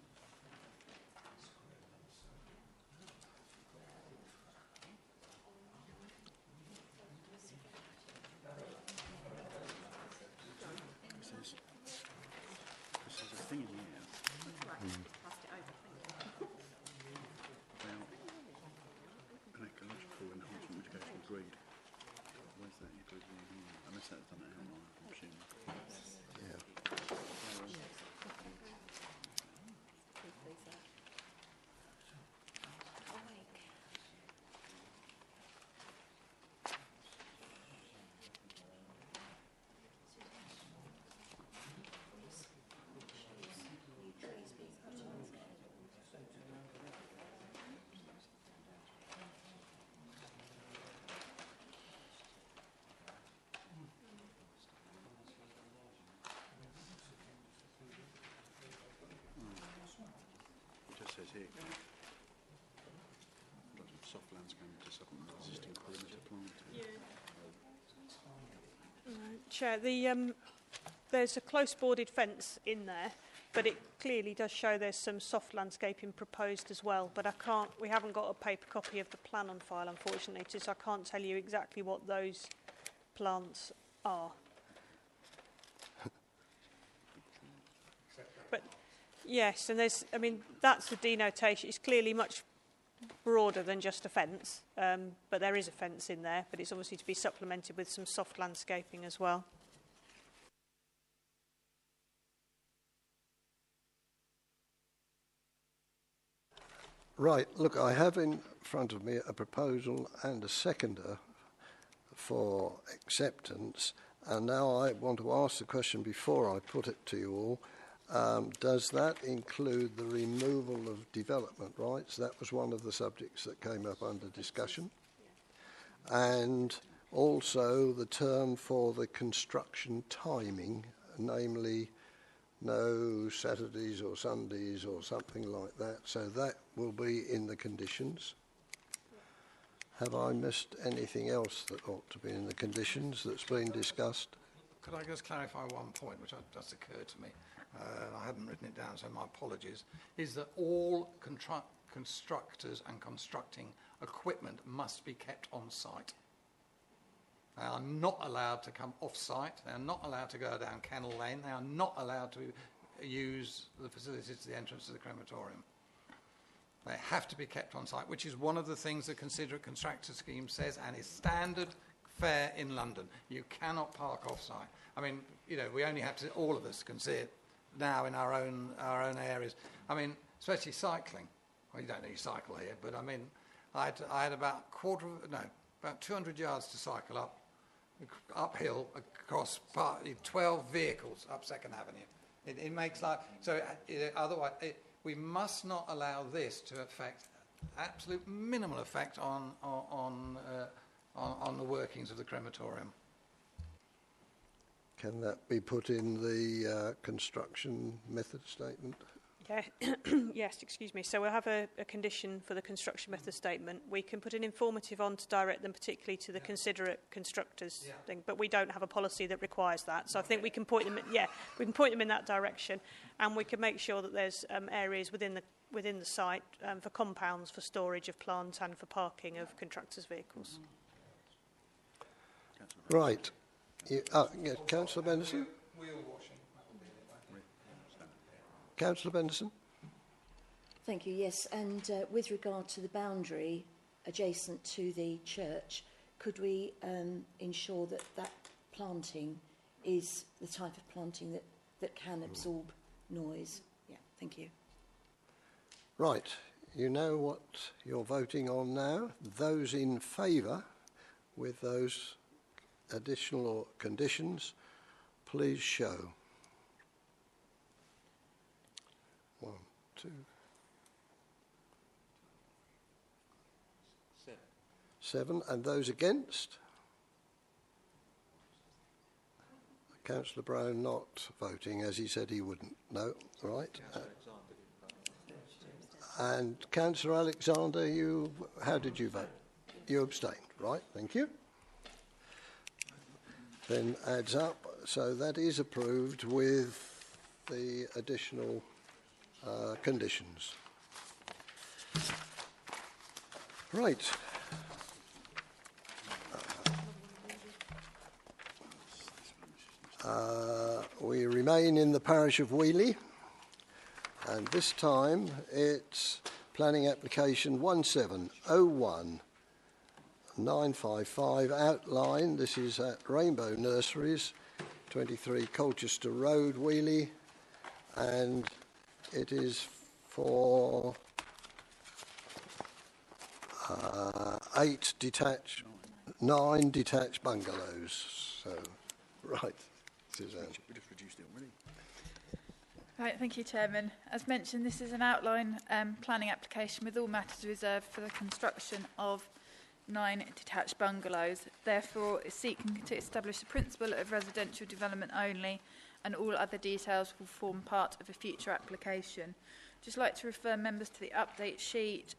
Because there's a thing in here. About an ecological enhancement mitigation agreed. Where's that included in here? Unless that's done at home, I'm assuming. Says here, soft landscape to supplement existing perimeter planting. Chair, there's a close boarded fence in there, but it clearly does show there's some soft landscaping proposed as well. But we haven't got a paper copy of the plan on file, unfortunately, so I can't tell you exactly what those plants are. But yes, and that's the denotation. It's clearly much broader than just a fence, but there is a fence in there, but it's obviously to be supplemented with some soft landscaping as well. Right, look, I have in front of me a proposal and a seconder for acceptance, and now I want to ask the question before I put it to you all. Does that include the removal of development rights? That was one of the subjects that came up under discussion. And also the term for the construction timing, namely no Saturdays or Sundays or something like that. So that will be in the conditions. Have I missed anything else that ought to be in the conditions that's been discussed? Could I just clarify one point, which just occurred to me? I hadn't written it down, so my apologies, is that all constructors and constructing equipment must be kept on site. They are not allowed to come off site. They are not allowed to go down Kennel Lane. They are not allowed to use the facilities to the entrance to the crematorium. They have to be kept on site, which is one of the things the considerate contractor scheme says and is standard fair in London. You cannot park off-site. I mean, you know, we only have to, all of us can see it now in our own areas. I mean, especially cycling. Well, you don't need to cycle here, but I mean, I had about about 200 yards to cycle uphill across 12 vehicles up Second Avenue. It makes life so. Otherwise, we must not allow this to affect absolute minimal effect on the workings of the crematorium. Can that be put in the construction method statement? Yeah. Yes, excuse me. So we'll have a condition for the construction method statement. We can put an informative on to direct them particularly to the considerate constructors thing, but we don't have a policy that requires that. So I think we can point them, we can point them in that direction, and we can make sure that there's areas within the site for compounds for storage of plant and for parking of contractors' vehicles. Right. Councillor Benderson? Councillor Benderson? Thank you, yes. And with regard to the boundary adjacent to the church, could we ensure that that planting is the type of planting that can absorb noise? Yeah, thank you. Right. You know what you're voting on now. Those in favour with those additional conditions, please show. 1, 2, 7. And those against? Councillor Brown not voting as he said he wouldn't. No, right. And Councillor Alexander, how did you vote? You abstained, right? Thank you. Then adds up. So that is approved with the additional conditions. Right. We remain in the parish of Weeley, and this time it's planning application 1701955 outline. This is at Rainbow Nurseries, 23 Colchester Road, Weeley, and it is for 9 detached bungalows. So, right, Suzanne. We just reduced it already. Right, thank you, Chairman. As mentioned, this is an outline planning application with all matters reserved for the construction of 9 detached bungalows. Therefore, it's seeking to establish a principle of residential development only, and all other details will form part of a future application. Just like to refer members to the update sheet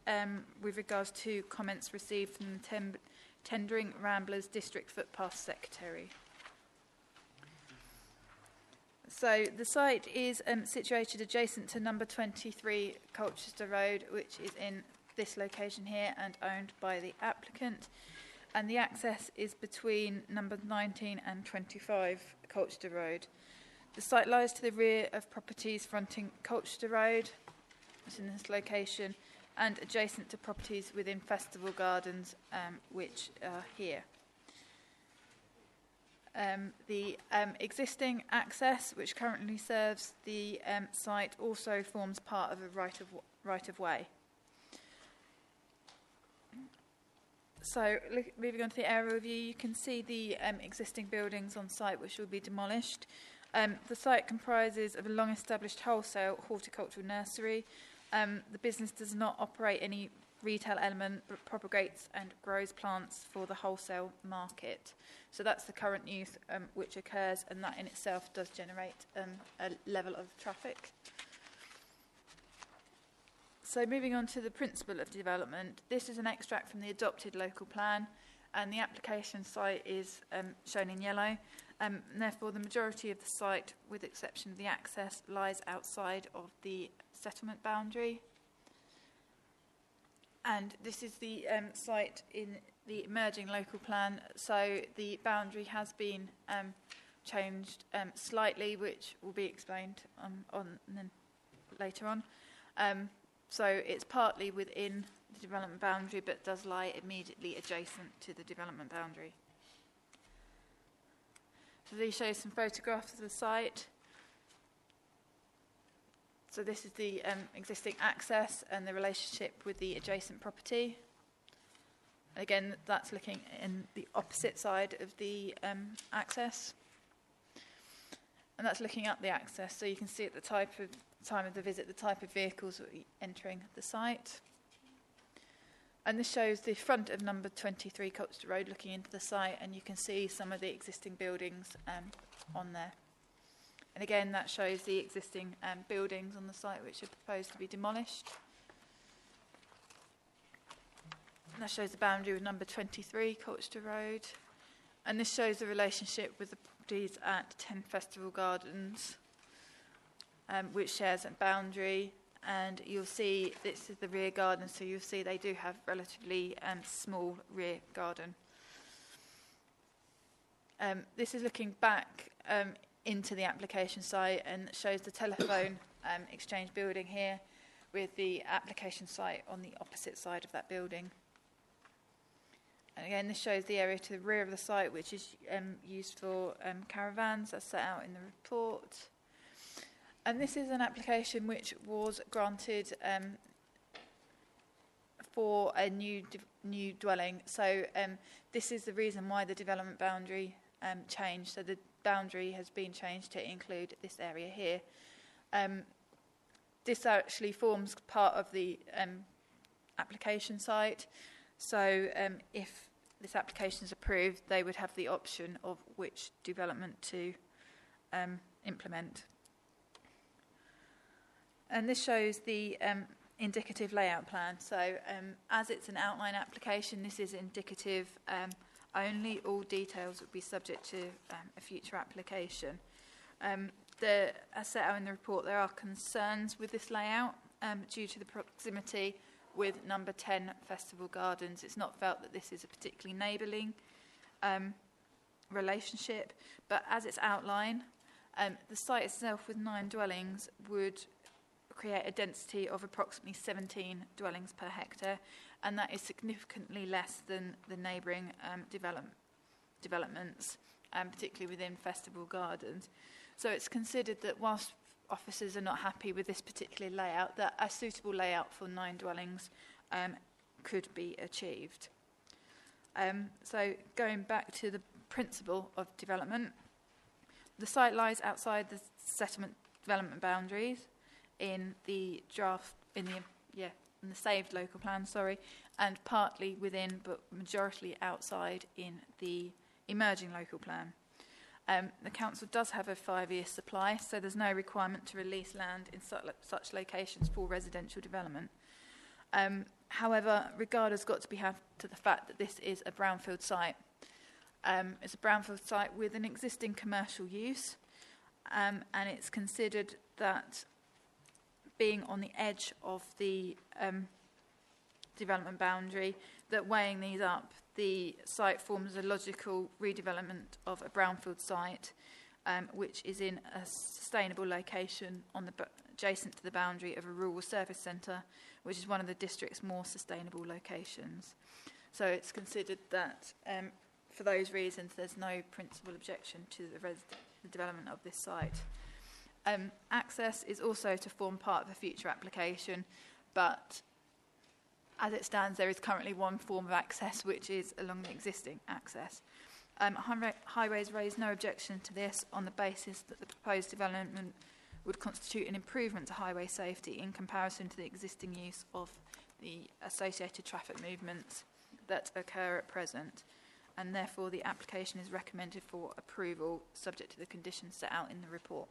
with regards to comments received from the Tendring Ramblers District Footpath Secretary. So the site is situated adjacent to number 23 Colchester Road, which is in this location here and owned by the applicant. And the access is between number 19 and 25 Colchester Road. The site lies to the rear of properties fronting Colchester Road, it's in this location, and adjacent to properties within Festival Gardens, which are here. The existing access, which currently serves the site, also forms part of a right of way. So, moving on to the area review, you can see the existing buildings on site which will be demolished. The site comprises of a long-established wholesale horticultural nursery. The business does not operate any retail element, but propagates and grows plants for the wholesale market. So that's the current use which occurs, and that in itself does generate a level of traffic. So moving on to the principle of development, this is an extract from the adopted local plan, and the application site is shown in yellow. Therefore, the majority of the site, with the exception of the access, lies outside of the settlement boundary. And this is the site in the emerging local plan. So the boundary has been changed slightly, which will be explained later on. So it's partly within the development boundary, but does lie immediately adjacent to the development boundary. So these show some photographs of the site. So this is the existing access and the relationship with the adjacent property. Again, that's looking in the opposite side of the access. And that's looking up the access, so you can see at the time of the visit the type of vehicles that are entering the site. And this shows the front of number 23 Colchester Road looking into the site, and you can see some of the existing buildings on there. And again, that shows the existing buildings on the site which are proposed to be demolished. And that shows the boundary with number 23 Colchester Road. And this shows the relationship with the properties at 10 Festival Gardens, which shares a boundary. And you'll see this is the rear garden, so you'll see they do have relatively small rear garden. This is looking back into the application site and shows the telephone exchange building here with the application site on the opposite side of that building. And again, this shows the area to the rear of the site, which is used for caravans, as set out in the report. And this is an application which was granted for a new dwelling. So this is the reason why the development boundary changed. So the boundary has been changed to include this area here. This actually forms part of the application site. So if this application is approved, they would have the option of which development to implement. And this shows the indicative layout plan. So as it's an outline application, this is indicative only. All details would be subject to a future application. As set out in the report, there are concerns with this layout due to the proximity with number 10 Festival Gardens. It's not felt that this is a particularly neighbourling relationship, but as it's outlined, the site itself with 9 dwellings would create a density of approximately 17 dwellings per hectare, and that is significantly less than the neighbouring developments, particularly within Festival Gardens. So it's considered that whilst officers are not happy with this particular layout, that a suitable layout for 9 dwellings could be achieved. So going back to the principle of development, the site lies outside the settlement development boundaries in the saved local plan, and partly within, but majority outside in the emerging local plan. The council does have a 5-year supply, so there's no requirement to release land in such locations for residential development. However, regard has got to be had to the fact that this is a brownfield site. It's a brownfield site with an existing commercial use, and it's considered that being on the edge of the development boundary, that weighing these up, the site forms a logical redevelopment of a brownfield site, which is in a sustainable location adjacent to the boundary of a rural service centre, which is one of the district's more sustainable locations. So it's considered that for those reasons there's no principal objection to the development of this site. Access is also to form part of a future application, but as it stands, there is currently one form of access, which is along the existing access. Highways raised no objection to this on the basis that the proposed development would constitute an improvement to highway safety in comparison to the existing use of the associated traffic movements that occur at present, and therefore the application is recommended for approval subject to the conditions set out in the report.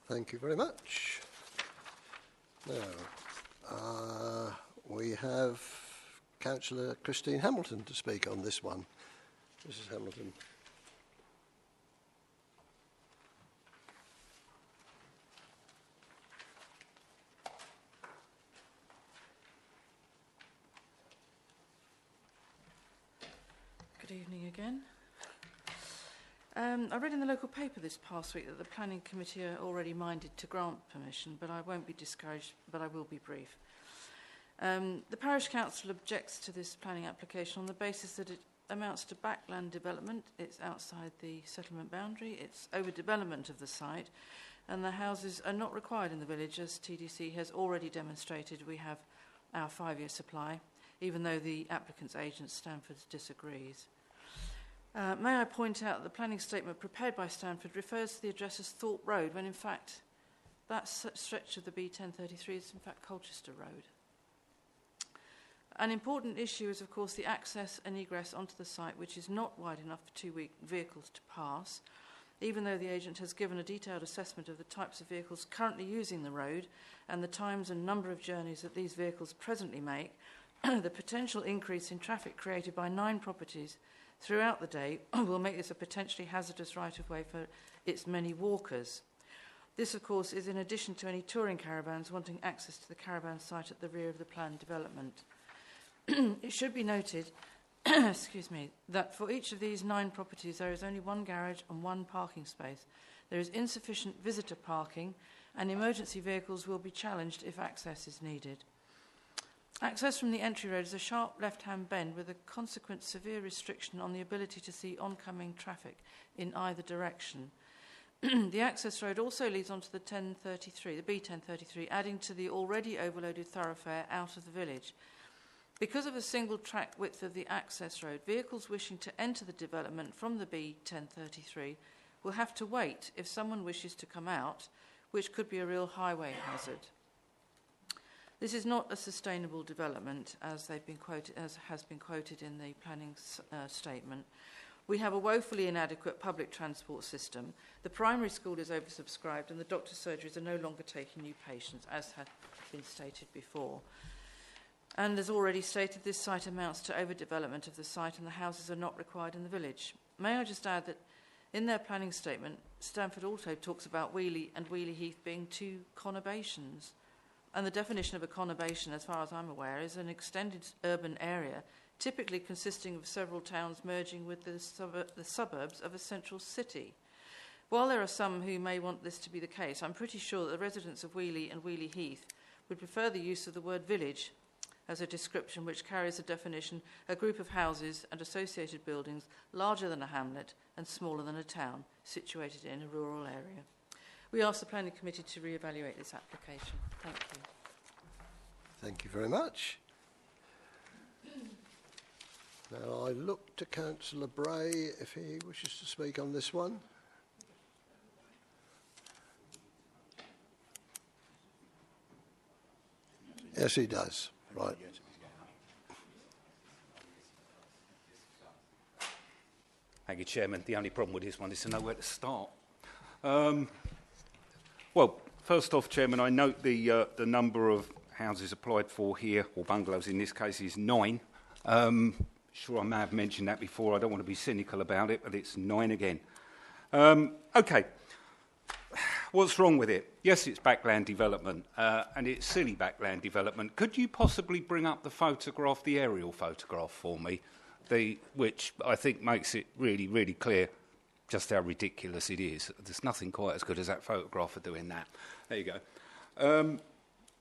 Thank you very much. Now, we have Councillor Christine Hamilton to speak on this one. Mrs. Hamilton. Good evening again. I read in the local paper this past week that the Planning Committee are already minded to grant permission, but I won't be discouraged, but I will be brief. The Parish Council objects to this planning application on the basis that it amounts to backland development. It's outside the settlement boundary. It's overdevelopment of the site, and the houses are not required in the village, as TDC has already demonstrated. We have our 5-year supply, even though the applicant's agent, Stanford, disagrees. May I point out that the planning statement prepared by Stanford refers to the address as Thorpe Road, when in fact that stretch of the B1033 is in fact Colchester Road. An important issue is, of course, the access and egress onto the site, which is not wide enough for 2 vehicles to pass, even though the agent has given a detailed assessment of the types of vehicles currently using the road and the times and number of journeys that these vehicles presently make. The potential increase in traffic created by 9 properties throughout the day will make this a potentially hazardous right-of-way for its many walkers. This, of course, is in addition to any touring caravans wanting access to the caravan site at the rear of the planned development. It should be noted excuse me, that for each of these 9 properties there is only 1 garage and 1 parking space. There is insufficient visitor parking, and emergency vehicles will be challenged if access is needed. Access from the entry road is a sharp left-hand bend with a consequent severe restriction on the ability to see oncoming traffic in either direction. The access road also leads onto the B1033, adding to the already overloaded thoroughfare out of the village. Because of a single track width of the access road, vehicles wishing to enter the development from the B1033 will have to wait if someone wishes to come out, which could be a real highway hazard. This is not a sustainable development, as has been quoted in the planning statement. We have a woefully inadequate public transport system. The primary school is oversubscribed, and the doctor's surgeries are no longer taking new patients, as had been stated before. And as already stated, this site amounts to overdevelopment of the site, and the houses are not required in the village. May I just add that in their planning statement, Stanford also talks about Weeley and Weeley Heath being 2 conurbations. And the definition of a conurbation, as far as I'm aware, is an extended urban area, typically consisting of several towns merging with the suburbs of a central city. While there are some who may want this to be the case, I'm pretty sure that the residents of Weeley and Weeley Heath would prefer the use of the word village as a description which carries a definition: a group of houses and associated buildings larger than a hamlet and smaller than a town, situated in a rural area. We ask the Planning Committee to re-evaluate this application. Thank you. Thank you very much. Now I look to Councillor Bray if he wishes to speak on this one. Yes, he does. Right. Thank you, Chairman. The only problem with this one is to know where to start. Well, first off, Chairman, I note the number of houses applied for here, or bungalows in this case, is 9. Sure, I may have mentioned that before. I don't want to be cynical about it, but it's 9 again. Okay. What's wrong with it? Yes, it's backland development, and it's silly backland development. Could you possibly bring up the photograph, the aerial photograph for me, which I think makes it really, really clear just how ridiculous it is. There's nothing quite as good as that photograph of doing that. There you go.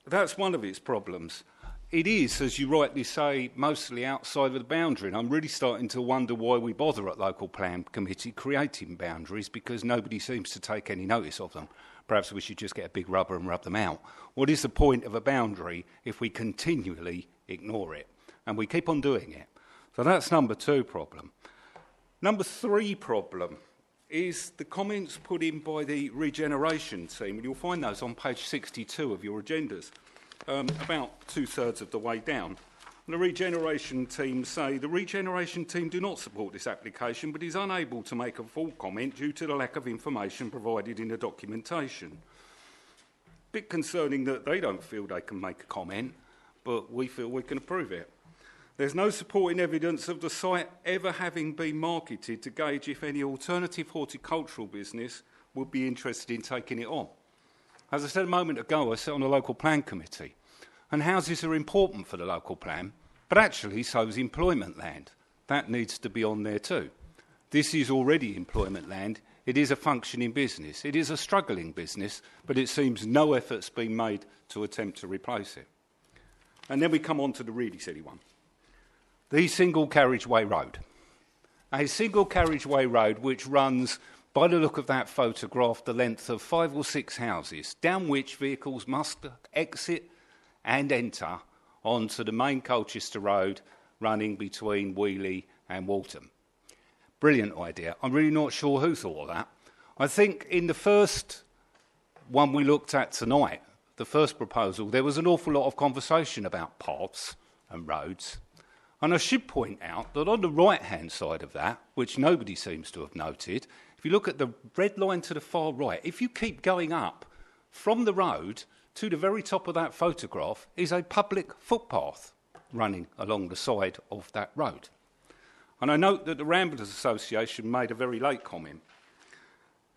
That's one of its problems. It is, as you rightly say, mostly outside of the boundary, and I'm really starting to wonder why we bother at Local Plan Committee creating boundaries, because nobody seems to take any notice of them. Perhaps we should just get a big rubber and rub them out. What is the point of a boundary if we continually ignore it? And we keep on doing it. So that's number 2 problem. Number 3 problem is the comments put in by the regeneration team, and you'll find those on page 62 of your agendas, about 2/3 of the way down. And the regeneration team say the regeneration team do not support this application, but is unable to make a full comment due to the lack of information provided in the documentation. Bit concerning that they don't feel they can make a comment, but we feel we can approve it. There's no supporting evidence of the site ever having been marketed to gauge if any alternative horticultural business would be interested in taking it on. As I said a moment ago, I sit on the local plan committee, and houses are important for the local plan, but actually so is employment land. That needs to be on there too. This is already employment land. It is a functioning business. It is a struggling business, but it seems no effort's been made to attempt to replace it. And then we come on to the really silly one. The single carriageway road. a single carriageway road which runs, by the look of that photograph, the length of 5 or 6 houses, down which vehicles must exit and enter onto the main Colchester road running between Weeley and Walton. Brilliant idea. I'm really not sure who thought of that. I think in the first one we looked at tonight, the first proposal, there was an awful lot of conversation about paths and roads. And I should point out that on the right-hand side of that, which nobody seems to have noted, if you look at the red line to the far right, if you keep going up from the road to the very top of that photograph is a public footpath running along the side of that road. And I note that the Ramblers Association made a very late comment.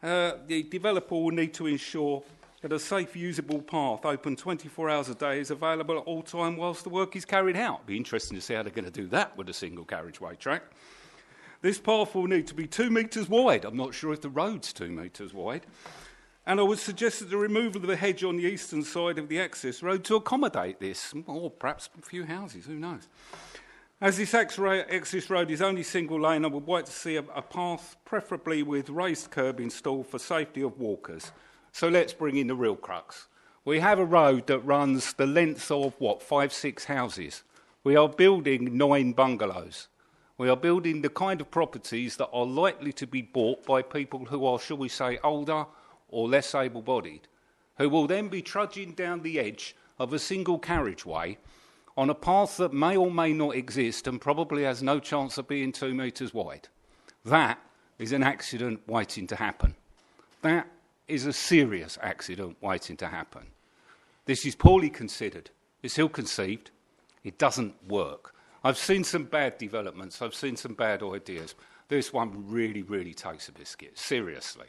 The developer will need to ensure that a safe, usable path open 24 hours a day is available at all time whilst the work is carried out. It'll be interesting to see how they're going to do that with a single carriageway track. This path will need to be 2 metres wide. I'm not sure if the road's 2 metres wide. And I would suggest that the removal of the hedge on the eastern side of the access road to accommodate this, or perhaps a few houses, who knows. As this access road is only single lane, I would like to see a path, preferably with raised curb installed for safety of walkers. So let's bring in the real crux. We have a road that runs the length of, 5, 6 houses. We are building 9 bungalows. We are building the kind of properties that are likely to be bought by people who are, shall we say, older or less able-bodied, who will then be trudging down the edge of a single carriageway on a path that may or may not exist and probably has no chance of being 2 metres wide. That is an accident waiting to happen. That is a serious accident waiting to happen. This is poorly considered. It's ill-conceived. It doesn't work. I've seen some bad developments. I've seen some bad ideas. This one really, really takes a biscuit. Seriously.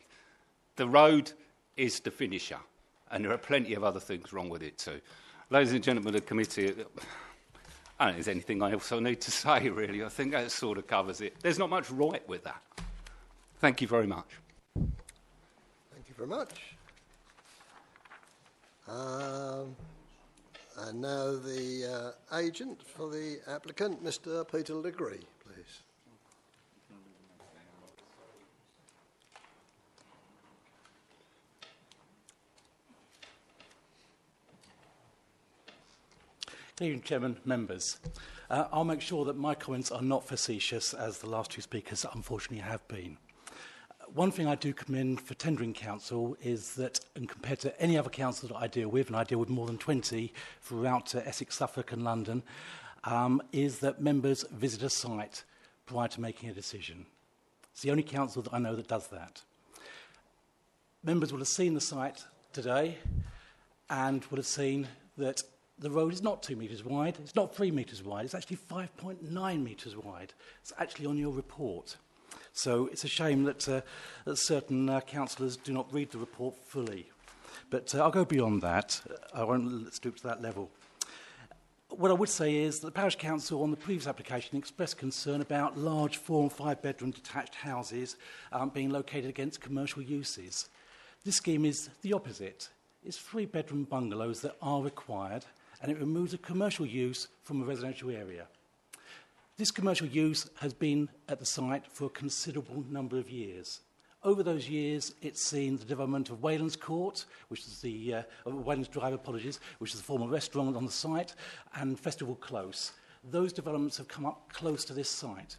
The road is the finisher, and there are plenty of other things wrong with it too. Ladies and gentlemen of the committee, I don't think there's anything I also need to say, really. I think that sort of covers it. There's not much right with that. Thank you very much. Thank you very much. And now the agent for the applicant, Mr. Peter Legree, please. Good evening, Chairman, members. I'll make sure that my comments are not facetious, as the last 2 speakers unfortunately have been. One thing I do commend for Tendring Council is that, and compared to any other council that I deal with, and I deal with more than 20 throughout Essex, Suffolk and London, is that members visit a site prior to making a decision. It's the only council that I know that does that. Members will have seen the site today and will have seen that the road is not 2 metres wide, it's not 3 metres wide, it's actually 5.9 metres wide. It's actually on your report. So it's a shame that, that certain councillors do not read the report fully. But I'll go beyond that. I won't stoop to that level. What I would say is that the Parish Council on the previous application expressed concern about large 4 and 5 bedroom detached houses being located against commercial uses. This scheme is the opposite. It's 3 bedroom bungalows that are required, and it removes a commercial use from a residential area. This commercial use has been at the site for a considerable number of years. Over those years, it's seen the development of Wayland's Court, which is the Wayland's Drive, which is the former restaurant on the site, and Festival Close. Those developments have come up close to this site.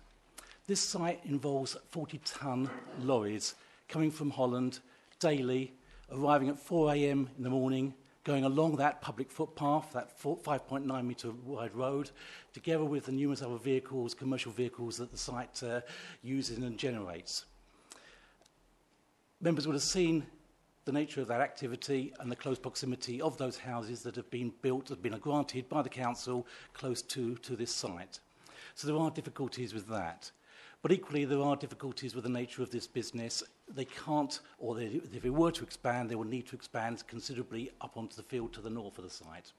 This site involves 40-ton lorries coming from Holland daily, arriving at 4 a.m. in the morning, going along that public footpath, that 5.9 metre wide road, together with the numerous other vehicles, commercial vehicles that the site uses and generates. Members would have seen the nature of that activity and the close proximity of those houses that have been built, have been granted by the council close to this site. So there are difficulties with that. But equally, there are difficulties with the nature of this business. They can't, or if they were to expand, they will need to expand considerably up onto the field to the north of the site.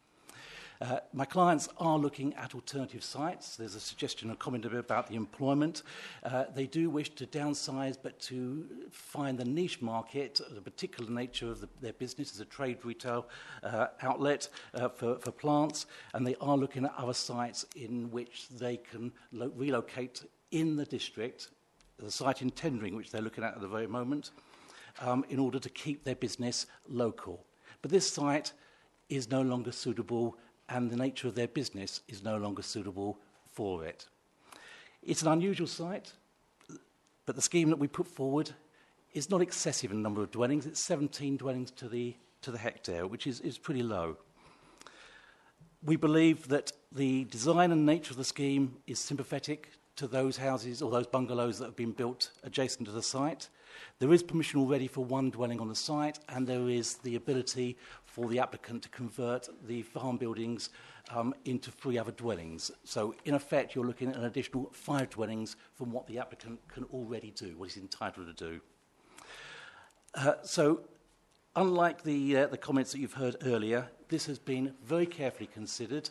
My clients are looking at alternative sites. There's a suggestion, a comment about the employment. They do wish to downsize, but to find the niche market, the particular nature of their business as a trade retail outlet for plants, and they are looking at other sites in which they can relocate in the district the site in Tendring, which they're looking at the very moment, in order to keep their business local. But this site is no longer suitable, and the nature of their business is no longer suitable for it. It's an unusual site, but the scheme that we put forward is not excessive in number of dwellings. It's 17 dwellings to the hectare, which is pretty low. We believe that the design and nature of the scheme is sympathetic to those houses or those bungalows that have been built adjacent to the site. There is permission already for one dwelling on the site, and there is the ability for the applicant to convert the farm buildings into 3 other dwellings. So, in effect, you're looking at an additional 5 dwellings from what the applicant can already do, what he's entitled to do. So, unlike the comments that you've heard earlier, this has been very carefully considered.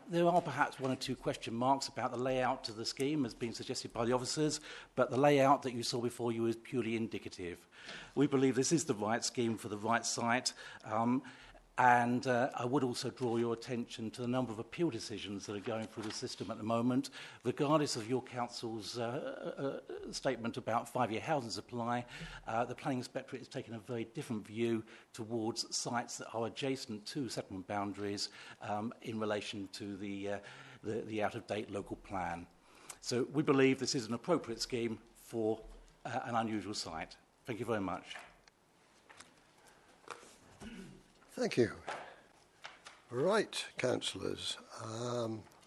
There are perhaps 1 or 2 question marks about the layout of the scheme as being suggested by the officers, but the layout that you saw before you is purely indicative. We believe this is the right scheme for the right site, and I would also draw your attention to the number of appeal decisions that are going through the system at the moment. Regardless of your council's statement about 5-year housing supply, the planning inspectorate is taking a very different view towards sites that are adjacent to settlement boundaries in relation to the out-of-date local plan. So we believe this is an appropriate scheme for an unusual site. Thank you very much. Thank you. Right, councillors,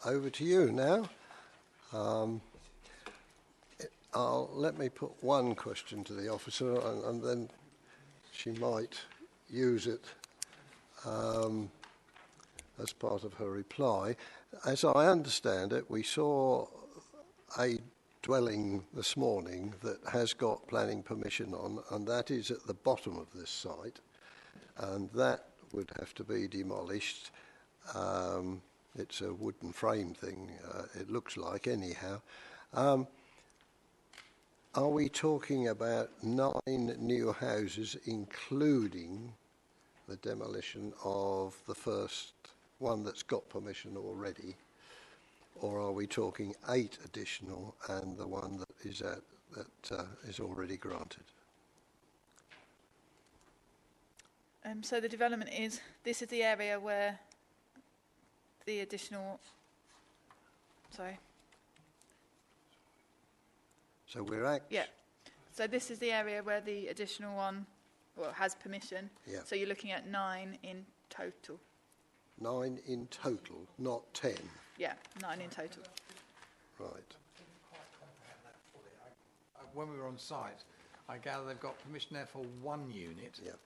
over to you now. Let me put one question to the officer, and then she might use it as part of her reply. As I understand it, we saw a dwelling this morning that has got planning permission on, and that is at the bottom of this site, and that would have to be demolished. It's a wooden frame thing, it looks like, anyhow. Are we talking about 9 new houses, including the demolition of the first one that's got permission already, or are we talking 8 additional and the one that is already granted? So the development is, this is the area where the additional, So we're yeah. So this is the area where the additional one, has permission. Yeah. So you're looking at 9 in total. 9 in total, not 10. Yeah, 9 in total. Right. When we were on site, I gather they've got permission there for 1 unit. Yeah.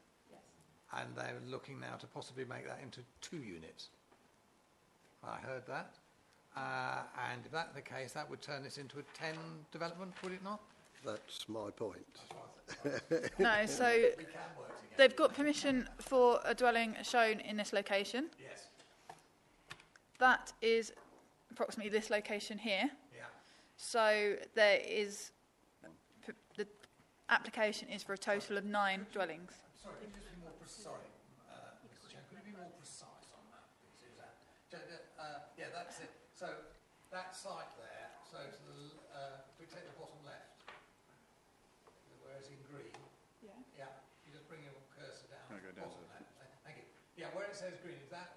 And they're looking now to possibly make that into 2 units. I heard that. And if that's the case, that would turn this into a 10 development, would it not? That's my point. No, so they've got permission for a dwelling shown in this location. Yes. That is approximately this location here. Yeah. So there is, the application is for a total of 9 dwellings. Sorry, could you just be more precise? Mr. Chair, could you be more precise on that, please? Yeah, that's it. So that site there, so to the, we take the bottom left, where it's in green. Yeah. Yeah. You just bring your cursor down. Can I go down bottom left. Thank you. Yeah, where it says green, is that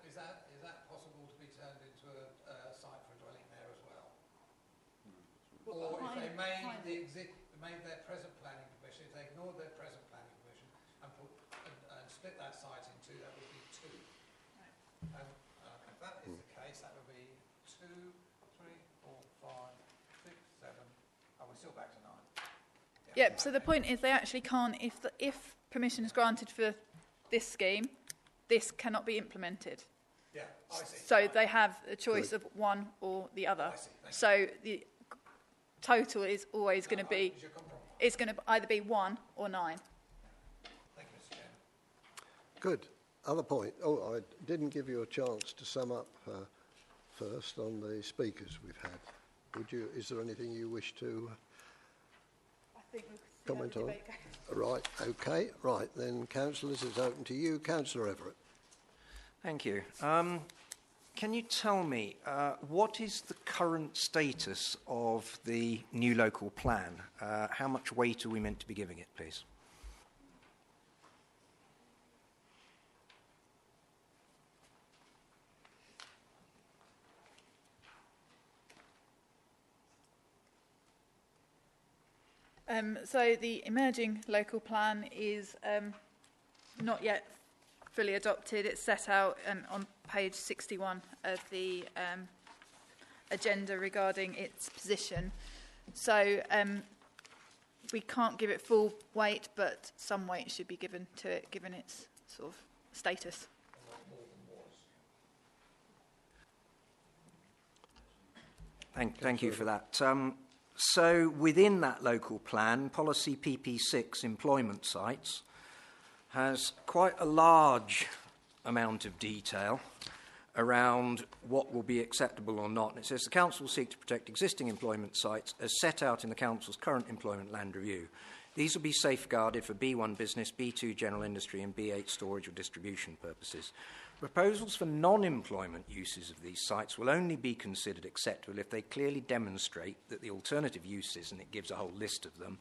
possible to be turned into a site for a dwelling there as well? Or if they made their present planning permission, if they ignored their present planning permission and split that site in 2, that would be 2. Right. And if that is the case, that would be 2, 3, 4, 5, 6, 7. Oh, we're still back to 9. Yeah, so the point is they actually can't, if permission is granted for this scheme, this cannot be implemented. Yeah, I see. So they have a choice of one or the other. I see. So the total is always going to be, it's going to either be 1 or 9. Thank you, Mr. Chairman. Good. Other point. Oh, I didn't give you a chance to sum up first on the speakers we've had. Would you? Is there anything you wish to comment on? Right. Okay. Right. Then, councillors, it's open to you, Councillor Everett. Thank you. Can you tell me what is the current status of the new local plan? How much weight are we meant to be giving it, please? So the emerging local plan is not yet fully adopted. It's set out on page 61 of the agenda regarding its position. So we can't give it full weight, but some weight should be given to it, given its sort of status. Thank you for that. So within that local plan, policy PP6, employment sites, has quite a large amount of detail around what will be acceptable or not. And it says the Council will seek to protect existing employment sites as set out in the Council's current employment land review. These will be safeguarded for B1 business, B2 general industry and B8 storage or distribution purposes. Proposals for non-employment uses of these sites will only be considered acceptable if they clearly demonstrate that the alternative uses, and it gives a whole list of them,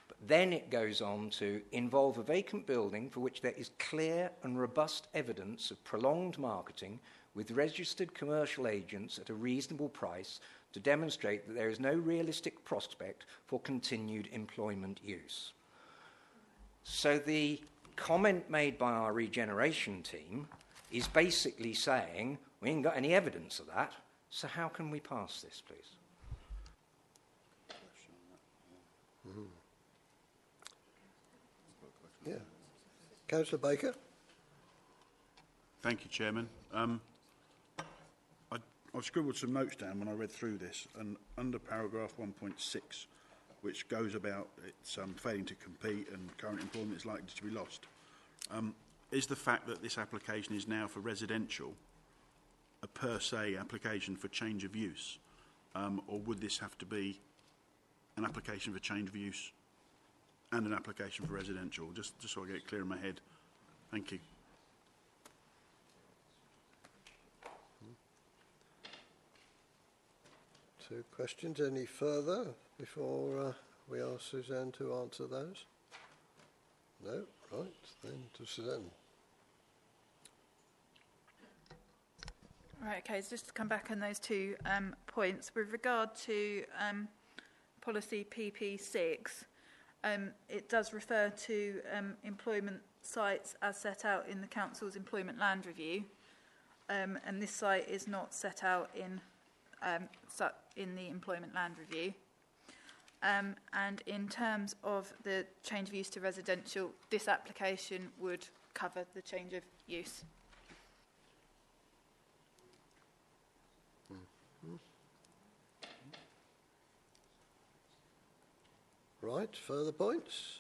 but then it goes on to involve a vacant building for which there is clear and robust evidence of prolonged marketing with registered commercial agents at a reasonable price to demonstrate that there is no realistic prospect for continued employment use. So the comment made by our regeneration team is basically saying, we ain't got any evidence of that, so how can we pass this, please? Yeah. Councillor Baker. Thank you, Chairman. I've scribbled some notes down when I read through this, and under paragraph 1.6, which goes about it's failing to compete and current employment is likely to be lost, is the fact that this application is now for residential a per se application for change of use, or would this have to be an application for change of use and an application for residential? Just so I get it clear in my head. Thank you. Two questions. Any further before we ask Suzanne to answer those? No? Right. Then to Suzanne. Right, okay, so just to come back on those 2 points. With regard to policy PP6, it does refer to employment sites as set out in the Council's employment land review, and this site is not set out in the employment land review. And in terms of the change of use to residential, this application would cover the change of use. Right, further points?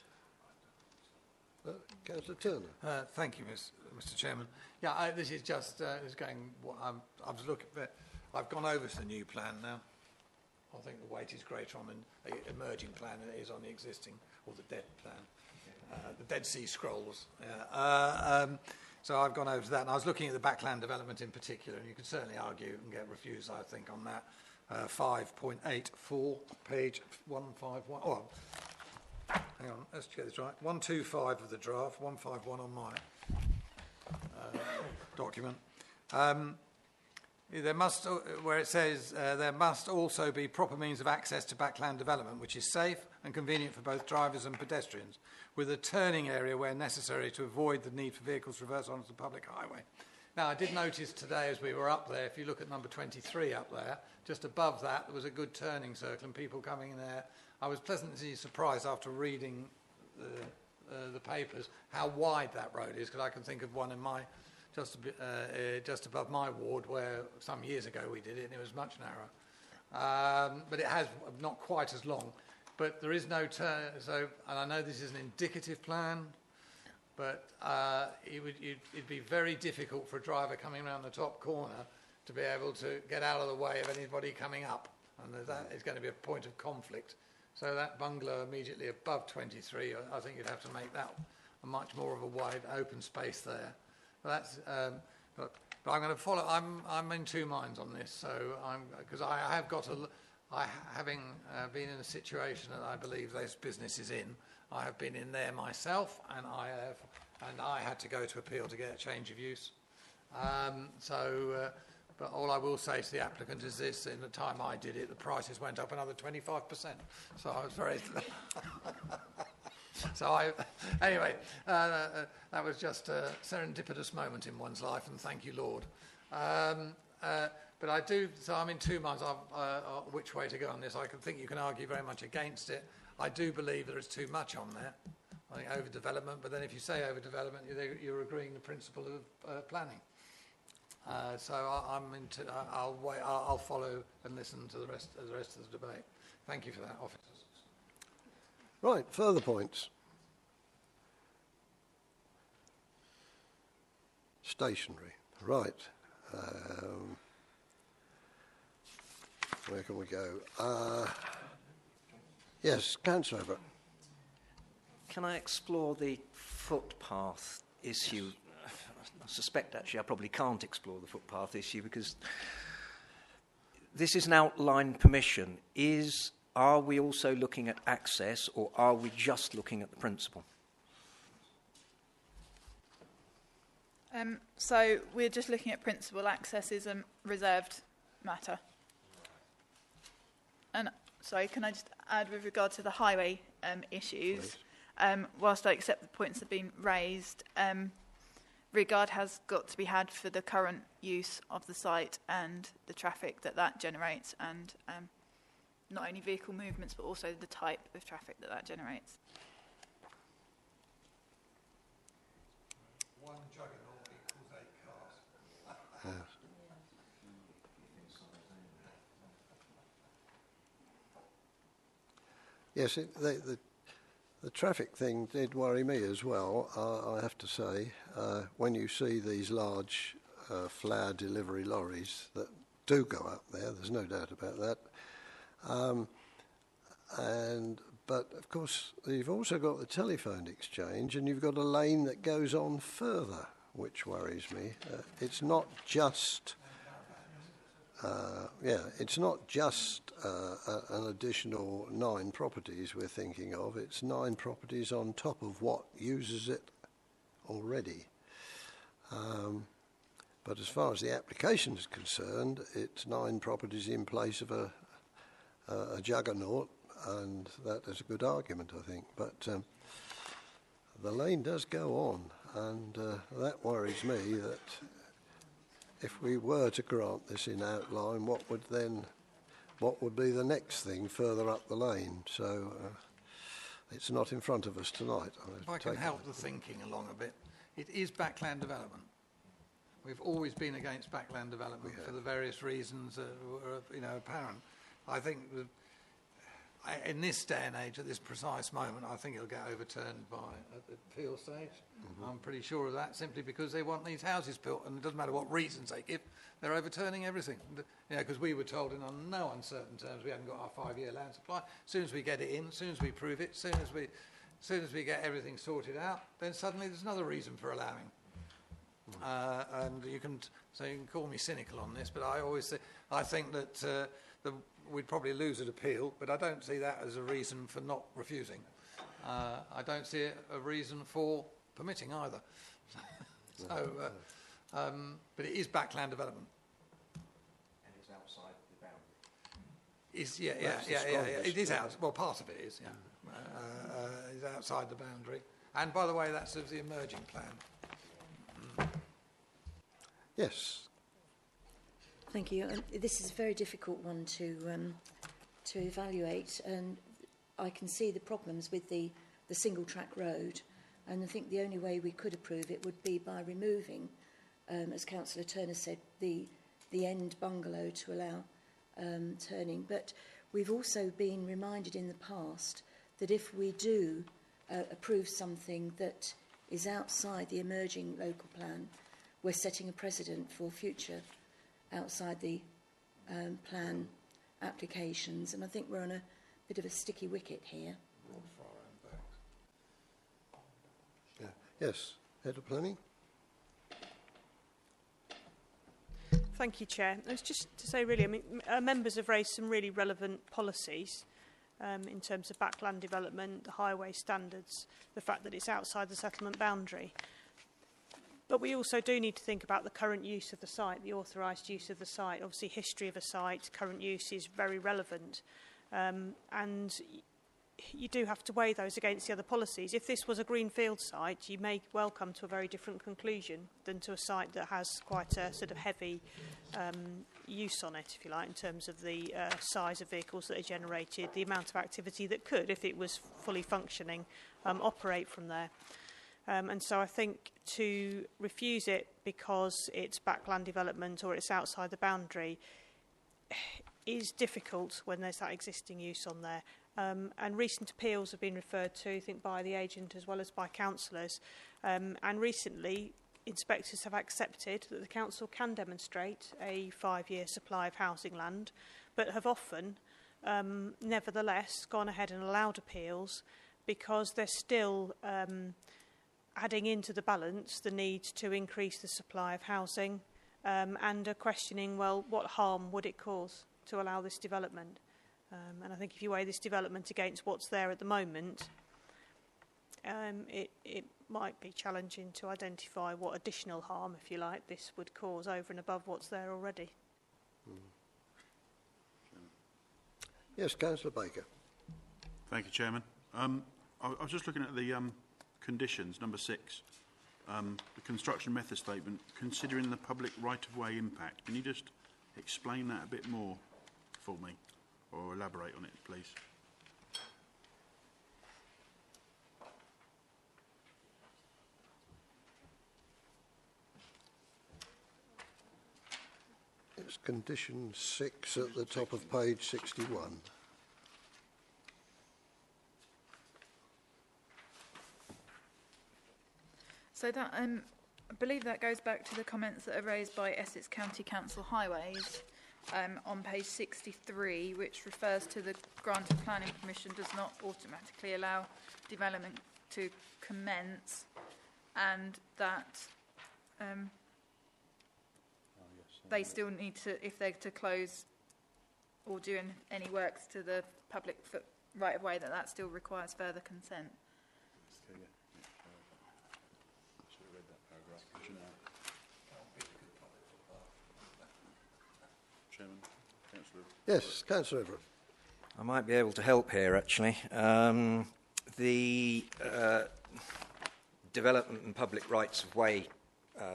Councillor Turner. Thank you, Mr. Chairman. Yeah, this is just going. I was looking at. I've gone over to the new plan now. I think the weight is greater on the emerging plan than it is on the existing or the dead plan, the Dead Sea Scrolls. So I've gone over to that, and I was looking at the backland development in particular, and you could certainly argue and get refused, I think, on that. 5.84, page 151. Oh, hang on, let's get this right. 125 of the draft, 151 on my document. There must, where it says there must also be proper means of access to backland development, which is safe and convenient for both drivers and pedestrians, with a turning area where necessary to avoid the need for vehicles to reverse onto the public highway. Now, I did notice today as we were up there, if you look at number 23 up there, just above that, there was a good turning circle and people coming in there. I was pleasantly surprised after reading the papers how wide that road is, because I can think of one in my just above my ward where some years ago we did it and it was much narrower. But it has not quite as long. But there is no turn, so, and I know this is an indicative plan, but it'd be very difficult for a driver coming around the top corner to be able to get out of the way of anybody coming up, and that is going to be a point of conflict. So that bungalow immediately above 23, I think you'd have to make that a much more of a wide open space there. But that's, but But I'm going to follow. I'm in two minds on this. So because I have got having been in a situation that I believe this business is in. I have been in there myself, and I had to go to appeal to get a change of use. But all I will say to the applicant is this: in the time I did it, the prices went up another 25%. So I was very. Anyway, that was just a serendipitous moment in one's life, and thank you, Lord. But I do. So I'm in two minds of which way to go on this. I think you can argue very much against it. I do believe there is too much on there. I think overdevelopment. But then if you say overdevelopment, you're agreeing the principle of planning. So I'll follow and listen to the rest of the debate. Thank you for that, officers. Right, further points. Stationery. Right. Where can we go? Yes, Councillor Everett. Can I explore the footpath issue? I suspect, actually, I probably can't explore the footpath issue because this is an outline permission. Are we also looking at access, or are we just looking at the principle? So we're just looking at principal. Access is a reserved matter. And sorry, can I just add with regard to the highway issues? Whilst I accept the points that have been raised, regard has got to be had for the current use of the site and the traffic that generates, and not only vehicle movements but also the type of traffic that generates. One juggernaut equals 8 cars. Yes, the traffic thing did worry me as well, I have to say. When you see these large flower delivery lorries that do go up there's no doubt about that. But, of course, you've also got the telephone exchange, and you've got a lane that goes on further, which worries me. It's not just... it's not just an additional 9 properties we're thinking of. It's 9 properties on top of what uses it already. But as far as the application is concerned, it's 9 properties in place of a juggernaut, and that is a good argument, I think. But the lane does go on, and that worries me that if we were to grant this in outline, what would be the next thing further up the lane? So it's not in front of us tonight. If I can help the thinking along a bit, it is backland development. We've always been against backland development for the various reasons that were, apparent. I think in this day and age, at this precise moment, I think it'll get overturned at the appeal stage. Mm-hmm. I'm pretty sure of that, simply because they want these houses built, and it doesn't matter what reasons they give, they're overturning everything. Because we were told in no uncertain terms we haven't got our 5-year land supply. As soon as we get it in, as soon as we prove it, as soon as we get everything sorted out, then suddenly there's another reason for allowing. And you can call me cynical on this, but I think that we'd probably lose at appeal, but I don't see that as a reason for not refusing. I don't see a reason for permitting either. But it is backland development. And it's outside the boundary. It is out. Well, part of it is. Is outside the boundary. And by the way, that's of the emerging plan. Yes. Thank you. This is a very difficult one to evaluate, and I can see the problems with the single track road, and I think the only way we could approve it would be by removing, as Councillor Turner said, the end bungalow to allow turning. But we've also been reminded in the past that if we do approve something that is outside the emerging local plan, we're setting a precedent for future outside the plan applications, and I think we're on a bit of a sticky wicket here. Yes, Head of Planning. Thank you, Chair. It's just to say, really, I mean, members have raised some really relevant policies in terms of backland development, the highway standards, the fact that it's outside the settlement boundary. But we also do need to think about the current use of the site, the authorised use of the site. Obviously, history of a site, current use is very relevant. And you do have to weigh those against the other policies. If this was a greenfield site, you may well come to a very different conclusion than to a site that has quite a sort of heavy use on it, if you like, in terms of the size of vehicles that are generated, the amount of activity that could, if it was fully functioning, operate from there. And so I think to refuse it because it's backland development or it's outside the boundary is difficult when there's that existing use on there. And recent appeals have been referred to, I think, by the agent as well as by councillors. And recently, inspectors have accepted that the council can demonstrate a 5-year supply of housing land, but have often, nevertheless, gone ahead and allowed appeals because they're still adding into the balance the need to increase the supply of housing and are questioning, well, what harm would it cause to allow this development? And I think if you weigh this development against what's there at the moment, it might be challenging to identify what additional harm, if you like, this would cause over and above what's there already. Yes, Councillor Baker. Thank you, Chairman. I was just looking at the conditions, number 6, the construction method statement, considering the public right-of-way impact. Can you just explain that a bit more for me? Or elaborate on it, please. It's condition 6 at the top of page 61. So that I believe that goes back to the comments that are raised by Essex County Council Highways. On page 63, which refers to the grant of planning permission does not automatically allow development to commence, and that they still need to, if they're to close or do any works to the public right of way, that still requires further consent. Yes, Councillor Everett. I might be able to help here, actually. The development and public rights of way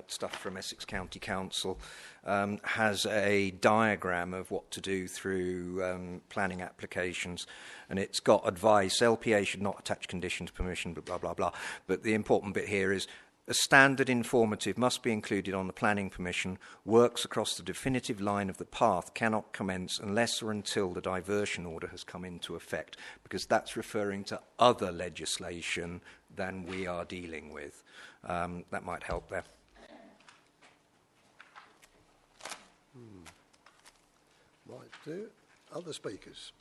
stuff from Essex County Council has a diagram of what to do through planning applications, and it's got advice. LPA should not attach conditions, permission, blah, blah, blah. But the important bit here is a standard informative must be included on the planning permission. Works across the definitive line of the path cannot commence unless or until the diversion order has come into effect, because that's referring to other legislation than we are dealing with. That might help there. Might do. Other speakers?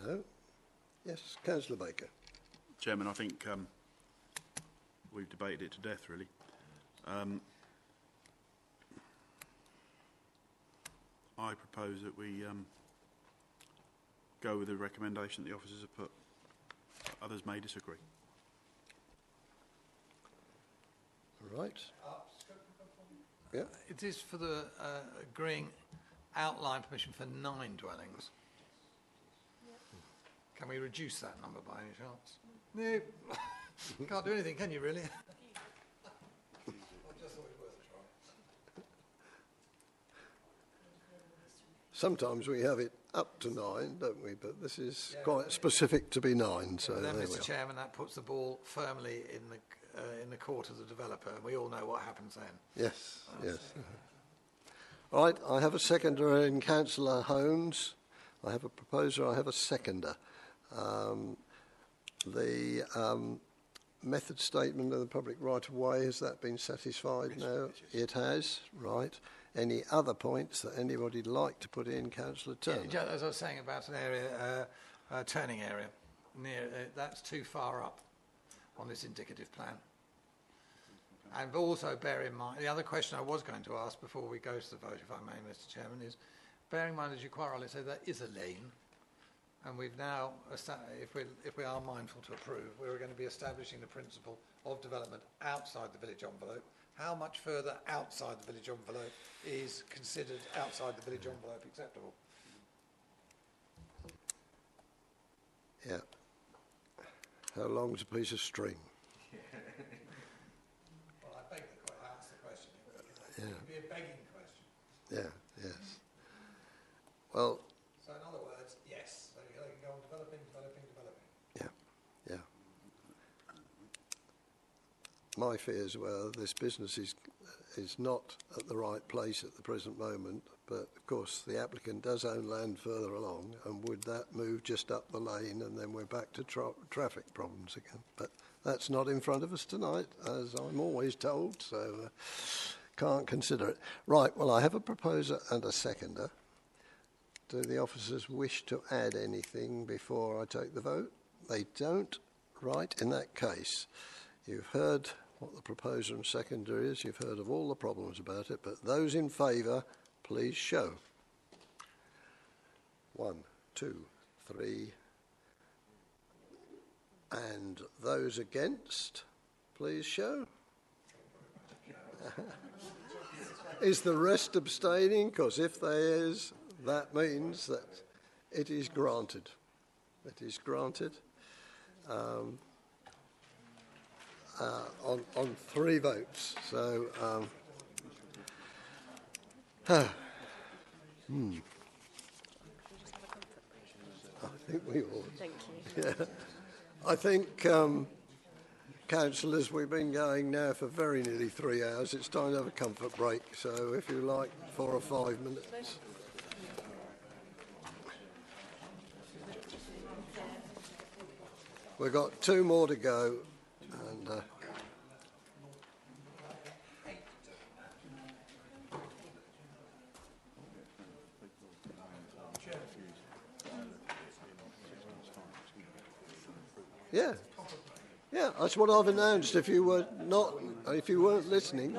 No? Yes, Councillor Baker. Chairman, I think we've debated it to death, really. I propose that we go with the recommendation that the officers have put. Others may disagree. All right. Yeah. It is for the agreeing outline permission for 9 dwellings. Can we reduce that number by any chance? No. Can't do anything, can you, really? Sometimes we have it up to 9, don't we? But this is quite specific to be 9. So then, there Mr. Chairman, that puts the ball firmly in the court of the developer, and we all know what happens then. Yes, yes. All right, I have a seconder in Councillor Holmes. I have a proposer, I have a seconder. The method statement of the public right-of-way, has that been satisfied now? It has, right. Any other points that anybody would like to put in, Councillor Turner? Yeah, as I was saying about an area, turning area, near that's too far up on this indicative plan. And also bear in mind, the other question I was going to ask before we go to the vote, if I may, Mr. Chairman, is bearing in mind, as you quite rightly say, there is a lane, and we've now, if we are mindful to approve, we're going to be establishing the principle of development outside the village envelope. How much further outside the village envelope is considered outside the village envelope acceptable? Yeah. How long's a piece of string? Well, I beg to ask the question. Yeah. It would be a begging question. Yeah, yes. Well, so in other words, yes. So they can go on developing. Yeah, yeah. My fears were this business is not at the right place at the present moment, but of course the applicant does own land further along, and would that move just up the lane and then we're back to traffic problems again? But that's not in front of us tonight, as I'm always told, so can't consider it. Right, well, I have a proposer and a seconder. Do the officers wish to add anything before I take the vote? They don't. Right, in that case, you've heard what the proposer and seconder is. You've heard of all the problems about it, but those in favour, please show. 1, 2, 3. And those against, please show. Is the rest abstaining? Because if there is, that means that it is granted. It is granted. On 3 votes. So, I think we all. Thank you. Yeah. I think, councillors, we've been going now for very nearly 3 hours. It's time to have a comfort break. So, if you like, 4 or 5 minutes. We've got 2 more to go, and yeah, that's what I've announced. If you weren't listening.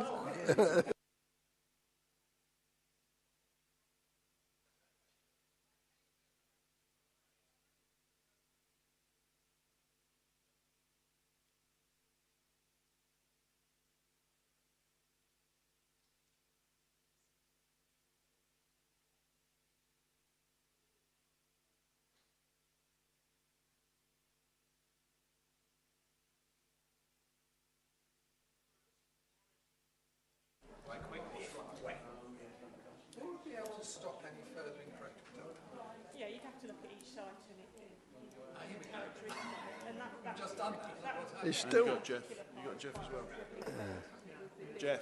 Stop any further incorrect. Yeah, you'd have to look at each site and it. Just done that. He's still. You got Jeff. You got Jeff as well. Jeff.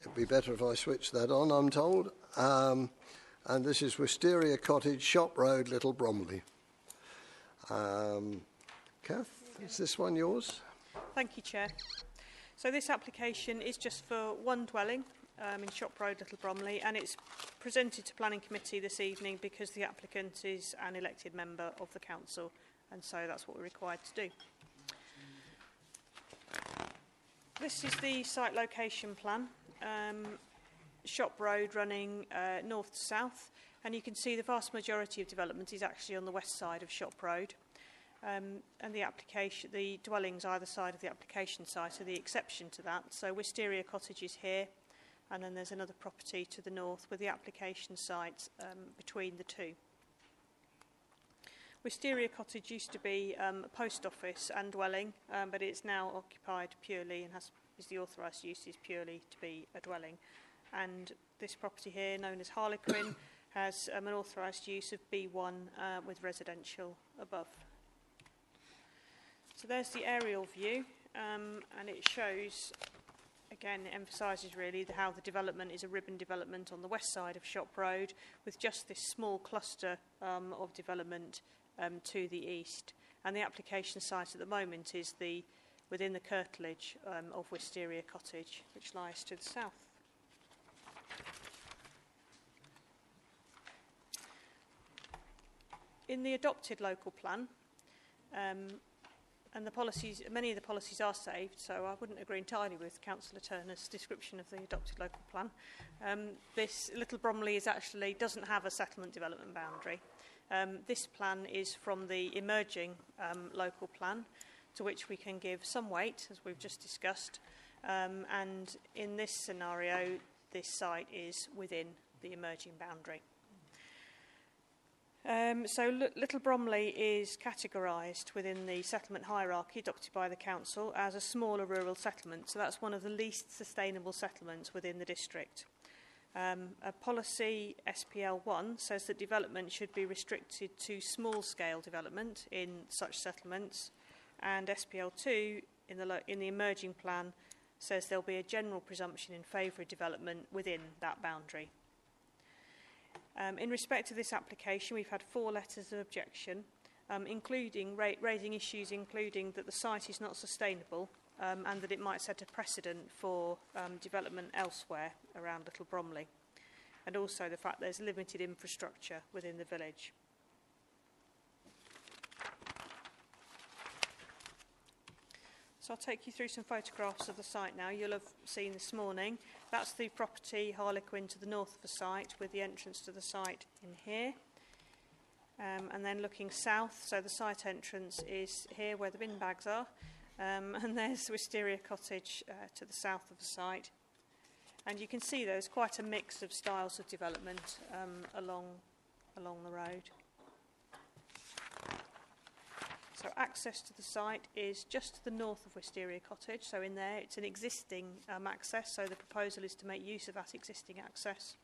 It'd be better if I switched that on, I'm told. And this is Wisteria Cottage, Shop Road, Little Bromley. Kath, is this one yours? Thank you, Chair. So this application is just for one dwelling in Shop Road, Little Bromley, and it's presented to Planning Committee this evening because the applicant is an elected member of the council, and so that's what we're required to do. This is the site location plan. Shop Road running north to south, and you can see the vast majority of development is actually on the west side of Shop Road. And the dwellings either side of the application site are the exception to that. So Wisteria Cottage is here, and then there's another property to the north with the application site between the two. Wisteria Cottage used to be a post office and dwelling, but it's now occupied purely and is the authorised use is purely to be a dwelling. And this property here, known as Harlequin, has an authorised use of B1 with residential above. So there's the aerial view, and it shows, again, it emphasises really how the development is a ribbon development on the west side of Shop Road, with just this small cluster of development to the east. And the application site at the moment is within the curtilage of Wisteria Cottage, which lies to the south. In the adopted local plan, and the policies, many of the policies are saved, so I wouldn't agree entirely with Councillor Turner's description of the adopted local plan. This Little Bromley doesn't have a settlement development boundary. This plan is from the emerging local plan, to which we can give some weight, as we've just discussed. And in this scenario, this site is within the emerging boundary. So Little Bromley is categorised within the settlement hierarchy adopted by the council as a smaller rural settlement. So that's one of the least sustainable settlements within the district. A policy SPL1 says that development should be restricted to small-scale development in such settlements, and SPL2 in the emerging plan says there'll be a general presumption in favour of development within that boundary. In respect to this application, we've had 4 letters of objection, including raising issues including that the site is not sustainable and that it might set a precedent for development elsewhere around Little Bromley, and also the fact there's limited infrastructure within the village. So I'll take you through some photographs of the site now. You'll have seen this morning. That's the property Harlequin to the north of the site, with the entrance to the site in here. And then looking south, so the site entrance is here where the bin bags are. And there's Wisteria Cottage to the south of the site. And you can see there's quite a mix of styles of development along the road. So access to the site is just to the north of Wisteria Cottage. So in there, it's an existing access. So the proposal is to make use of that existing access.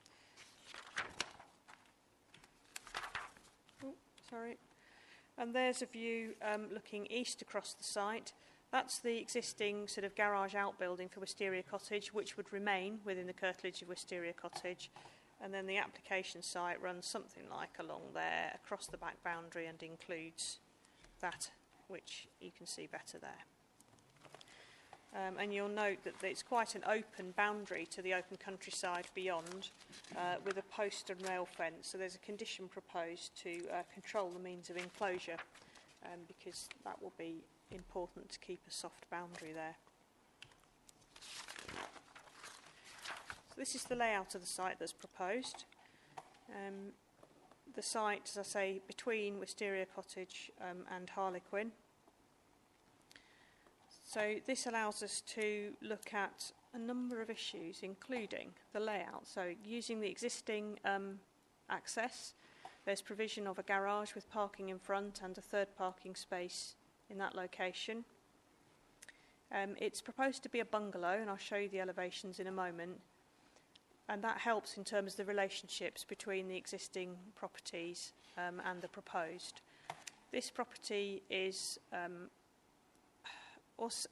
Oh, sorry. And there's a view looking east across the site. That's the existing sort of garage outbuilding for Wisteria Cottage, which would remain within the curtilage of Wisteria Cottage. And then the application site runs something like along there, across the back boundary, and includes that, which you can see better there. And you'll note that it's quite an open boundary to the open countryside beyond, with a post and rail fence. So there's a condition proposed to control the means of enclosure, because that will be important to keep a soft boundary there. So this is the layout of the site that's proposed. The site, as I say, between Wisteria Cottage and Harlequin. So this allows us to look at a number of issues, including the layout. So using the existing access, there's provision of a garage with parking in front and a third parking space in that location. It's proposed to be a bungalow, and I'll show you the elevations in a moment. And that helps in terms of the relationships between the existing properties and the proposed. This property is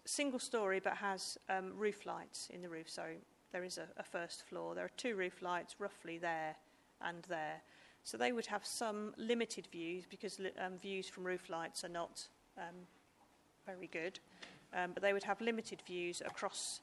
single storey but has roof lights in the roof, so there is a first floor. There are 2 roof lights roughly there and there. So they would have some limited views because views from roof lights are not very good. But they would have limited views across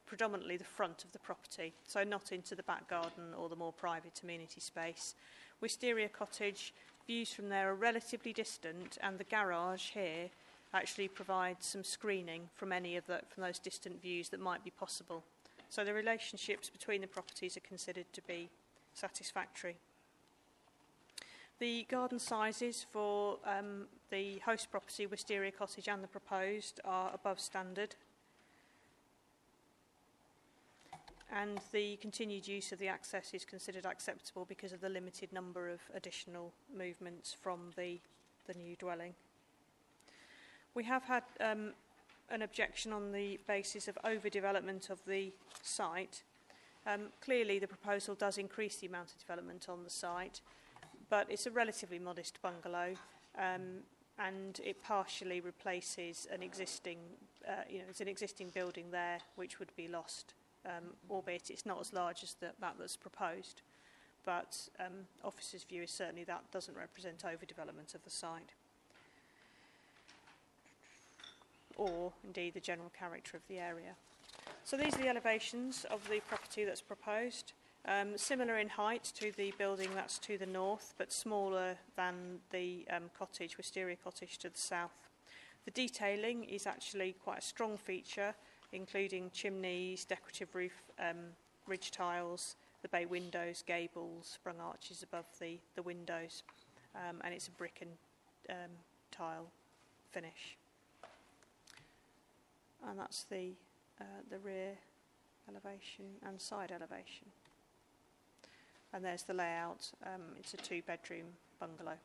predominantly the front of the property, so not into the back garden or the more private amenity space. Wisteria Cottage, views from there are relatively distant, and the garage here actually provides some screening from from those distant views that might be possible. So the relationships between the properties are considered to be satisfactory. The garden sizes for the host property, Wisteria Cottage, and the proposed are above standard. And the continued use of the access is considered acceptable because of the limited number of additional movements from the new dwelling. We have had an objection on the basis of overdevelopment of the site. Clearly, the proposal does increase the amount of development on the site, but it's a relatively modest bungalow, and it partially replaces an existing, it's an existing building there which would be lost. Albeit it's not as large as that that's proposed, but officers' view is certainly that doesn't represent overdevelopment of the site, or indeed the general character of the area. So these are the elevations of the property that's proposed, similar in height to the building that's to the north, but smaller than the cottage, Wisteria Cottage, to the south. The detailing is actually quite a strong feature, including chimneys, decorative roof, ridge tiles, the bay windows, gables, sprung arches above the windows, and it's a brick and tile finish. And that's the rear elevation and side elevation. And there's the layout. It's a 2-bedroom bungalow.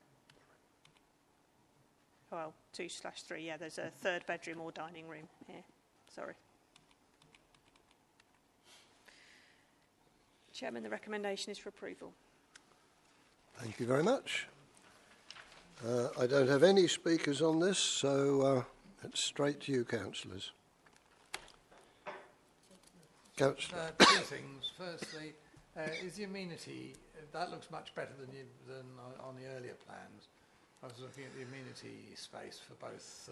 Well, 2/3, yeah, there's a 3rd bedroom or dining room here. Sorry. Chairman, the recommendation is for approval. Thank you very much. I don't have any speakers on this, so it's straight to you, councillors. Councillor. 2 things. Firstly, is the amenity, that looks much better than on the earlier plans. I was looking at the amenity space for both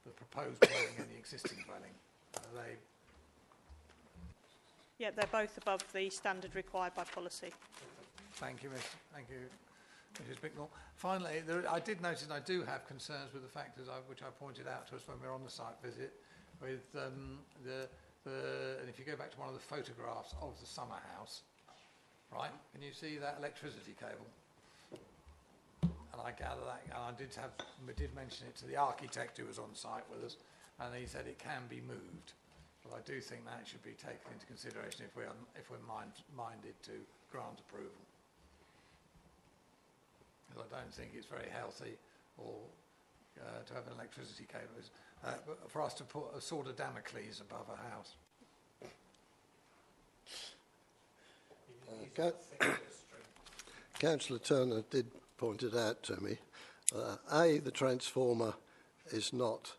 the proposed dwelling and the existing dwelling. Are they? Yeah, they're both above the standard required by policy. Thank you, Mrs. Bicknell. Finally, I did notice, and I do have concerns with the factors which I pointed out to us when we were on the site visit, with and if you go back to one of the photographs of the summer house, right? Can you see that electricity cable? And I gather that, and we did mention it to the architect who was on site with us, and he said it can be moved. But I do think that should be taken into consideration if we're minded to grant approval. Because I don't think it's very healthy or to have an electricity cable for us to put a sword of Damocles above a house. Councillor Turner did point it out to me. A, the transformer is not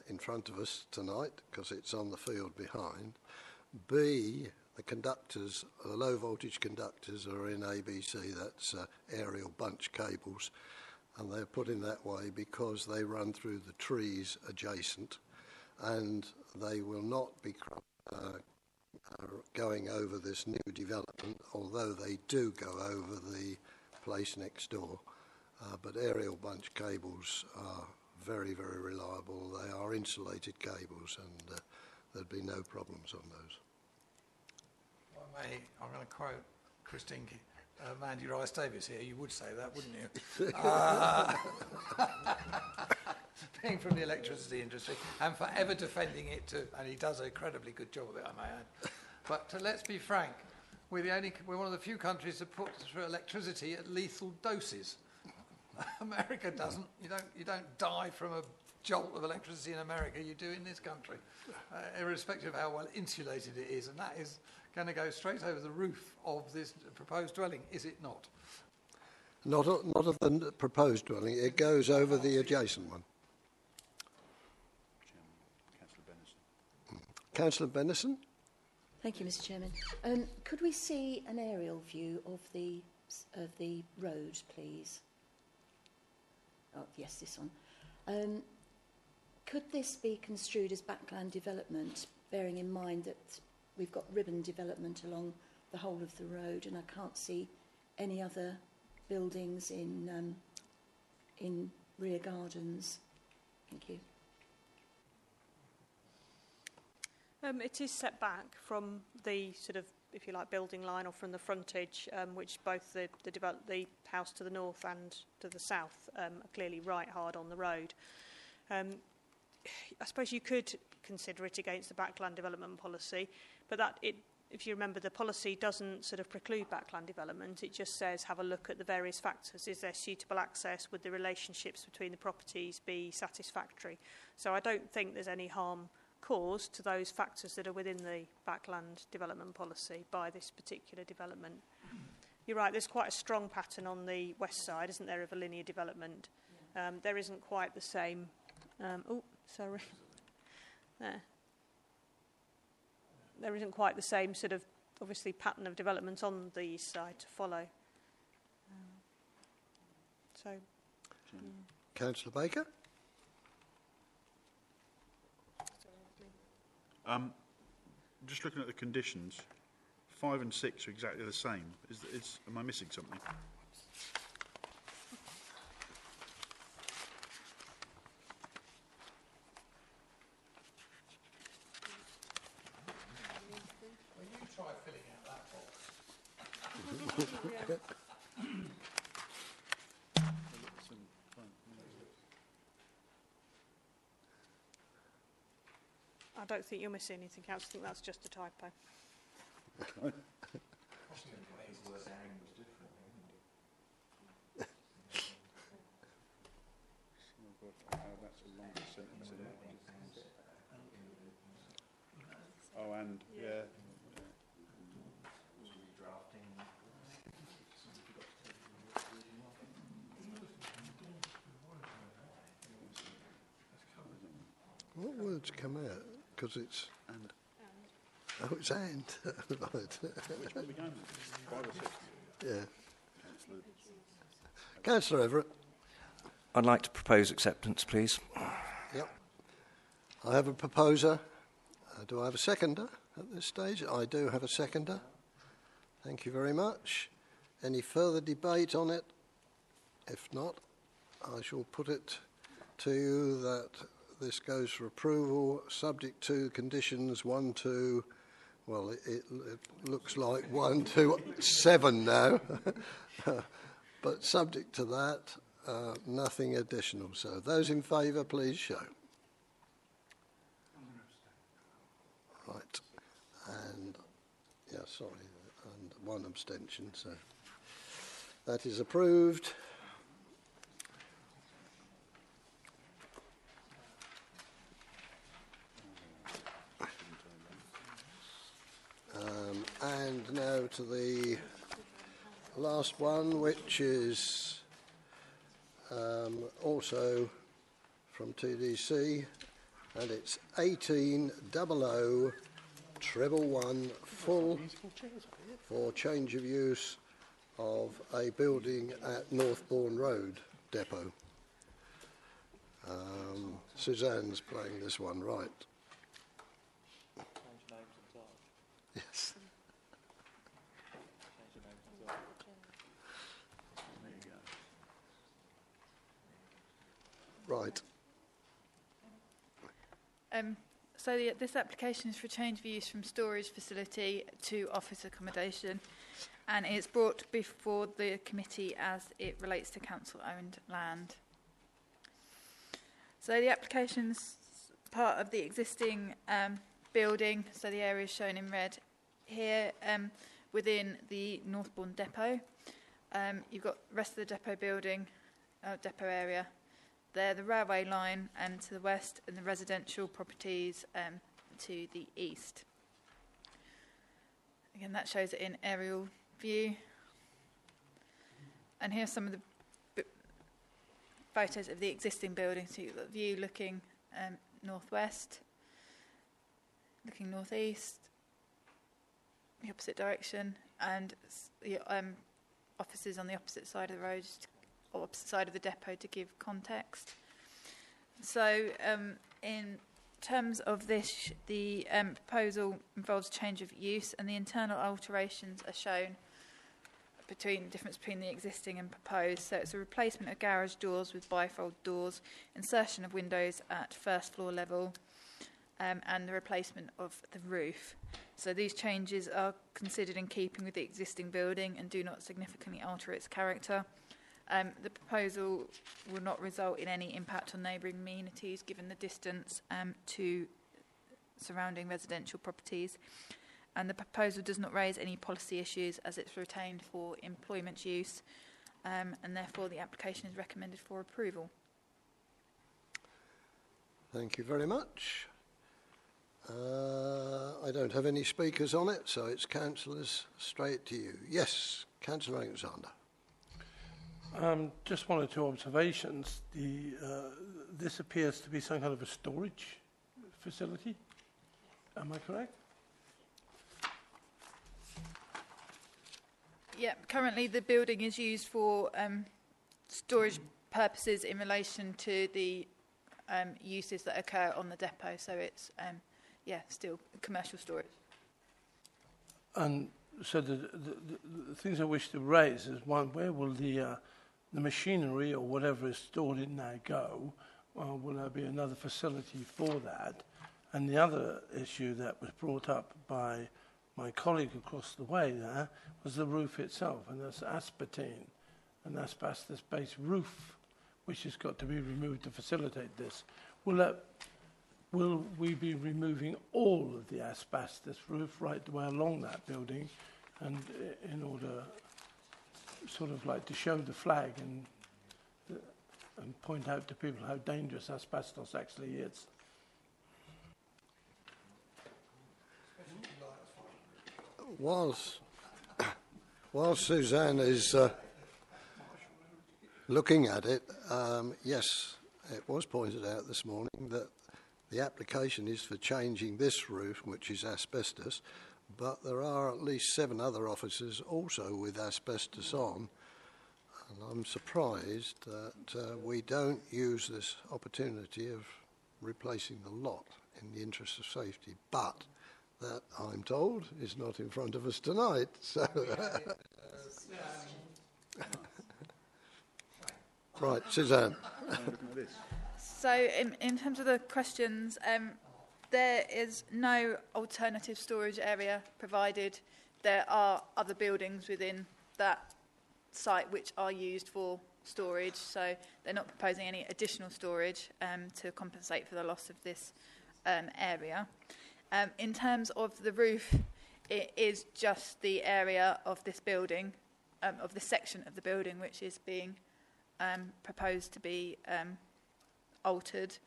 in front of us tonight because it's on the field behind. B, the conductors, the low voltage conductors are in ABC, that's aerial bunch cables, and they're put in that way because they run through the trees adjacent, and they will not be going over this new development, although they do go over the place next door. But aerial bunch cables are very, very reliable. They are insulated cables, and there'd be no problems on those. I'm going to quote Christine Mandy Rice-Davies here. You would say that, wouldn't you? Being from the electricity industry and forever defending it too, and he does an incredibly good job of it, I may add. But let's be frank, we're one of the few countries that puts through electricity at lethal doses. America doesn't. You don't die from a jolt of electricity in America. You do in this country, irrespective of how well insulated it is, and that is going to go straight over the roof of this proposed dwelling, is it not? Not of the proposed dwelling. It goes over the adjacent one. Councillor Bennison. Councillor Bennison? Thank you, Mr. Chairman. Could we see an aerial view of the road, please? Oh, yes, this one. Could this be construed as backland development, bearing in mind that we've got ribbon development along the whole of the road, and I can't see any other buildings in rear gardens? Thank you. It is set back from the sort of, if you like, building line or from the frontage, which both the house to the north and to the south are clearly right hard on the road. I suppose you could consider it against the backland development policy, but if you remember, the policy doesn't sort of preclude backland development. It just says have a look at the various factors. Is there suitable access? Would the relationships between the properties be satisfactory? So I don't think there's any harm caused to those factors that are within the backland development policy by this particular development. You're right, there's quite a strong pattern on the west side, isn't there, of a linear development? There isn't quite the same... There isn't quite the same sort of, obviously, pattern of development on the east side to follow. Councillor Baker? Just looking at the conditions, 5 and 6 are exactly the same. Am I missing something? Will you try filling out that box? I don't think you're missing anything else. I think that's just a typo. Oh, and yeah. What words come out? Because it's... And. Oh, it's and. Right. Which one are we going with? 5 or 6? Yeah. Councillor Everett. I'd like to propose acceptance, please. Yep. I have a proposer. Do I have a seconder at this stage? I do have a seconder. Thank you very much. Any further debate on it? If not, I shall put it to you that this goes for approval, subject to conditions 1 to, well, it looks like 1 to 7 now, but subject to that, nothing additional. So those in favour, please show. Right, and, yeah, sorry, and 1 abstention, so that is approved. And now to the last one, which is also from TDC, and it's 180011 full for change of use of a building at Northbourne Road depot. Suzanne's playing this one, right? Yes. Right. So this application is for change of use from storage facility to office accommodation, and it's brought before the committee as it relates to council-owned land. So the application's part of the existing building, so the area is shown in red here, within the Northbourne depot. You've got the rest of the depot building, depot area there, the railway line and to the west, and the residential properties to the east. Again, that shows it in aerial view. And here's some of the photos of the existing building. So you've got the view looking northwest, looking northeast, the opposite direction, and offices on the opposite side of the road, or opposite side of the depot, to give context. So in terms of this, the proposal involves change of use, and the internal alterations are shown difference between the existing and proposed. So it's a replacement of garage doors with bifold doors, insertion of windows at first floor level, and the replacement of the roof. So these changes are considered in keeping with the existing building and do not significantly alter its character. The proposal will not result in any impact on neighbouring amenities given the distance to surrounding residential properties. And the proposal does not raise any policy issues as it's retained for employment use, and therefore the application is recommended for approval. Thank you very much. I don't have any speakers on it, so it's councillors straight to you. Yes, Councillor Alexander. Just one or two observations. This appears to be some kind of a storage facility. Am I correct? Yeah, currently the building is used for storage purposes in relation to the uses that occur on the depot. So it's, still commercial storage. And so the things I wish to raise is, one, where will the machinery or whatever is stored in there go? Will there be another facility for that? And the other issue that was brought up by my colleague across the way there was the roof itself, and that's asbestos, an asbestos-based roof, which has got to be removed to facilitate this. Will we be removing all of the asbestos roof right the way along that building, and in order, sort of like to show the flag and point out to people how dangerous asbestos actually is? Whilst Suzanne is looking at it, yes, it was pointed out this morning that the application is for changing this roof, which is asbestos, but there are at least 7 other offices also with asbestos on, and I'm surprised that we don't use this opportunity of replacing the lot in the interest of safety, but that, I'm told, is not in front of us tonight. So, right, Suzanne. So, in terms of the questions, there is no alternative storage area provided. There are other buildings within that site which are used for storage, so they're not proposing any additional storage to compensate for the loss of this area. In terms of the roof, it is just the area of this building, of the section of the building which is being proposed to be altered.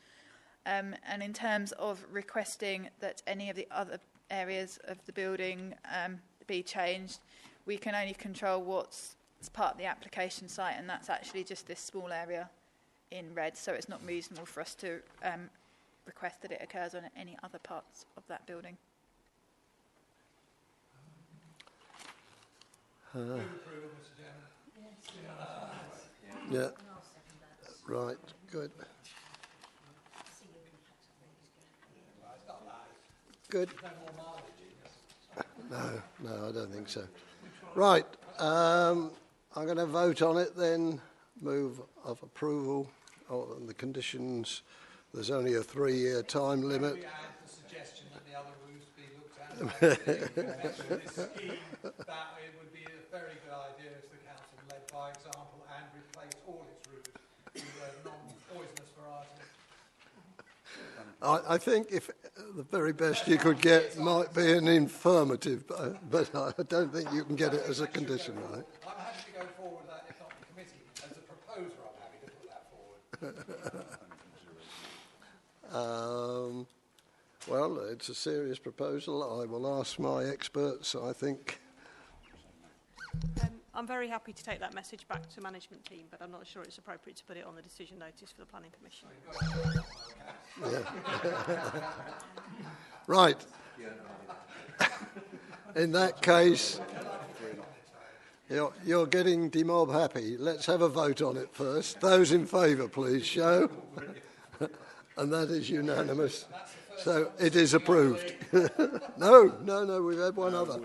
And in terms of requesting that any of the other areas of the building be changed, we can only control what's part of the application site, and that's actually just this small area in red, so it's not reasonable for us to request that it occurs on any other parts of that building. Yeah. Right. Good. Good. No, I don't think so. Right. I'm going to vote on it then. Move of approval on the conditions. There's only a 3-year time limit. Maybe add the suggestion that the other roofs be looked at. This scheme, that it would be a very good idea if the council led by example and replaced all its roofs with non-poisonous varieties. I think if the very best you could get might be an affirmative, but I don't think you can get it as a condition, right? I'm happy to go forward with that, if not the committee. As a proposer, I'm happy to put that forward. Well, it's a serious proposal. I will ask my experts, I think. I'm very happy to take that message back to management team, but I'm not sure it's appropriate to put it on the decision notice for the Planning Commission. Yeah. Right. In that case, you're getting demob happy. Let's have a vote on it first. Those in favour, please show. And that is unanimous. So it is approved. No, we've had one other.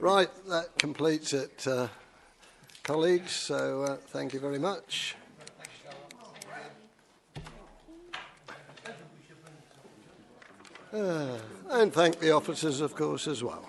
Right, that completes it, colleagues. So thank you very much. And thank the officers, of course, as well.